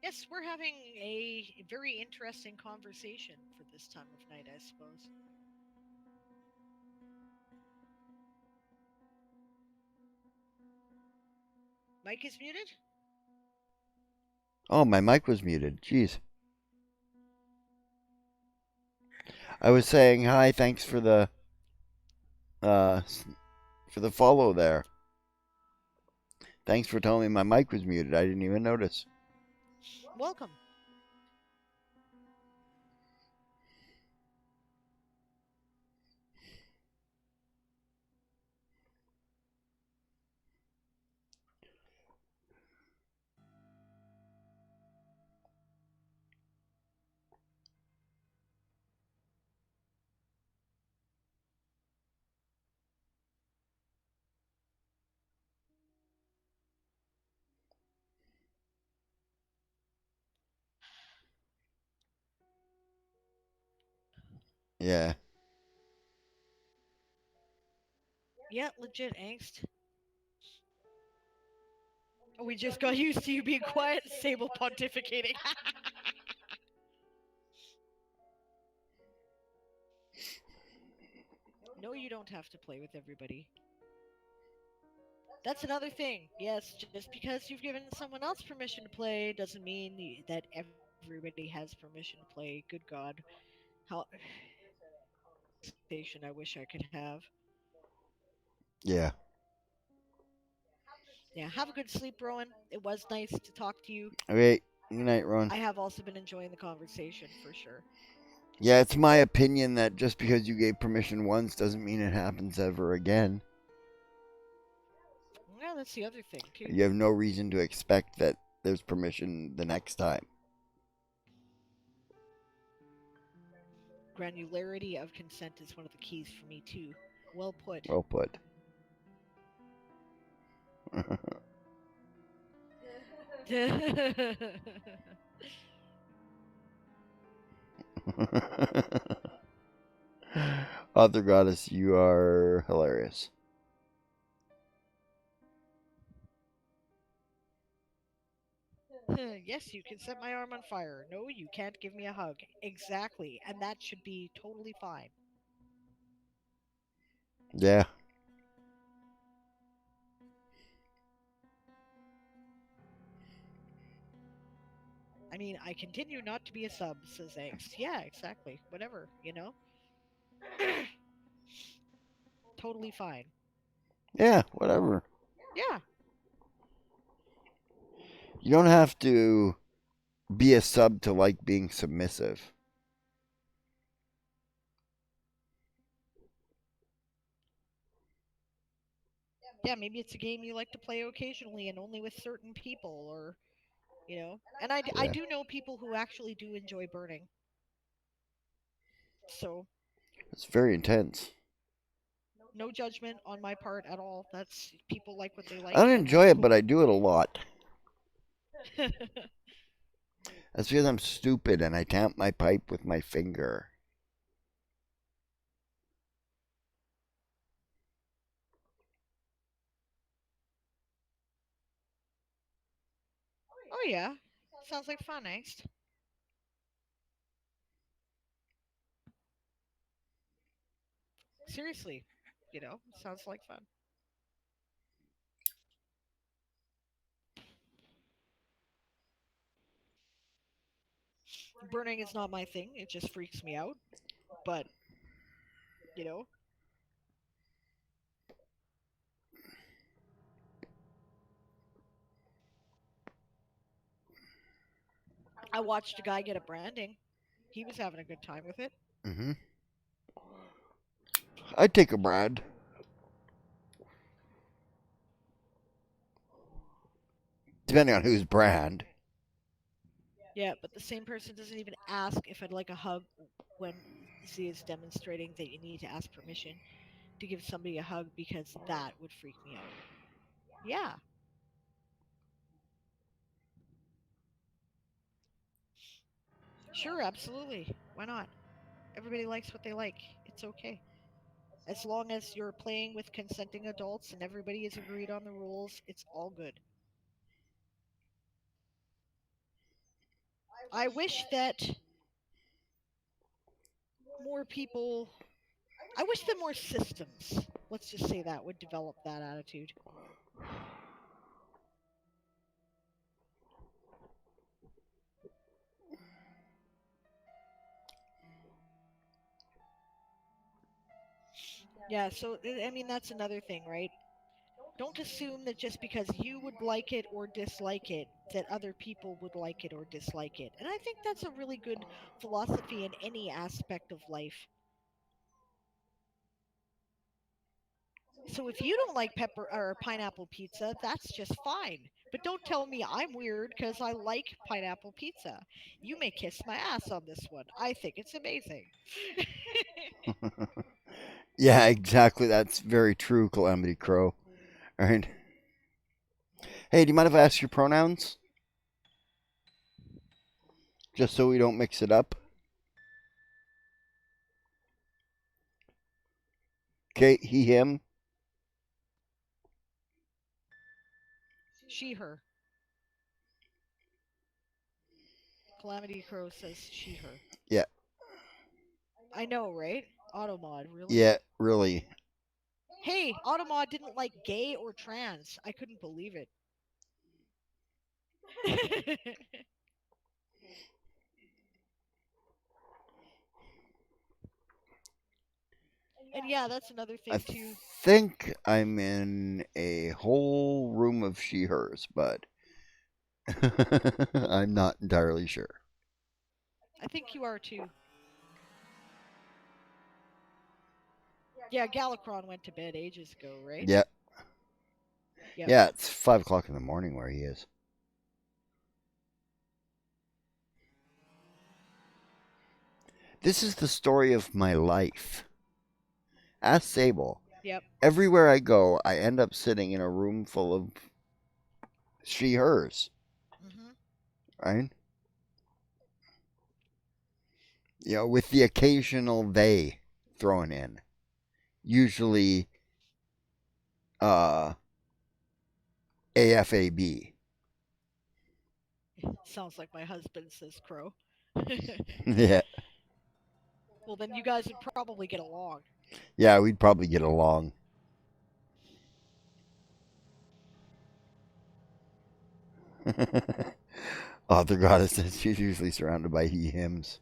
Yes, we're having a very interesting conversation for this time of night, I suppose. Mike is muted? Oh, my mic was muted. Jeez. I was saying hi. Thanks uh for the follow there. Thanks for telling me my mic was muted. I didn't even notice. Welcome. Yeah. Yeah, legit angst. Oh, we just got used to you being quiet, Sable pontificating. No, you don't have to play with everybody. That's another thing. Yes, just because you've given someone else permission to play doesn't mean that everybody has permission to play. Good God. How conversation I wish I could have. Yeah. Yeah, have a good sleep, Rowan. It was nice to talk to you. Okay. Good night, Ron. I have also been enjoying the conversation for sure. Yeah, it's my opinion that just because you gave permission once doesn't mean it happens ever again. Yeah, that's the other thing too. You have no reason to expect that there's permission the next time. Granularity of consent is one of the keys for me too. Well put. Well put. Author Goddess, you are hilarious. Yes, you can set my arm on fire. No, you can't give me a hug. Exactly, and that should be totally fine. Yeah. I mean, I continue not to be a sub, says Angst. Yeah, exactly. Whatever, you know? Totally fine. Yeah, whatever. Yeah. You don't have to be a sub to like being submissive. Yeah, maybe it's a game you like to play occasionally and only with certain people, or And I Yeah. do know people who actually do enjoy burning. So It's very intense. no judgment on my part at all. That's people like what they I like, don't and enjoy that's it, but cool. I do it a lot. That's because I'm stupid and I tamp my pipe with my finger. Oh yeah, sounds like fun, angst. Seriously, sounds like fun. Burning is not my thing. It just freaks me out. But you know, I watched a guy get a branding. He was having a good time with it. Hmm. I'd take a brand. Depending on whose brand. Yeah, but the same person doesn't even ask if I'd like a hug when Z is demonstrating that you need to ask permission to give somebody a hug because that would freak me out. Yeah, sure, absolutely. Why not? Everybody likes what they like. It's okay. As long as you're playing with consenting adults and everybody is agreed on the rules, it's all good. I wish that more people, I wish that more systems, let's just say that, would develop that attitude. Yeah, so I mean that's another thing, right? Don't assume that just because you would like it or dislike it, that other people would like it or dislike it. And I think that's a really good philosophy in any aspect of life. So if you don't like pepper or pineapple pizza, that's just fine. But don't tell me I'm weird because I like pineapple pizza. You may kiss my ass on this one. I think it's amazing. Yeah, exactly. That's very true, Calamity Crow. All right. Hey, do you mind if I ask your pronouns? Just so we don't mix it up. Okay, he, him. She, her. Calamity Crow says she, her. Yeah, I know, right? Automod, really? yeah, really. Hey, Automod didn't like gay or trans. I couldn't believe it. And yeah, that's another I thing too. think I'm in a whole room of she, hers, but I'm not entirely sure. I think you are too. Yeah, Galacron went to bed ages ago, right? Yeah, Yep. yeah, it's 5 o'clock in the morning where he is. This is the story of my life. Ask Sable. Yep. Everywhere I go, I end up sitting in a room full of she, hers, Mhm. right? With the occasional they thrown in. Usually, uh, AFAB. Sounds like my husband, says Crow. Yeah, Well, then you guys would probably get along. yeah, we'd probably get along. Author Goddess says she's usually surrounded by he, hims.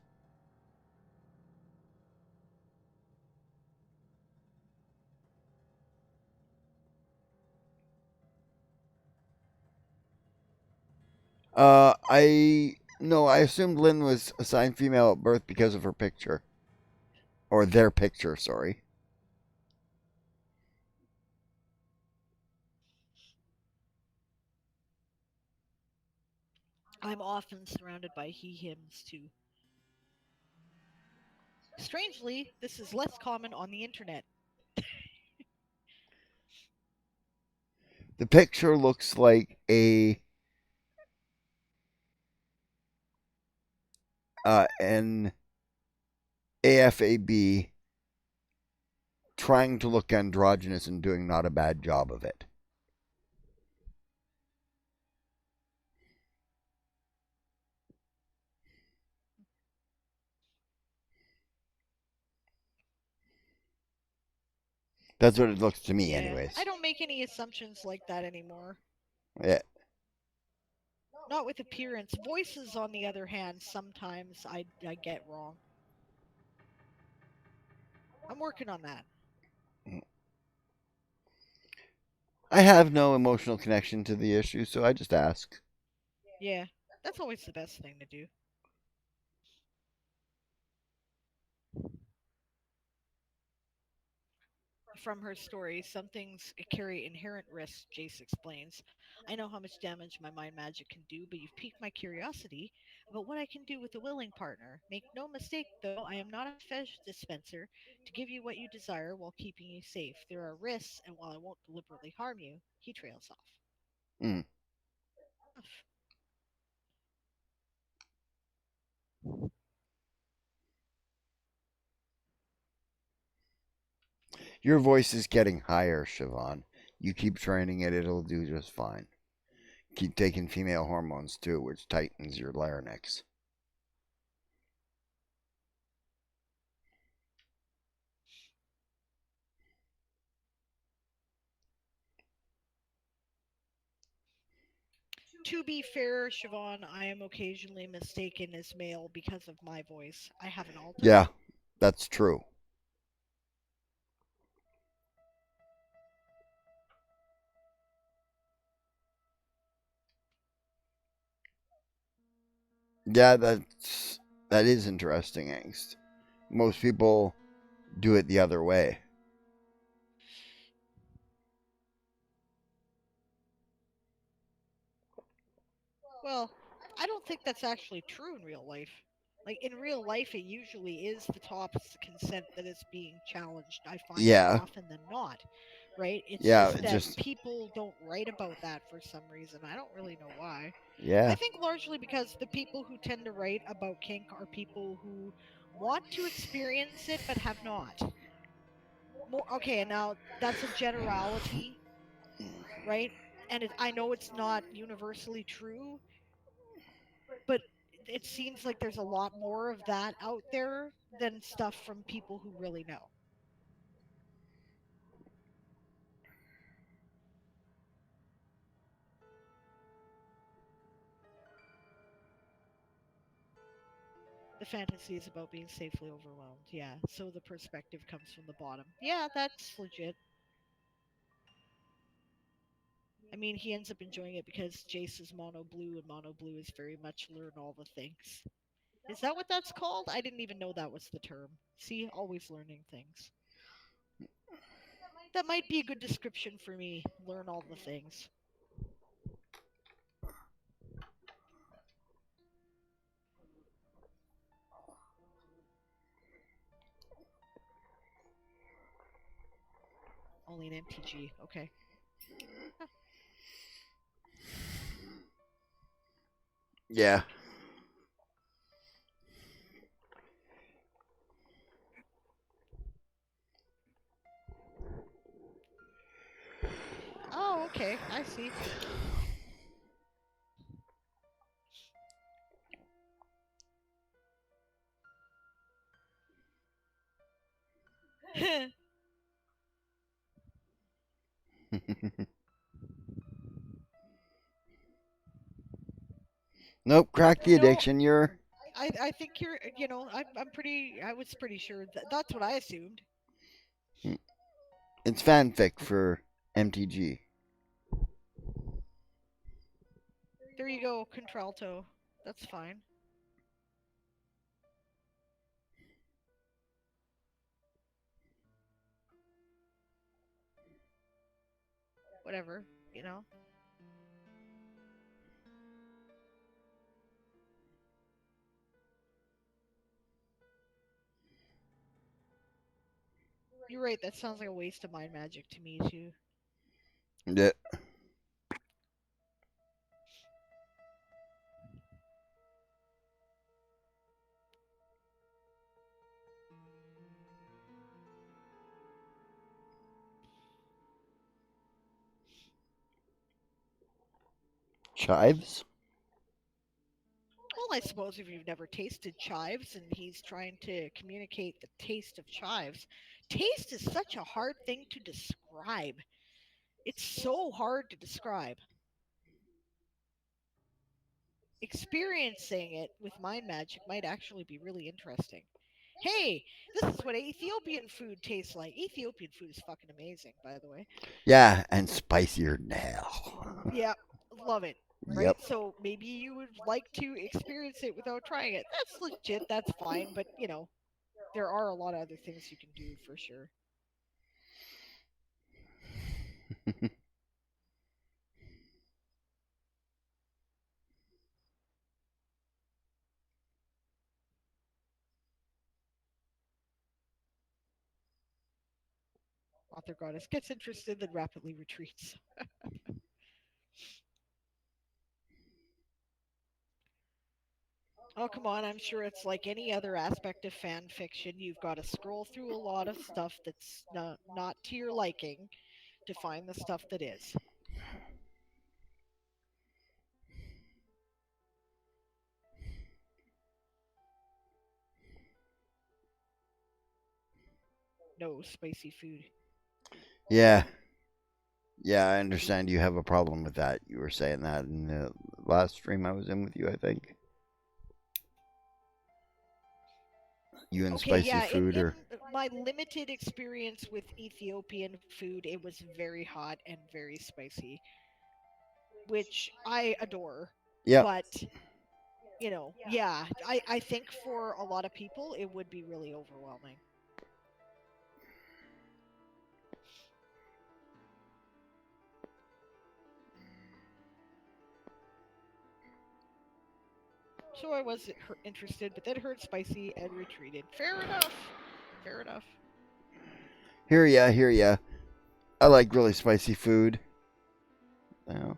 I no, I assumed Lynn was assigned female at birth because of her picture. Or their picture, sorry. I'm often surrounded by he hims too. Strangely, this is less common on the internet. The picture looks like an AFAB trying to look androgynous and doing not a bad job of it. That's what it looks to me, Yeah, anyways. I don't make any assumptions like that anymore. Yeah. Not with appearance. Voices, on the other hand, sometimes I get wrong. I'm working on that. I have no emotional connection to the issue, so I just ask. Yeah, that's always the best thing to do. From her story, some things carry inherent risks, Jace explains. I know how much damage my mind magic can do, but you've piqued my curiosity about what I can do with a willing partner. Make no mistake, though, I am not a fetish dispenser to give you what you desire while keeping you safe. There are risks, and while I won't deliberately harm you, he trails off. Mm. Your voice is getting higher, Siobhan. You keep training it, it'll do just fine. Keep taking female hormones too, which tightens your larynx. To be fair, Siobhan, I am occasionally mistaken as male because of my voice. I have an alter. Yeah, that's true. Yeah, that is interesting, Angst. Most people do it the other way. Well, I don't think that's actually true in real life. Like in real life, it usually is the top's consent that is being challenged. I find more Yeah, often than not, right? It's yeah, just that just people don't write about that for some reason. I don't really know why. I yeah, think largely because the people who tend to write about kink are people who want to experience it but have not. More okay, and now that's a generality, right? And I know it's not universally true, but it seems like there's a lot more of that out there than stuff from people who really know. The fantasy is about being safely overwhelmed. Yeah, so the perspective comes from the bottom. Yeah, that's legit. I mean, he ends up enjoying it because Jace is mono blue, and mono blue is very much learn all the things. Is that what that's called? I didn't even know that was the term. See, always learning things. That might be a good description for me. Learn all the things. Only an MTG. Okay. Huh. yeah. Oh, okay. I see. Nope, crack the No, addiction. You're I think you're. I'm pretty. I was pretty sure that's what I assumed. it's fanfic for MTG. There you go, contralto. That's fine. Whatever. You know. You're right. That sounds like a waste of mind magic to me too. Yeah. Chives? Well, I suppose if you've never tasted chives and he's trying to communicate the taste of chives, taste is such a hard thing to describe. It's so hard to describe. Experiencing it with mind magic might actually be really interesting. Hey, this is what Ethiopian food tastes like. Ethiopian food is fucking amazing, by the way. Yeah, and spicier now. Yeah, love it. Right? Yep. So maybe you would like to experience it without trying it. That's legit, that's fine, but there are a lot of other things you can do for sure. Author Goddess gets interested, then rapidly retreats. Oh, come on, I'm sure it's like any other aspect of fan fiction. You've got to scroll through a lot of stuff that's not to your liking to find the stuff that is. No spicy food. Yeah. Yeah, I understand you have a problem with that. You were saying that in the last stream I was in with you, I think. You and Okay, spicy yeah, food in or my limited experience with Ethiopian food, it was very hot and very spicy, which I adore. Yep. But yeah, I think for a lot of people it would be really overwhelming. So I was interested, but then heard spicy and retreated. Fair enough. Fair enough. Hear ya, hear ya. I like really spicy food. Oh.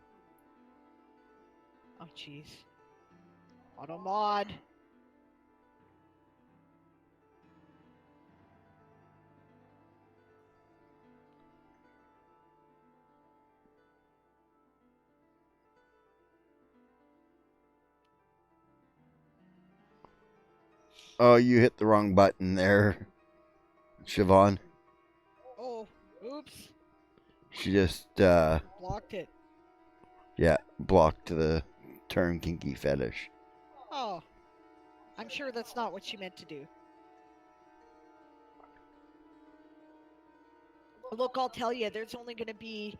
Oh, jeez. Auto mod. Oh, you hit the wrong button there, Siobhan. Oh, oops. She just, Blocked it. yeah, blocked the term kinky fetish. Oh, I'm sure that's not what she meant to do. Look, I'll tell you, there's only going to be.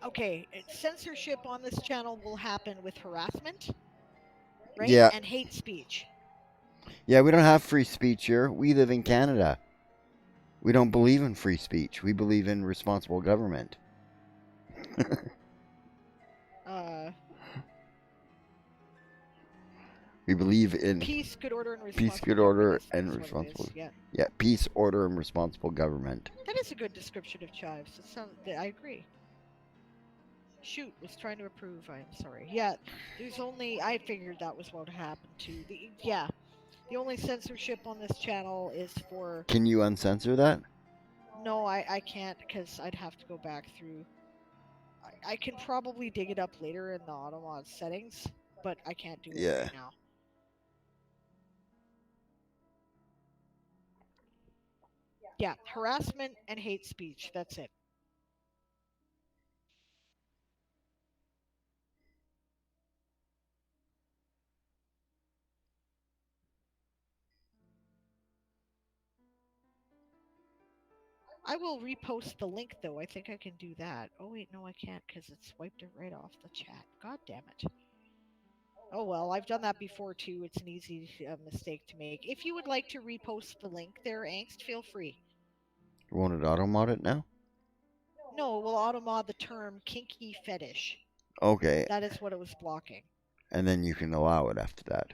Okay, censorship on this channel will happen with harassment, right? Yeah. And hate speech. Yeah, we don't have free speech here. We live in Canada. We don't believe in free speech. We believe in responsible government. Uh, We believe in Peace, good order, and peace, responsible good government order, is and what it responsible. is. Yeah, Yeah, peace, order, and responsible government. that is a good description of chives. I agree. Shoot, was trying to approve. I am sorry. Yeah, there's only. I figured that was what happened to the only censorship on this channel is for. Can you uncensor that? No, I can't because I'd have to go back through. I can probably dig it up later in the automod settings, but I can't do it Yeah. right now. Yeah, harassment and hate speech. That's it. I will repost the link though. I think I can do that. Oh wait, no, I can't because it swiped it right off the chat. God damn it. Oh well, I've done that before too. It's an easy mistake to make. If you would like to repost the link there, Angst, feel free. You want to automod it now? No, it will automod the term kinky fetish. Okay. That is what it was blocking. And then you can allow it after that.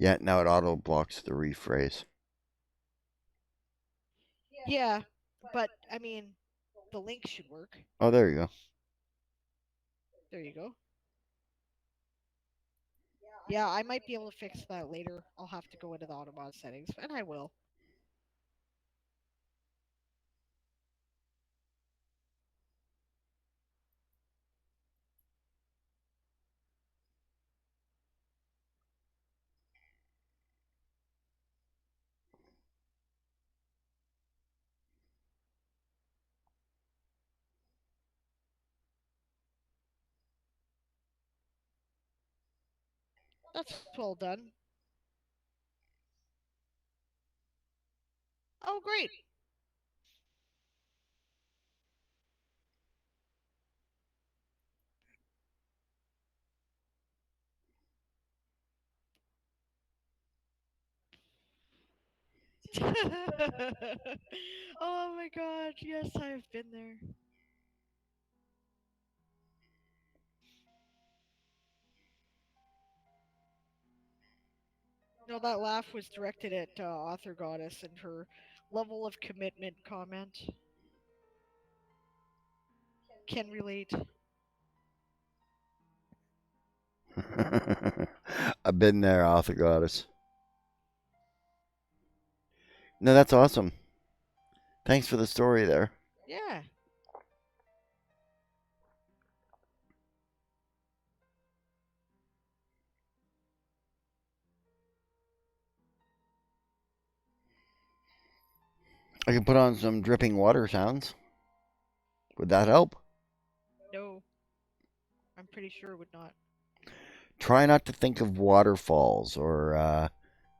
Yeah, now it auto blocks the rephrase. Yeah, but I mean, the link should work. Oh, there you go. There you go. Yeah, I might be able to fix that later. I'll have to go into the Automod settings, and I will. That's well done. Oh, great. Oh my god, yes, I've been there. No, that laugh was directed at Author Goddess and her level of commitment comment. Can relate. I've been there, Author Goddess. No, that's awesome. Thanks for the story there. Yeah. I can put on some dripping water sounds. Would that help? No, I'm pretty sure it would not. Try not to think of waterfalls or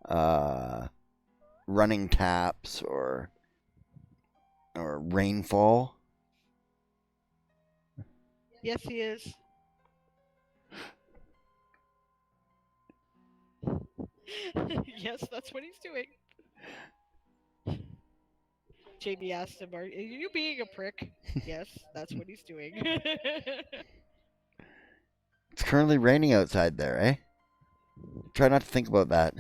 uh, running taps or rainfall. Yes, he is. Yes, that's what he's doing. JB asked him, "Are you being a prick?" Yes, that's what he's doing. It's currently raining outside there, eh? Try not to think about that.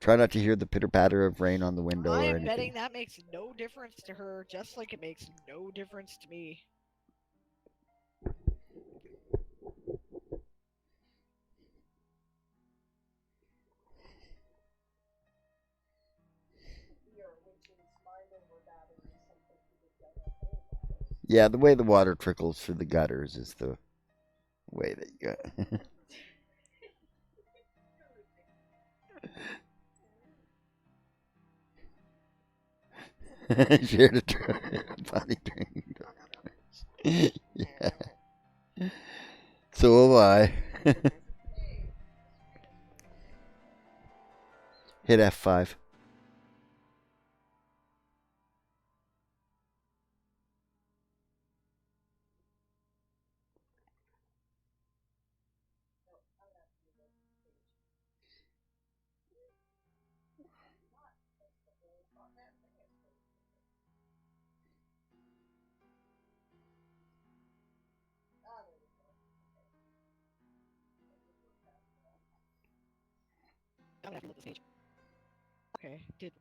Try not to hear the pitter patter of rain on the window I or am anything. betting that makes no difference to her, just like it makes no difference to me. Yeah, the way the water trickles through the gutters is the way that you got. Shared a potty training. Yeah. So have I. Hit F5. I'm gonna have to load this page. Okay, did.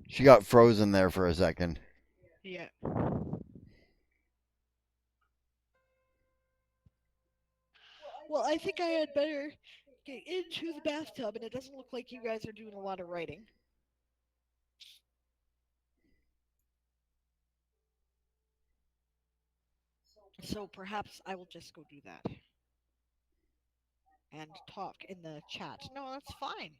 She got frozen there for a second. Yeah. Well, I think I had better get into the bathtub, and it doesn't look like you guys are doing a lot of writing. So perhaps I will just go do that and talk in the chat. No, that's fine.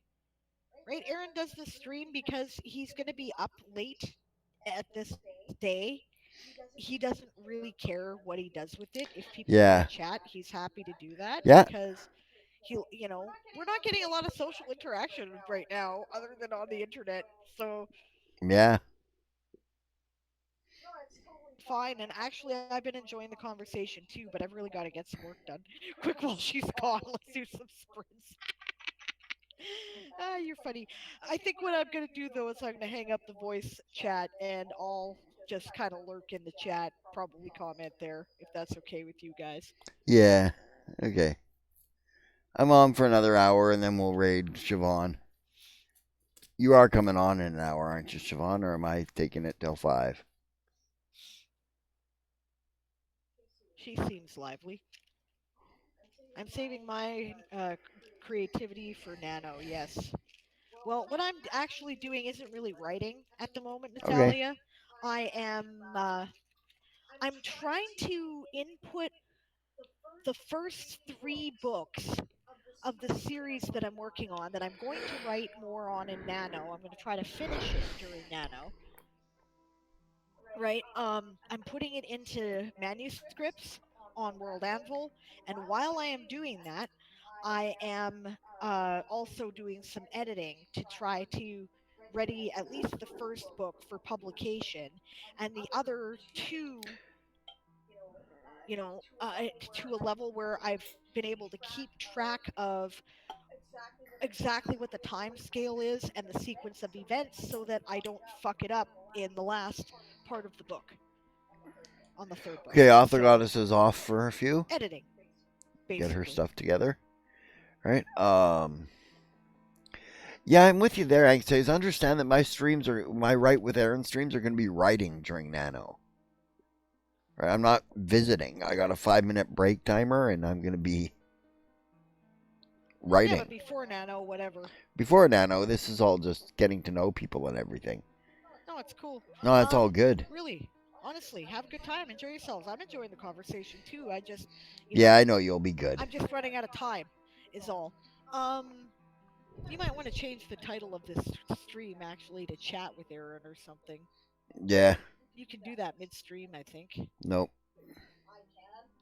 Right? Aaron does the stream because he's going to be up late at this day. He doesn't really care what he does with it. If people want to Yeah. chat, he's happy to do that Yeah. because we're not getting a lot of social interaction right now other than on the internet. So Yeah. fine. And actually, I've been enjoying the conversation too, but I've really got to get some work done quick while she's gone. Let's do some sprints. You're funny. I think what I'm gonna do though is I'm gonna hang up the voice chat and I'll just kind of lurk in the chat, probably comment there if that's okay with you guys. Yeah. Okay. I'm on for another hour, and then we'll raid Siobhan. You are coming on in an hour, aren't you, Siobhan, or am I taking it till 5? She seems lively. I'm saving my creativity for Nano, yes. Well, what I'm actually doing isn't really writing at the moment, Okay. Natalia. I am I'm trying to input the first 3 books of the series that I'm working on that I'm going to write more on in Nano. I'm going to try to finish it during Nano. Right? I'm putting it into manuscripts on World Anvil, and while I am doing that, I am also doing some editing to try to ready at least the first book for publication, and the other 2, to a level where I've been able to keep track of exactly what the time scale is and the sequence of events so that I don't fuck it up in the last part of the book on the 3rd book. Okay, Author So, Goddess is off for a few. editing, Get her basically. stuff together. Right? Yeah, I'm with you there, Angstays. Understand that my Write with Erin streams are going to be writing during Nano. Right? I'm not visiting. I got a 5-minute break timer, and I'm going to be writing. Yeah, but before Nano, whatever. Before Nano, this is all just getting to know people and everything. No, it's cool. No, it's all good. Really, honestly, have a good time. Enjoy yourselves. I'm enjoying the conversation too. I just, Yeah, I know you'll be good. I'm just running out of time, is all. You might want to change the title of this stream actually to Chat with Erin or something. Yeah. You can do that midstream, I think. Nope.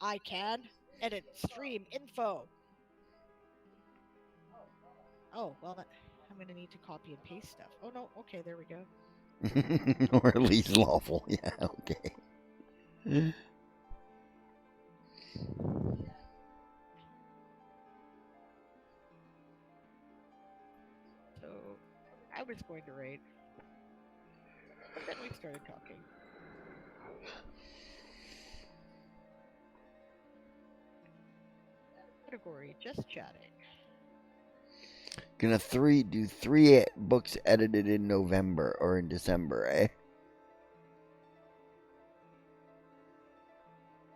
I can edit stream info. Oh, well, I'm going to need to copy and paste stuff. Oh, no. Okay, there we go. Or at least lawful. Yeah, okay. So, I was going to rate, but then we started talking. Category, just chatting. Gonna do 3 books edited in November or in December, eh?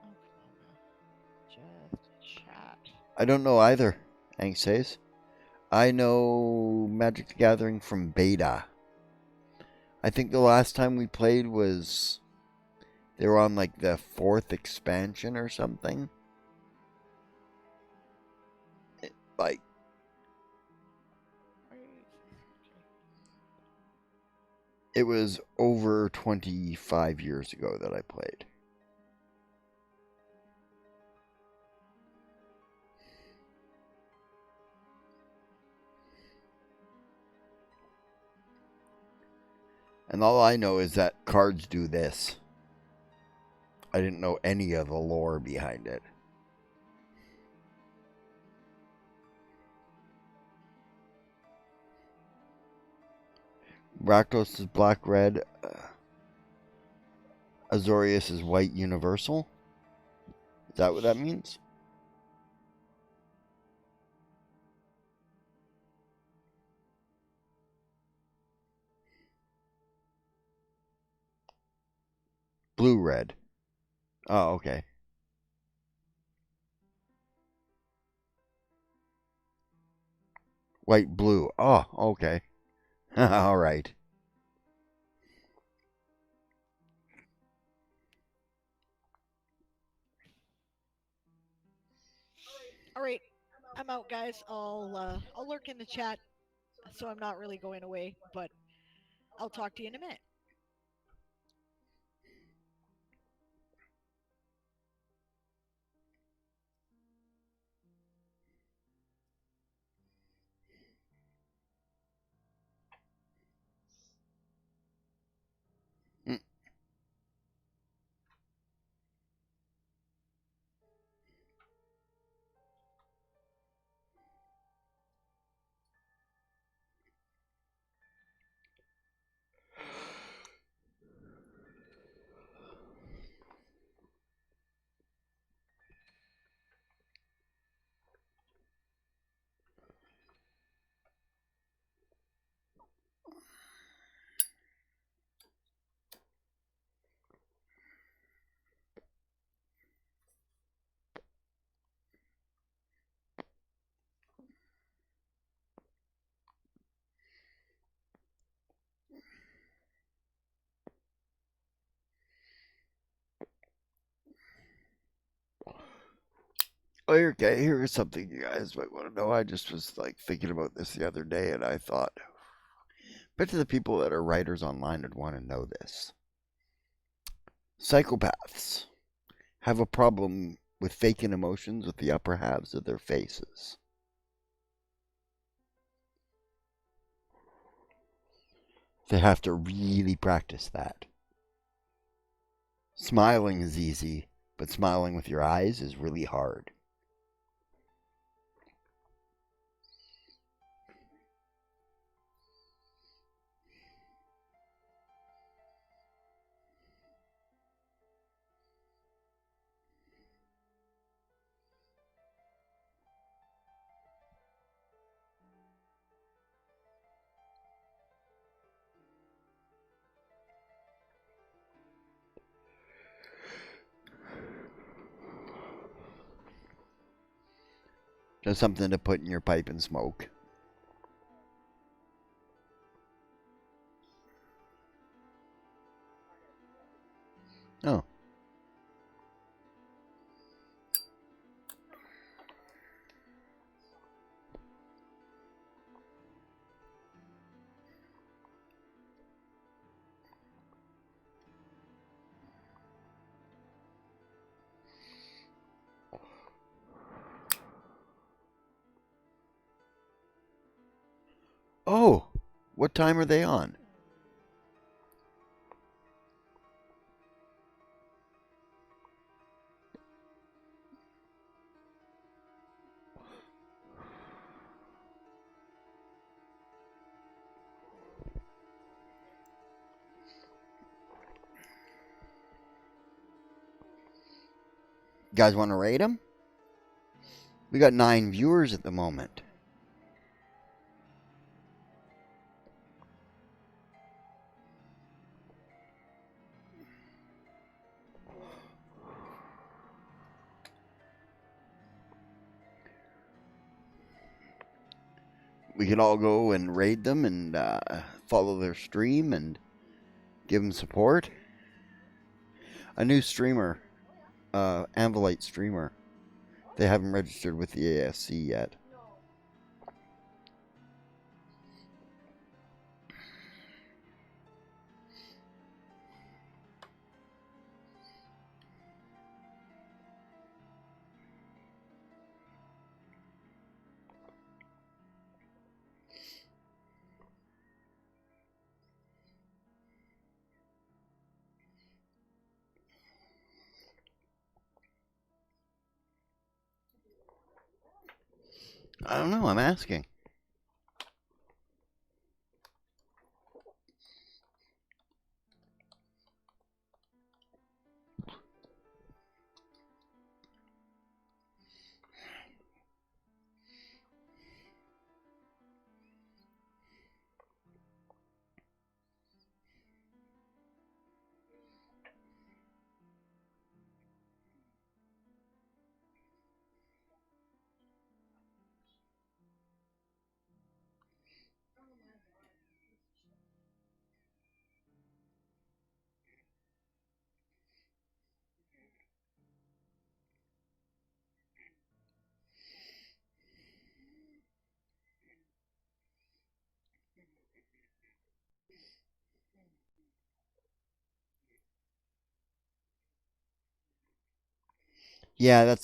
Oh, come on now. Just chat. I don't know either, Hank says. I know Magic the Gathering from beta. I think the last time we played was they were on like the 4th expansion or something. Like it was over 25 years ago that I played. And all I know is that cards do this. I didn't know any of the lore behind it. Rakdos is black-red. Azorius is white universal. Is that what that means? Blue-red. Oh, okay. White-blue. Oh, okay. All right. All right, I'm out, guys. I'll lurk in the chat, so I'm not really going away, but I'll talk to you in a minute. Oh, okay, here's something you guys might want to know. I just was like thinking about this the other day, and I thought, bet to the people that are writers online would want to know this. Psychopaths have a problem with faking emotions with the upper halves of their faces. They have to really practice that. Smiling is easy, but smiling with your eyes is really hard. Just something to put in your pipe and smoke. Oh. Oh, what time are they on? You guys want to rate them? We got 9 viewers at the moment. We could all go and raid them and follow their stream and give them support. A new streamer, Anvilite streamer. They haven't registered with the ASC yet. I don't know, I'm asking. Yeah,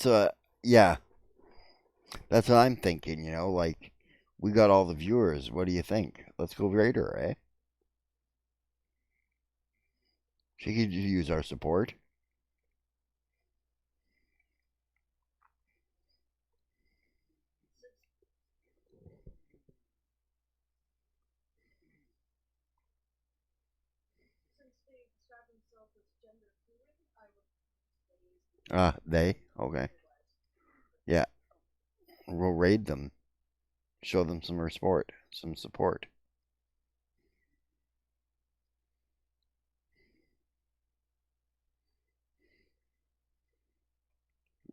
yeah, that's what I'm thinking, like we got all the viewers. What do you think? Let's go raid her, eh? She could use our support. They? Okay. Yeah, we'll raid them. Show them some support.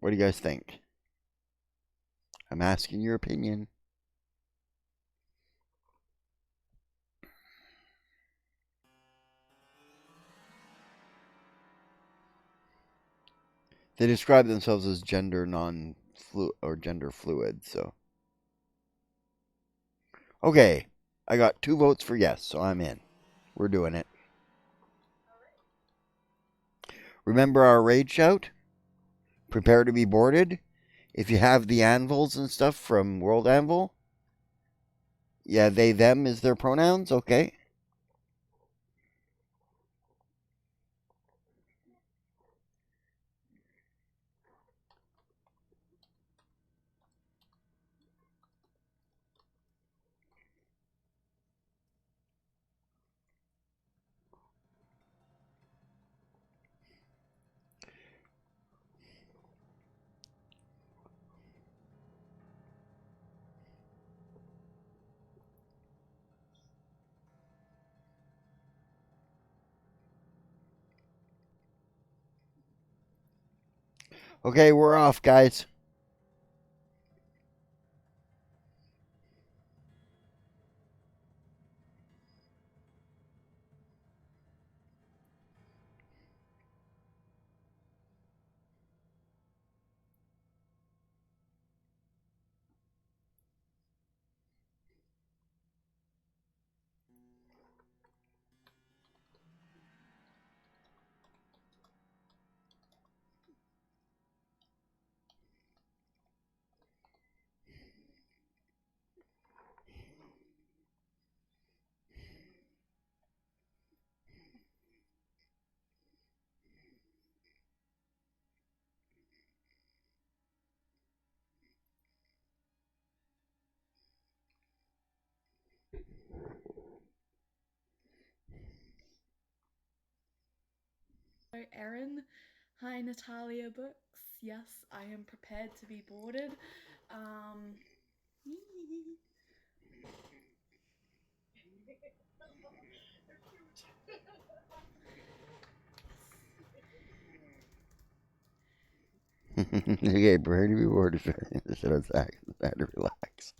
What do you guys think? I'm asking your opinion. They describe themselves as gender gender fluid. So okay, I got 2 votes for yes, so I'm in. We're doing it. Remember our raid shout? Prepare to be boarded. If you have the anvils and stuff from World Anvil, yeah, they, them is their pronouns, okay? Okay, we're off, guys. Erin. Hi, Natalia Books. Yes, I am prepared to be boarded. Okay, prepare to be boarded. Instead of that, to relax.